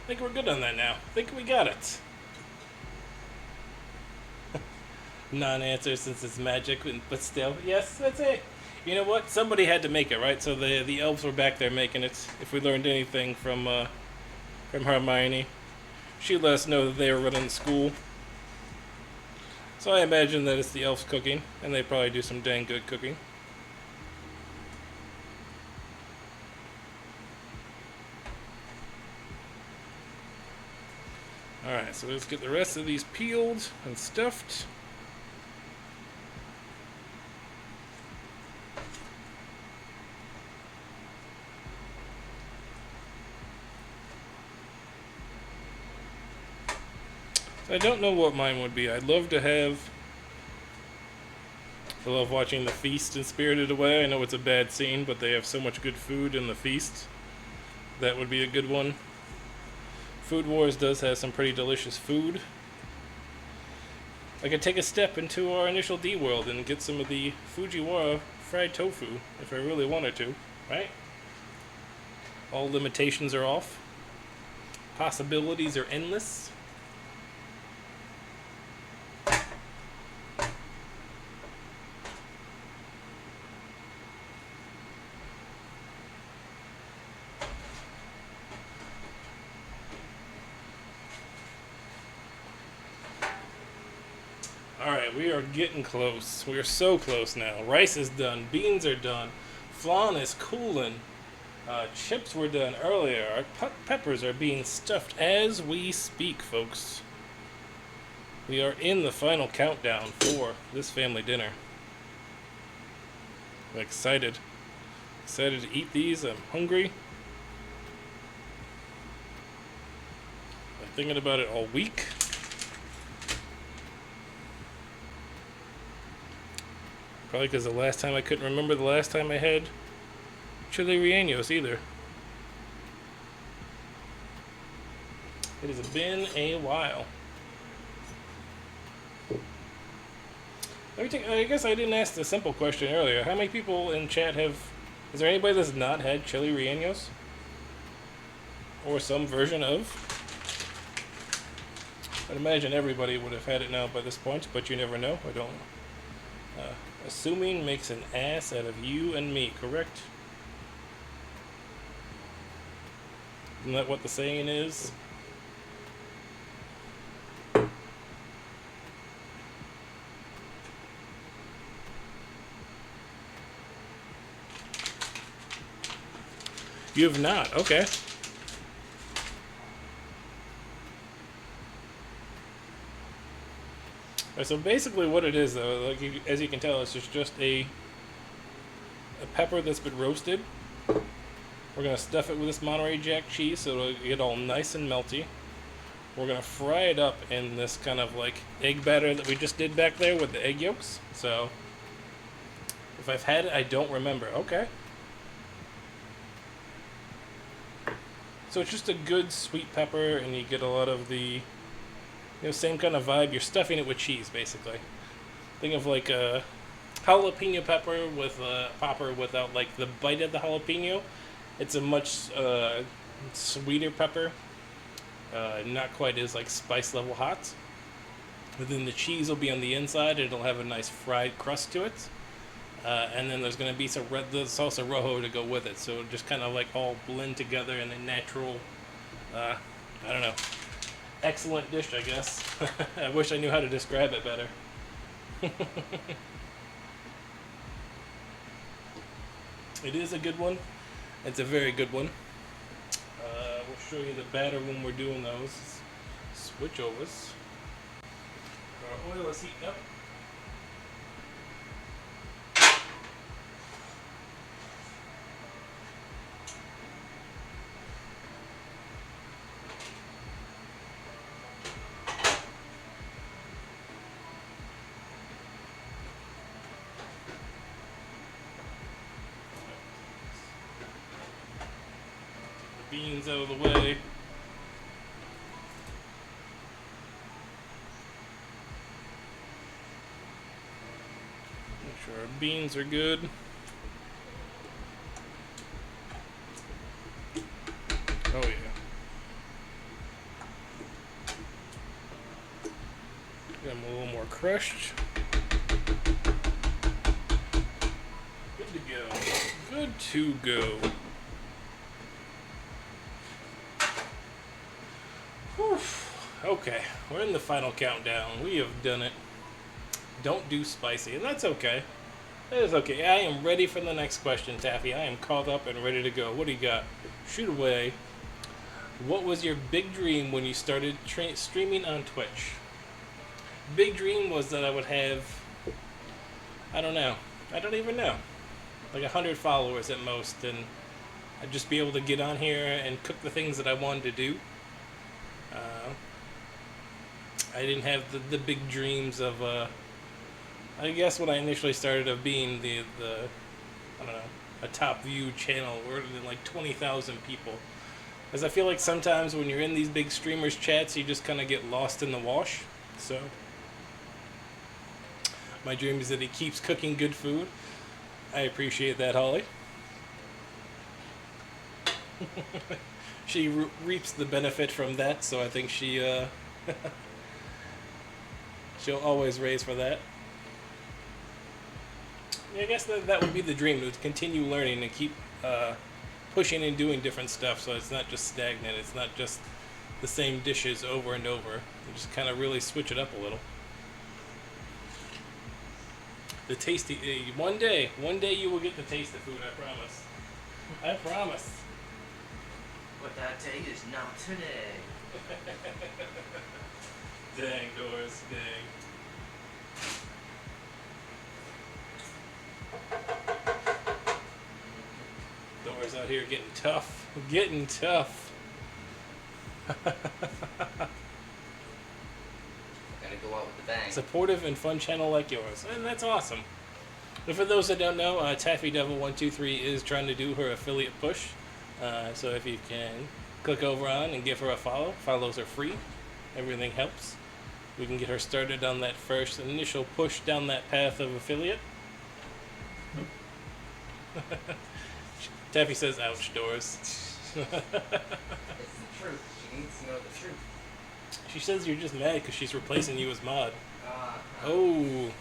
I think we're good on that now. I think we got it. Non-answer since it's magic, but still, yes, that's it. You know what? Somebody had to make it, right? So the elves were back there making it. If we learned anything from Hermione, she let us know that they were running the school. So I imagine that it's the elves cooking, and they probably do some dang good cooking. Alright, so let's get the rest of these peeled and stuffed. I don't know what mine would be. I'd love to have... I love watching the feast in Spirited Away. I know it's a bad scene, but they have so much good food in the feast. That would be a good one. Food Wars does have some pretty delicious food. I could take a step into our initial D world and get some of the Fujiwara fried tofu if I really wanted to, right? All limitations are off. Possibilities are endless. Alright, we are getting close. We are so close now. Rice is done. Beans are done. Flan is cooling. Chips were done earlier. Our peppers are being stuffed as we speak, folks. We are in the final countdown for this family dinner. I'm excited. Excited to eat these. I'm hungry. I'm thinking about it all week. Probably because the last time I couldn't remember the last time I had Chile Rellenos either. It has been a while. I guess I didn't ask the simple question earlier. How many people in chat have... Is there anybody that's not had Chile Rellenos? Or some version of? I'd imagine everybody would have had it now by this point, but you never know. I don't know. Assuming makes an ass out of you and me, correct? Isn't that what the saying is? You have not, okay. Alright, so basically what it is, though, like as you can tell, it's just a pepper that's been roasted. We're going to stuff it with this Monterey Jack cheese so it'll get all nice and melty. We're going to fry it up in this kind of like egg batter that we just did back there with the egg yolks. So, if I've had it, I don't remember. Okay. So it's just a good sweet pepper, and you get a lot of the same kind of vibe. You're stuffing it with cheese, basically. Think of like a jalapeno pepper with a popper without like the bite of the jalapeno. It's a much sweeter pepper. Not quite as like spice level hot. But then the cheese will be on the inside. It'll have a nice fried crust to it. And then there's going to be some the salsa rojo to go with it. So it'll just kind of like all blend together in a natural, I don't know, excellent dish, I guess. I wish I knew how to describe it better. It is a good one. It's a very good one. We'll show you the batter when we're doing those. Switch overs. Our oil is heating up. Beans out of the way. Make sure our beans are good. Oh yeah. Get them a little more crushed. Good to go. Good to go. Okay, we're in the final countdown. We have done it. Don't do spicy, and that's okay. That is okay. I am ready for the next question, Taffy. I am caught up and ready to go. What do you got? Shoot away. What was your big dream when you started streaming on Twitch? Big dream was that I would have, I don't know. I don't even know. Like 100 followers at most, and I'd just be able to get on here and cook the things that I wanted to do. I didn't have the big dreams of, I guess when I initially started of being the I don't know, a top view channel where than like 20,000 people. Because I feel like sometimes when you're in these big streamers chats, you just kind of get lost in the wash. So, my dream is that he keeps cooking good food. I appreciate that, Holly. She reaps the benefit from that, so I think she, she'll always raise for that. Yeah, I guess that would be the dream, to continue learning and keep pushing and doing different stuff, so it's not just stagnant, it's not just the same dishes over and over. You just kind of really switch it up a little. The tasty, one day you will get to taste the food, I promise. I promise. But that day is not today. Dang, Doris, dang. Doris out here getting tough. Getting tough. Gotta go out with the bang. Supportive and fun channel like yours. And that's awesome. And for those that don't know, Taffy Devil 123 is trying to do her affiliate push. So if you can click over on and give her a follow. Follows are free. Everything helps. We can get her started on that first initial push down that path of affiliate. Taffy says, ouch, Doris. It's the truth. She needs to know the truth. She says you're just mad because she's replacing you as mod. You Oh.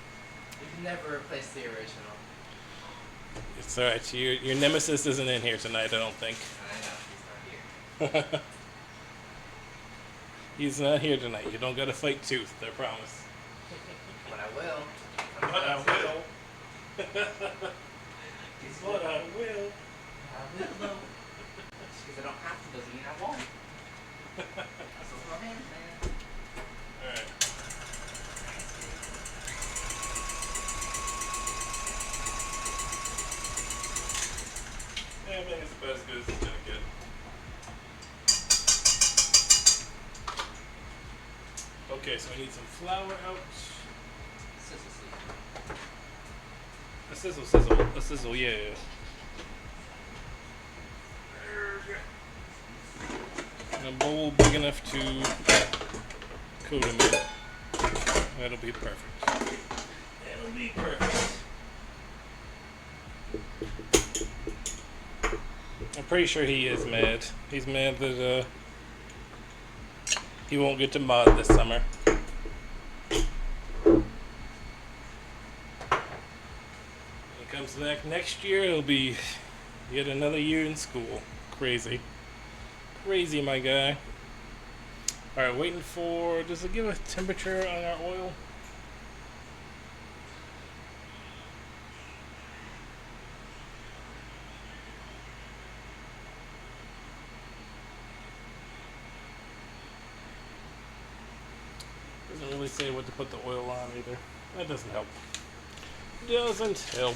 can never replace the original. It's alright. Your nemesis isn't in here tonight, I don't think. I know, he's not here. He's not here tonight. You don't gotta fight Tooth, I promise. But I will. But I will. But I will. I will though. Just because I don't have to doesn't mean I won't. That's what my man said. Alright. Okay, so I need some flour out. Sizzle seed. A sizzle, sizzle, a sizzle, yeah. And a bowl big enough to coat him in. That'll be perfect. That'll be perfect. I'm pretty sure he is mad. He's mad that he won't get to mod this summer. When he comes back next year, it'll be yet another year in school. Crazy. Crazy, my guy. Alright, waiting for... Does it give a temperature on our oil? Doesn't really say what to put the oil on either. That doesn't help. Doesn't help.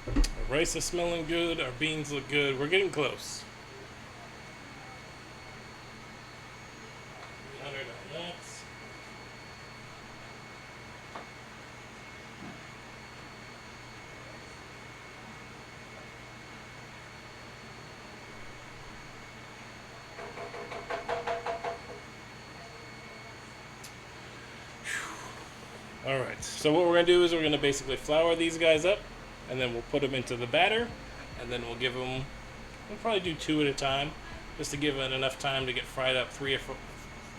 Our rice is smelling good. Our beans look good. We're getting close. 300 on that. Alright, so what we're going to do is we're going to basically flour these guys up, and then we'll put them into the batter, and then we'll give them, we'll probably do 2 at a time, just to give it enough time to get fried up 3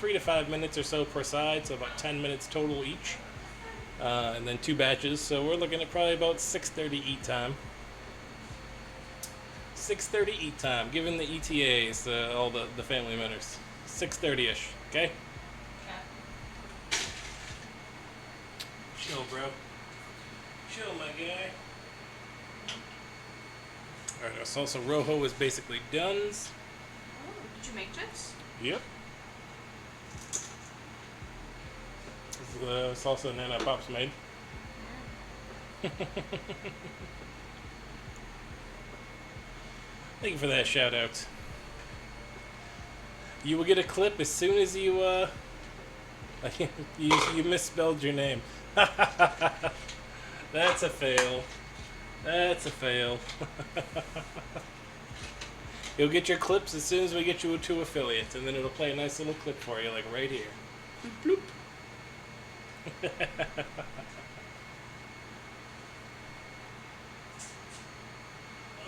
to 5 minutes or so per side, so about 10 minutes total each, and then 2 batches, so we're looking at probably about 6:30 eat time. 6:30 eat time, given the ETAs, all the family members. 6:30ish, okay? Chill, bro. Chill, my guy. Alright, our salsa rojo is basically done. Oh, did you make chips? Yep. This is the salsa Nana Pops made. Thank you for that shout out. You will get a clip as soon as you you misspelled your name. That's a fail. That's a fail. You'll get your clips as soon as we get you to affiliates, and then it'll play a nice little clip for you, like right here. Bloop.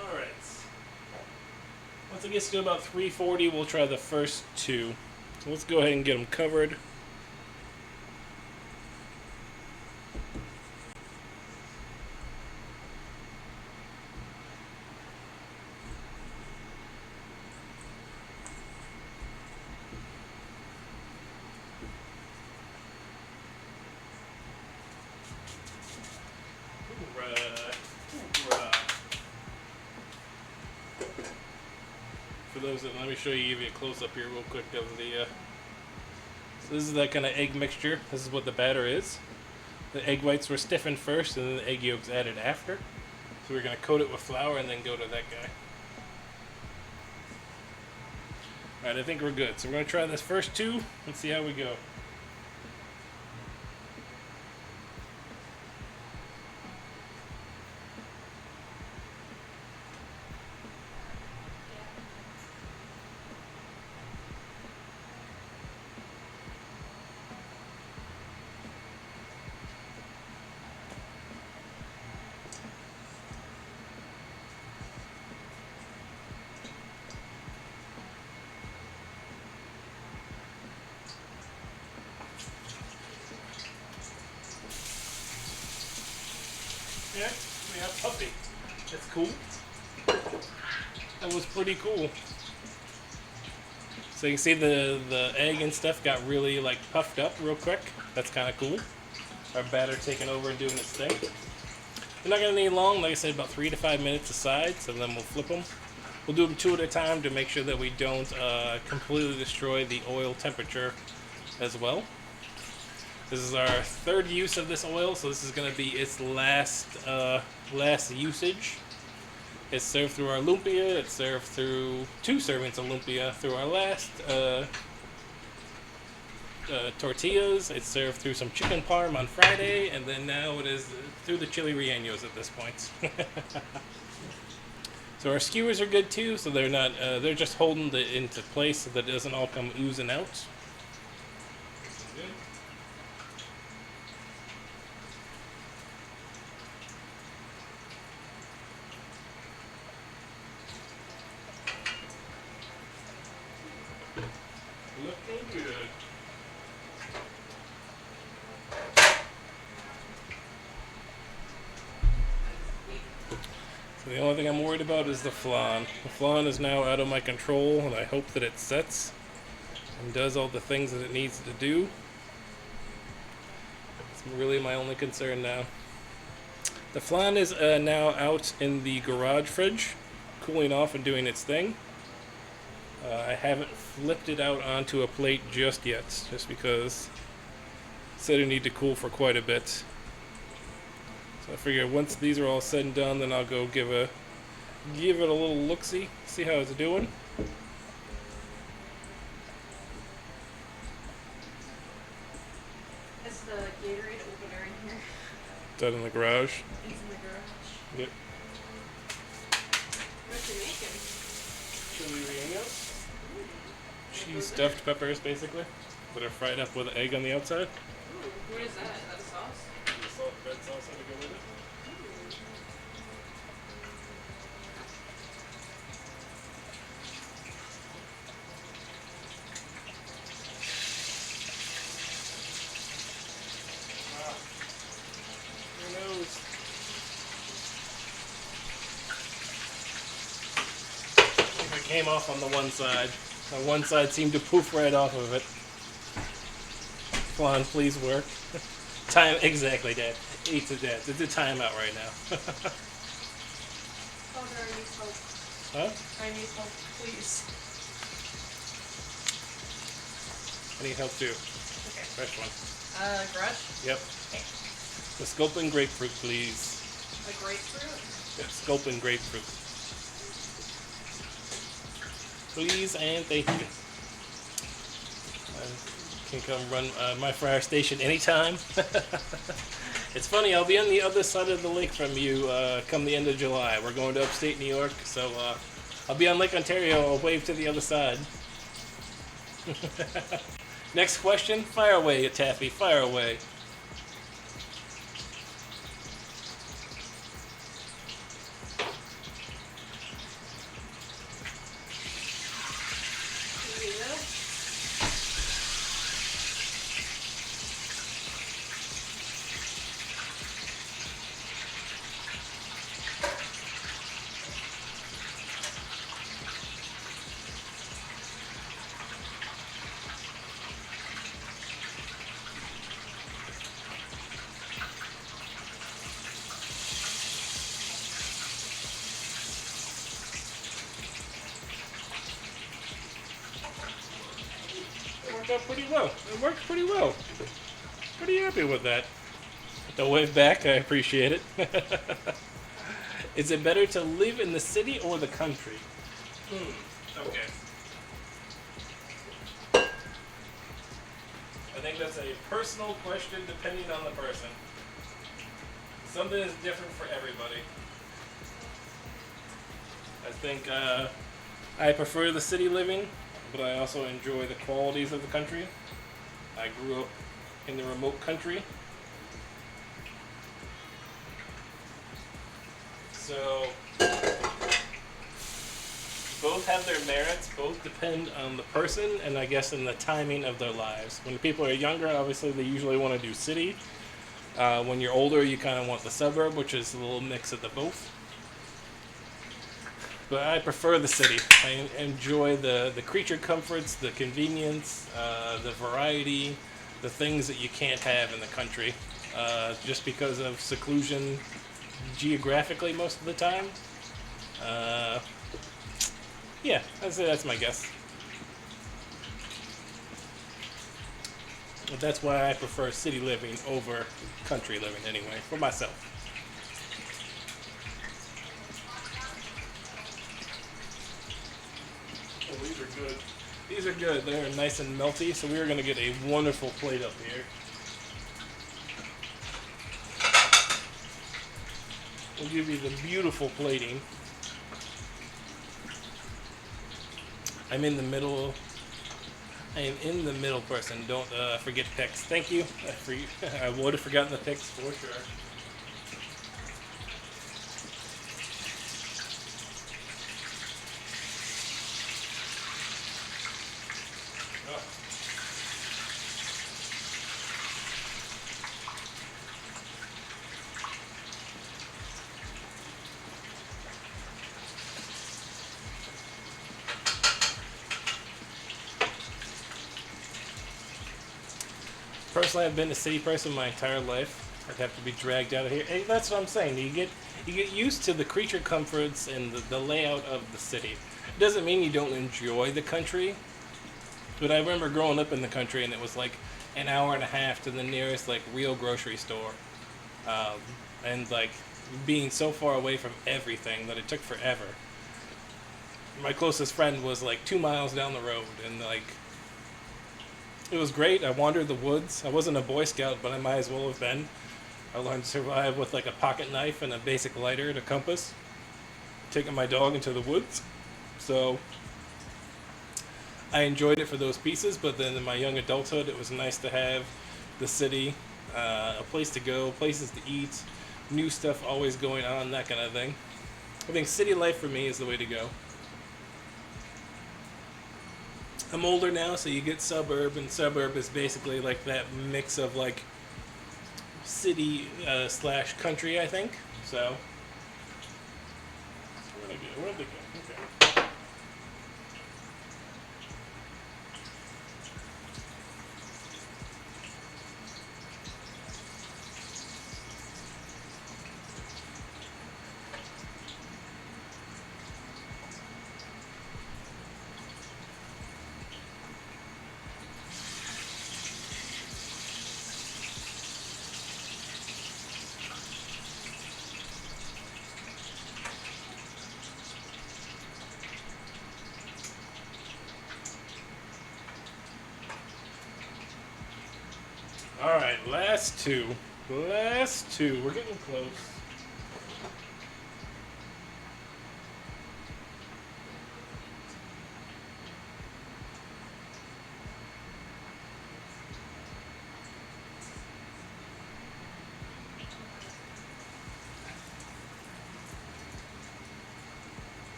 Alright. Once it gets to about 340, we'll try the first 2. So let's go ahead and get them covered. For those that, let me show you, give you a close up here real quick of the. So this is that kind of egg mixture. This is what the batter is. The egg whites were stiffened first, and then the egg yolks added after. So we're gonna coat it with flour and then go to that guy. All right, I think we're good. So we're gonna try this first 2 and see how we go. Yeah, we have puppy. That's cool. That was pretty cool. So you can see the egg and stuff got really like puffed up real quick. That's kind of cool. Our batter taking over and doing its thing. They're not gonna need long, like I said, about 3 to 5 minutes aside. So then we'll flip them. We'll do them 2 at a time to make sure that we don't completely destroy the oil temperature as well. This is our 3rd use of this oil, so this is going to be its last usage. It's served through our lumpia. It's served through 2 servings of lumpia through our last tortillas. It's served through some chicken parm on Friday, and then now it is through the Chile Rellenos at this point. So our skewers are good too, so they're not they're just holding it into place so that it doesn't all come oozing out. Good. Looking good. So the only thing I'm worried about is the flan. The flan is now out of my control, and I hope that it sets and does all the things that it needs to do. It's really my only concern now. The flan is now out in the garage fridge, cooling off and doing its thing. I haven't flipped it out onto a plate just yet, just because it said it need to cool for quite a bit. So I figure once these are all said and done, then I'll go give it a little look-see, see how it's doing. Is the Gatorade opener in here? Is that in the garage? It's in the garage. Yep. What you making? Chili Relleno. Cheese stuffed peppers, basically, that are fried up with egg on the outside. Ooh, what is that? Is that a sauce? Red salsa to go with it. Who knows? If it came off on the one side. The one side seemed to poof right off of it. Come on, please work. Time exactly, Dad. Eat to death. It's a timeout right now. Father, I need help. Huh? I need help, please. I need help too. Okay. Fresh one. Garage? Yep. Okay. The sculpin grapefruit, please. A grapefruit? Yeah, sculpin grapefruit. Please and thank you. Can come run my fire station anytime. It's funny, I'll be on the other side of the lake from you come the end of July. We're going to upstate New York, so I'll be on Lake Ontario. I'll wave to the other side. Next question, fire away, Taffy, fire away. Out pretty well. It worked pretty well. Pretty happy with that. The wave back, I appreciate it. Is it better to live in the city or the country? Okay. I think that's a personal question depending on the person. Something is different for everybody. I think I prefer the city living, but I also enjoy the qualities of the country. I grew up in the remote country. So both have their merits, both depend on the person and I guess in the timing of their lives. When people are younger, obviously they usually want to do city. When you're older, you kind of want the suburb, which is a little mix of the both. But I prefer the city. I enjoy the creature comforts, the convenience, the variety, the things that you can't have in the country, just because of seclusion geographically most of the time. Yeah, that's my guess. But that's why I prefer city living over country living anyway, for myself. These are good. They're nice and melty, so we are going to get a wonderful plate up here. We'll give you the beautiful plating. I'm in the middle. I am in the middle person. Don't forget picks. Thank you. I would have forgotten the picks for sure. Personally, I've been a city person my entire life. I'd have to be dragged out of here. Hey, that's what I'm saying. You get used to the creature comforts and the layout of the city. It doesn't mean you don't enjoy the country, but I remember growing up in the country and it was like an hour and a half to the nearest like real grocery store, and like being so far away from everything that it took forever. My closest friend was like 2 miles down the road, and like. It was great. I wandered the woods. I wasn't a Boy Scout, but I might as well have been. I learned to survive with like a pocket knife and a basic lighter and a compass. Taking my dog into the woods. So I enjoyed it for those pieces, but then in my young adulthood, it was nice to have the city, a place to go, places to eat, new stuff always going on, that kind of thing. I think city life for me is the way to go. I'm older now, so you get suburb, and suburb is basically like that mix of like city slash country, I think. So, where'd they go? Okay. Alright, last two. Last two. We're getting close.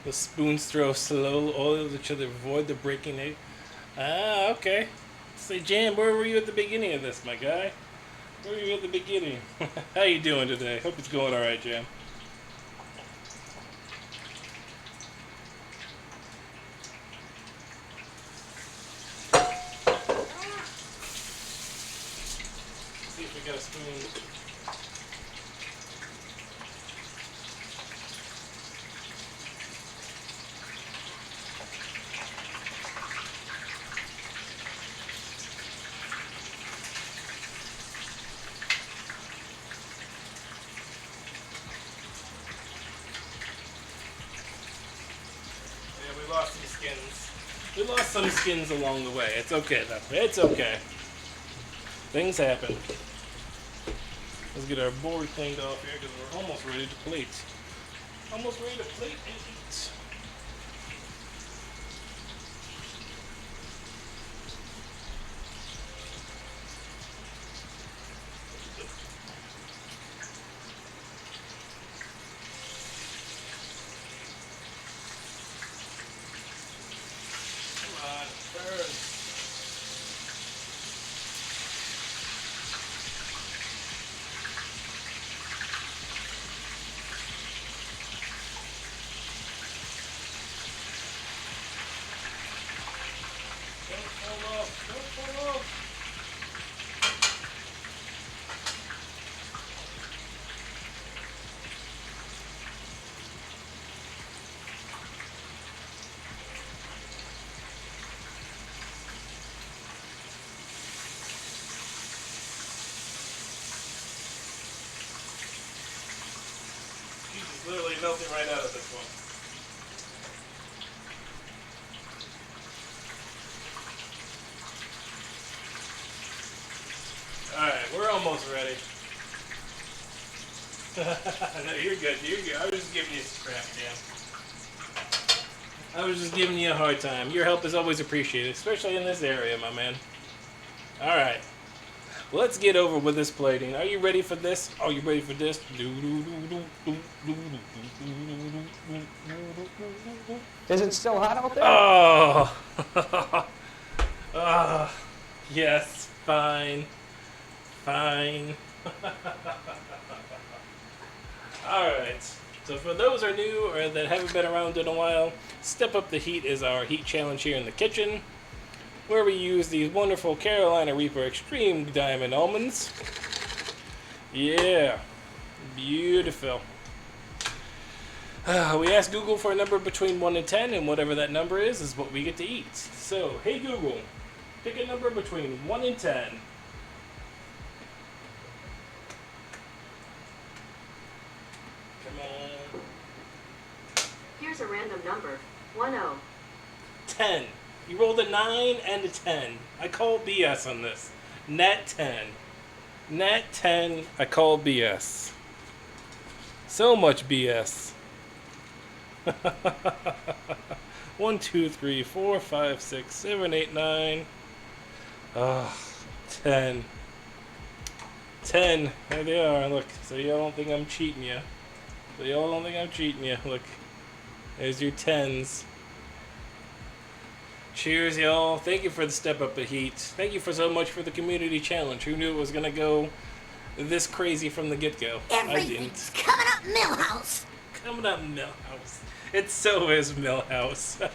The spoons throw slow all of each other, avoid the breaking egg. Ah, okay. Say, Jam, where were you at the beginning of this, my guy? Where were you at the beginning? How you doing today? Hope it's going alright, Jam. See if we got a spoon. We lost some skins along the way. It's okay though. It's okay. Things happen. Let's get our board cleaned off here because we're almost ready to plate. Almost ready to plate and eat. Literally melting right out of this one. We're almost ready. No, you're good. You're good. I was just giving you some crap, yeah. I was just giving you a hard time. Your help is always appreciated, especially in this area, my man. All right. Let's get over with this plating. Are you ready for this? Are you ready for this? Is it still hot out there? Oh. Oh. Yes. Fine. Fine. Alright. So for those who are new or that haven't been around in a while, Step Up the Heat is our heat challenge here in the kitchen, where we use these wonderful Carolina Reaper Extreme Diamond Almonds. Yeah. Beautiful. We asked Google for a number between 1 and 10, and whatever that number is what we get to eat. So, hey Google, pick a number between 1 and 10. Come on. Here's a random number. 10. 10. You rolled a 9 and a 10. I call BS on this. Nat 10. Nat 10, I call BS. So much BS. 1, 2, 3, 4, 5, 6, 7, 8, 9. 10. 10. There they are. Look. So y'all don't think I'm cheating you. Look. There's your 10s. Cheers, y'all. Thank you for the Step Up the Heat. Thank you for so much for the community challenge. Who knew it was going to go this crazy from the get-go? I didn't. Everything's coming up, Millhouse. Coming up, Millhouse. It so is Millhouse.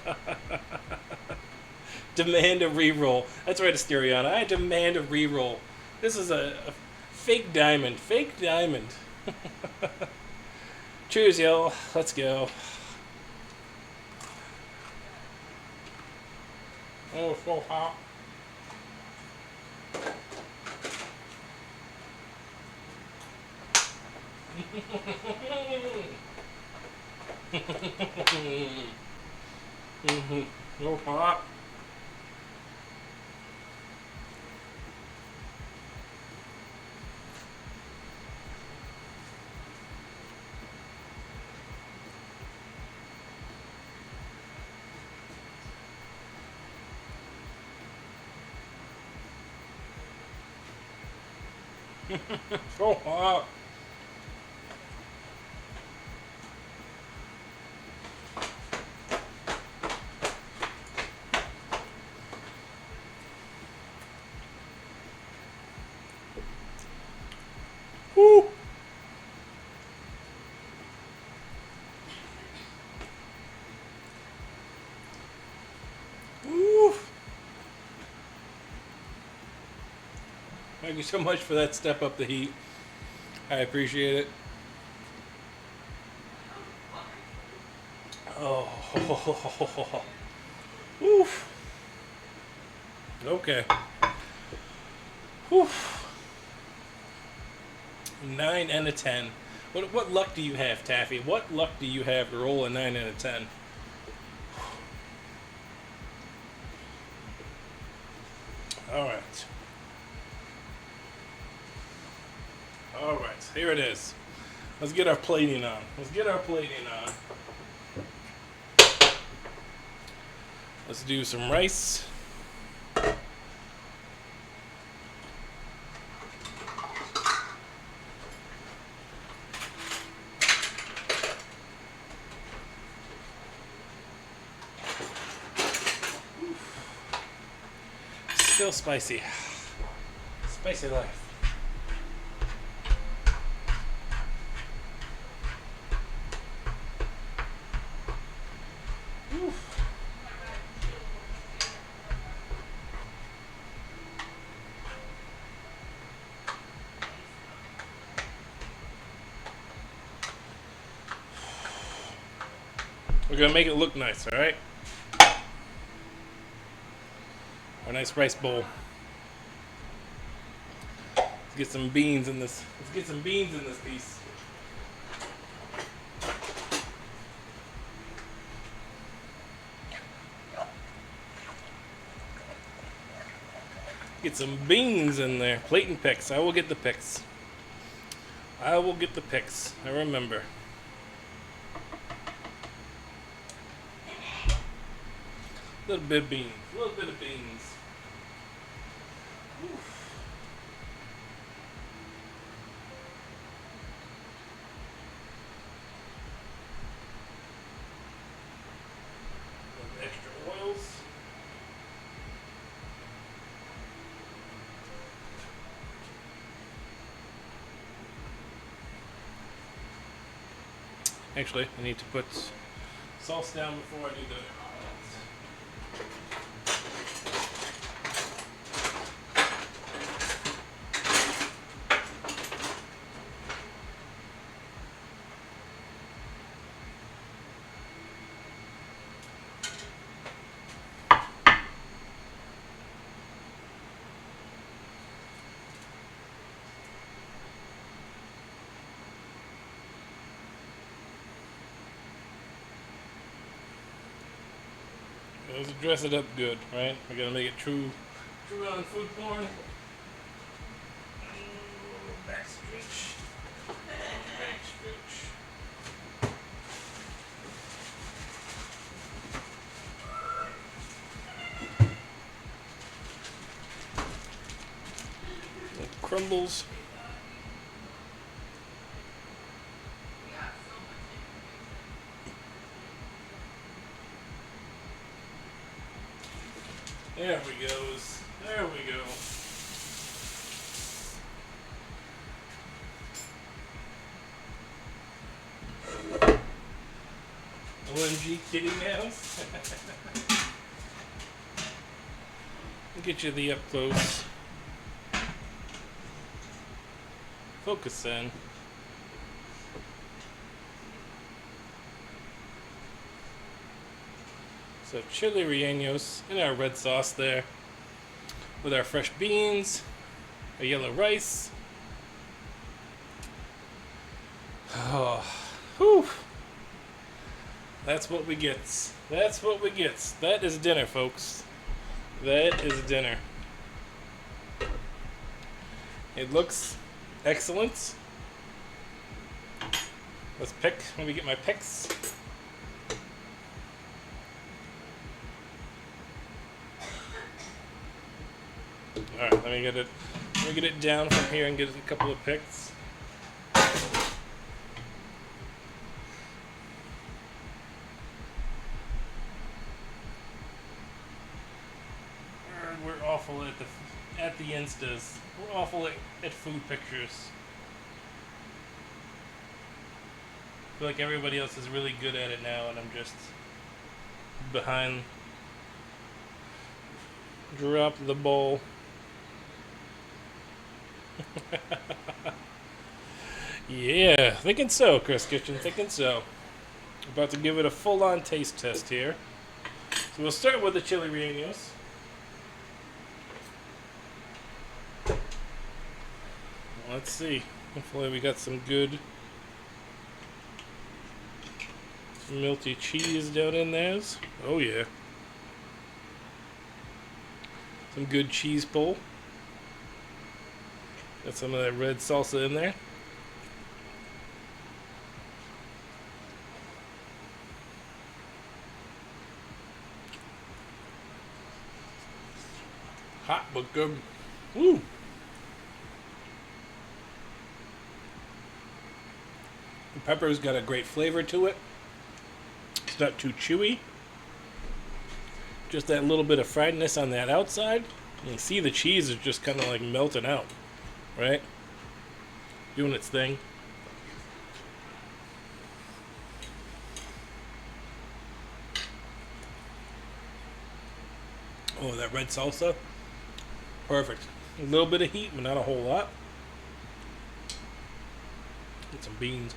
Demand a reroll. That's right, Asteriana. I demand a reroll. This is a fake diamond. Fake diamond. Cheers, y'all. Let's go. Oh, so hot. So hot. So hot. Woo. Woo. Thank you so much for that Step Up the Heat. I appreciate it. Oh. Oof. Okay. Oof. 9 and a 10. What luck do you have, Taffy? What luck do you have to roll a 9 and a 10? Alright. Alright, here it is. Let's get our plating on. Let's do some rice. Still spicy. Spicy life. We're gonna make it look nice, all right? Our nice rice bowl. Let's get some beans in this. Piece. Get some beans in there. Plate and picks. I will get the picks. I will get the picks. I remember. A little bit of beans. A little bit of beans. Oof. Some extra oils. Actually, I need to put sauce down before I do the. Let's dress it up good, right? We're gonna make it true on food porn. Back stretch. Back stretch. Little crumbles. There we goes. There we go. OMG kitty mouse. I'll get you the up close. Focus in. So Chile Rellenos and our red sauce there with our fresh beans, our yellow rice. Oh, whew. That's what we get. That's what we get. That is dinner, folks. That is dinner. It looks excellent. Let's pick. Let me get my picks. Alright, let me get it down from here and get a couple of picks. We're awful at the instas. We're awful at food pictures. I feel like everybody else is really good at it now, and I'm just behind. Drop the bowl. Yeah, thinking so, Chris Kitchen, thinking so. About to give it a full-on taste test here. So we'll start with the Chile Rellenos. Let's see. Hopefully we got some good melty cheese down in there. Oh yeah. Some good cheese pull. Got some of that red salsa in there. Hot but good. Woo! The pepper's got a great flavor to it. It's not too chewy. Just that little bit of friedness on that outside. You can see the cheese is just kind of like melting out, right? Doing its thing. Oh, that red salsa. Perfect. A little bit of heat, but not a whole lot. Get some beans.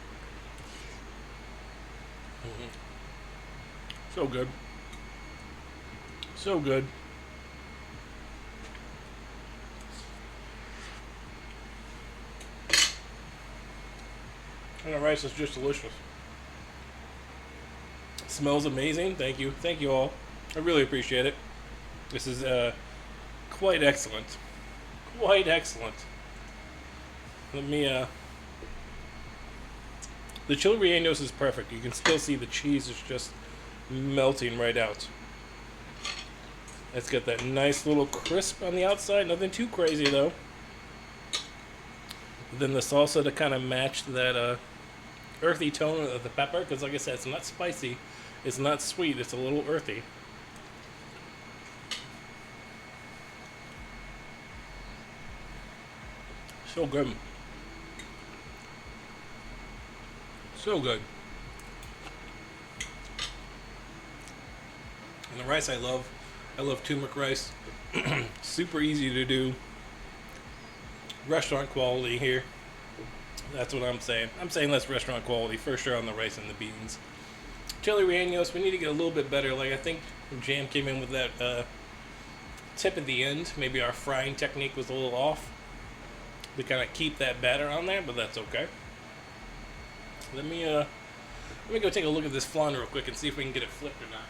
So good. So good. And the rice is just delicious. It smells amazing. Thank you. Thank you all. I really appreciate it. This is quite excellent. quite excellent. Let me, the chili rellenos is perfect. You can still see the cheese is just melting right out. It's got that nice little crisp on the outside. Nothing too crazy, though. Then the salsa to kind of match that earthy tone of the pepper. Because, like I said, it's not spicy. It's not sweet. It's a little earthy. So good. So good. And the rice I love. I love turmeric rice. Super easy to do. Restaurant quality here. That's what I'm saying. I'm saying that's restaurant quality for sure on the rice and the beans. Chili rellenos, we need to get a little bit better. Like I think Jam came in with that tip at the end. Maybe our frying technique was a little off. To kind of keep that batter on there, but that's okay. Let me go take a look at this flan real quick and see if we can get it flipped or not.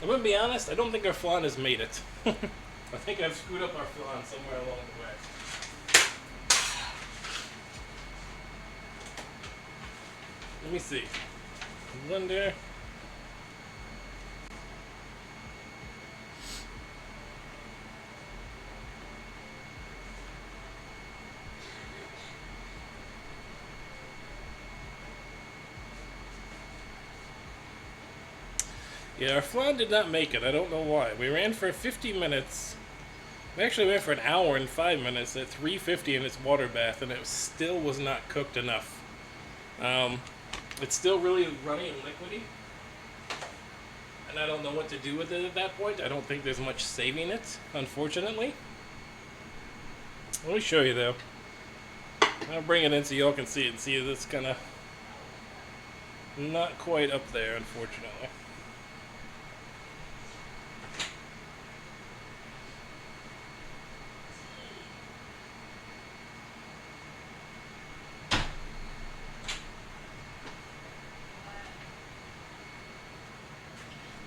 I'm gonna be honest, I don't think our flan has made it. I think I've screwed up our flan somewhere along the way. Let me see. Blender. Yeah, our flan did not make it. I don't know why. We ran for 50 minutes. We actually went for an hour and 5 minutes at 350 in its water bath, and it still was not cooked enough. It's still really runny and liquidy. And I don't know what to do with it at that point. I don't think there's much saving it, unfortunately. Let me show you, though. I'll bring it in so y'all can see it and see that it's kind of not quite up there, unfortunately.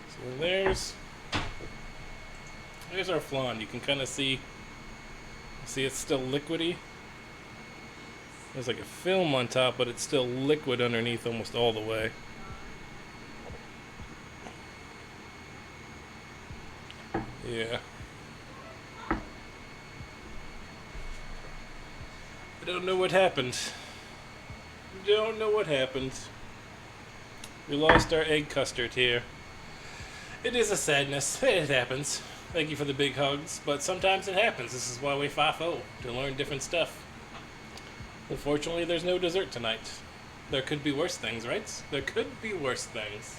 So there's our flan. You can kind of see it's still liquidy. There's like a film on top, but it's still liquid underneath almost all the way. Yeah. I don't know what happened. Don't know what happened. We lost our egg custard here. It is a sadness. It happens. Thank you for the big hugs, but sometimes it happens. This is why we FIFO, to learn different stuff. Unfortunately, there's no dessert tonight. There could be worse things, right? There could be worse things.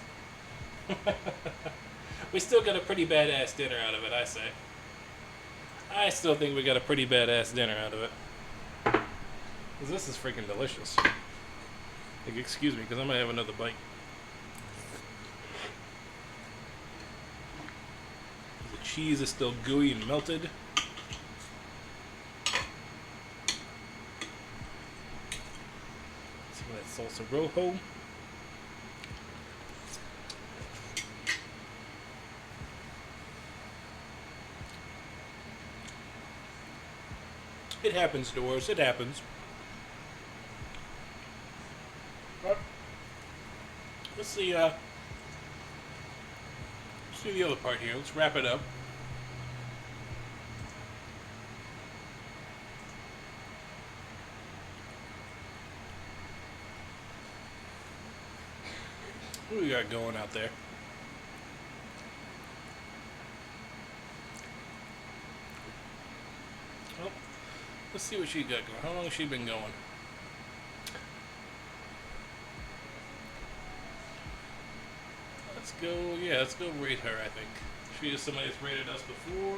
We still got a pretty badass dinner out of it, I say. I still think we got a pretty badass dinner out of it. Because this is freaking delicious. Like, excuse me, because I'm going to have another bite. The cheese is still gooey and melted. Some of that salsa rojo. It happens, Doors. It happens. But let's see the other part here. Let's wrap it up. What do we got going out there? Well, let's see what she got going. How long has she been going? Let's go rate her, I think. She is somebody that's rated us before.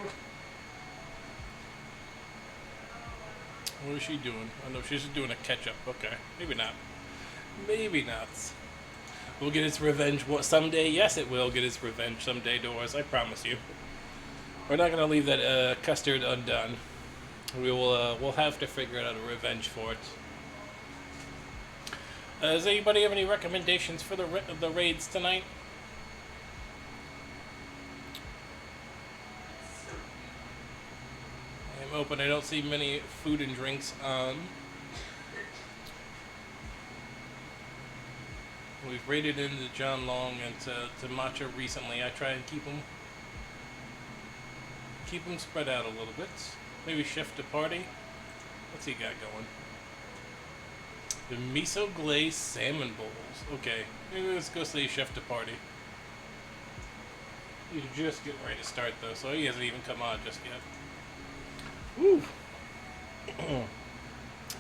What is she doing? I know she's doing a catch-up. Okay, maybe not. Maybe not. We'll get its revenge someday. Yes, it will get its revenge someday, Doris. I promise you. We're not gonna leave that custard undone. We will. We'll have to figure out a revenge for it. Does anybody have any recommendations for the raids tonight? I'm open. I don't see many food and drinks on. We've raided into John Long and to Matcha recently. I try and keep them spread out a little bit. Maybe shift a party. What's he got going? The miso glazed salmon bowls. Okay, maybe let's go see Chef to party. He's just getting ready to start though, so he hasn't even come on just yet. Woo!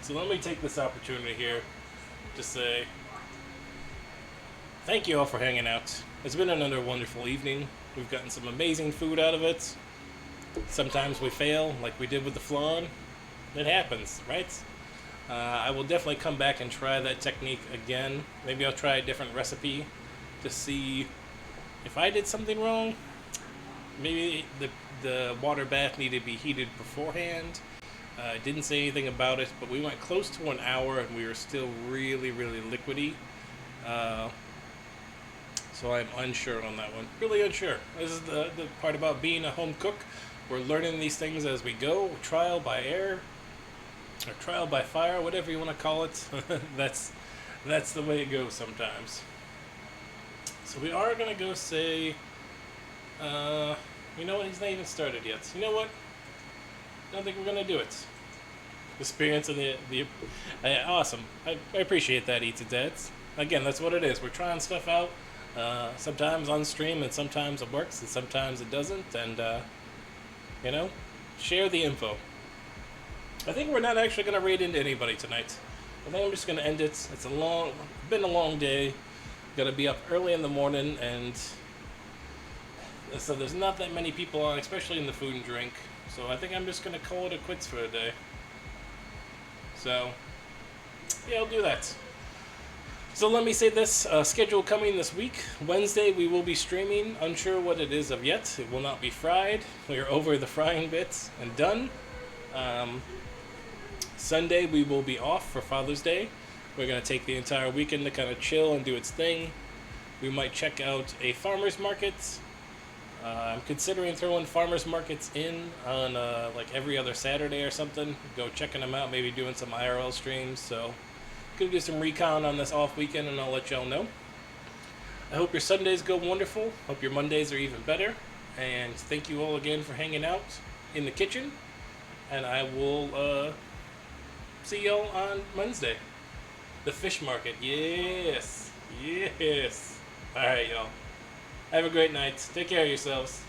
So let me take this opportunity here to say thank you all for hanging out. It's been another wonderful evening. We've gotten some amazing food out of it. Sometimes we fail, like we did with the flan. It happens, right? I will definitely come back and try that technique again. Maybe I'll try a different recipe to see if I did something wrong. Maybe the water bath needed to be heated beforehand. I didn't say anything about it, but we went close to an hour and we were still really, really liquidy. So I'm unsure on that one. Really unsure. This is the part about being a home cook. We're learning these things as we go, trial by error. Or trial by fire, whatever you want to call it. that's the way it goes sometimes. So we are going to go say, you know what, he's not even started yet. You know what? I don't think we're going to do it. Experience and awesome. I appreciate that, Eats and Dads. Again, that's what it is. We're trying stuff out. Sometimes on stream, and sometimes it works, and sometimes it doesn't. And, you know, share the info. I think we're not actually going to raid into anybody tonight. I think I'm just going to end it. It's been a long day. Got to be up early in the morning, and so there's not that many people on, especially in the food and drink. So I think I'm just going to call it a quits for a day. So, yeah, I'll do that. So let me say this, schedule coming this week. Wednesday we will be streaming, unsure what it is of yet. It will not be fried. We are over the frying bits and done. Sunday we will be off for Father's Day. We're going to take the entire weekend to kind of chill and do its thing. We might check out a farmer's market. I'm considering throwing farmer's markets in on like every other Saturday or something. Go checking them out, maybe doing some IRL streams. So gonna do some recon on this off weekend and I'll let y'all know. I hope your Sundays go wonderful. Hope your Mondays are even better. And thank you all again for hanging out in the kitchen. And I will see y'all on Wednesday. The fish market. Yes. Yes. Alright, y'all. Have a great night. Take care of yourselves.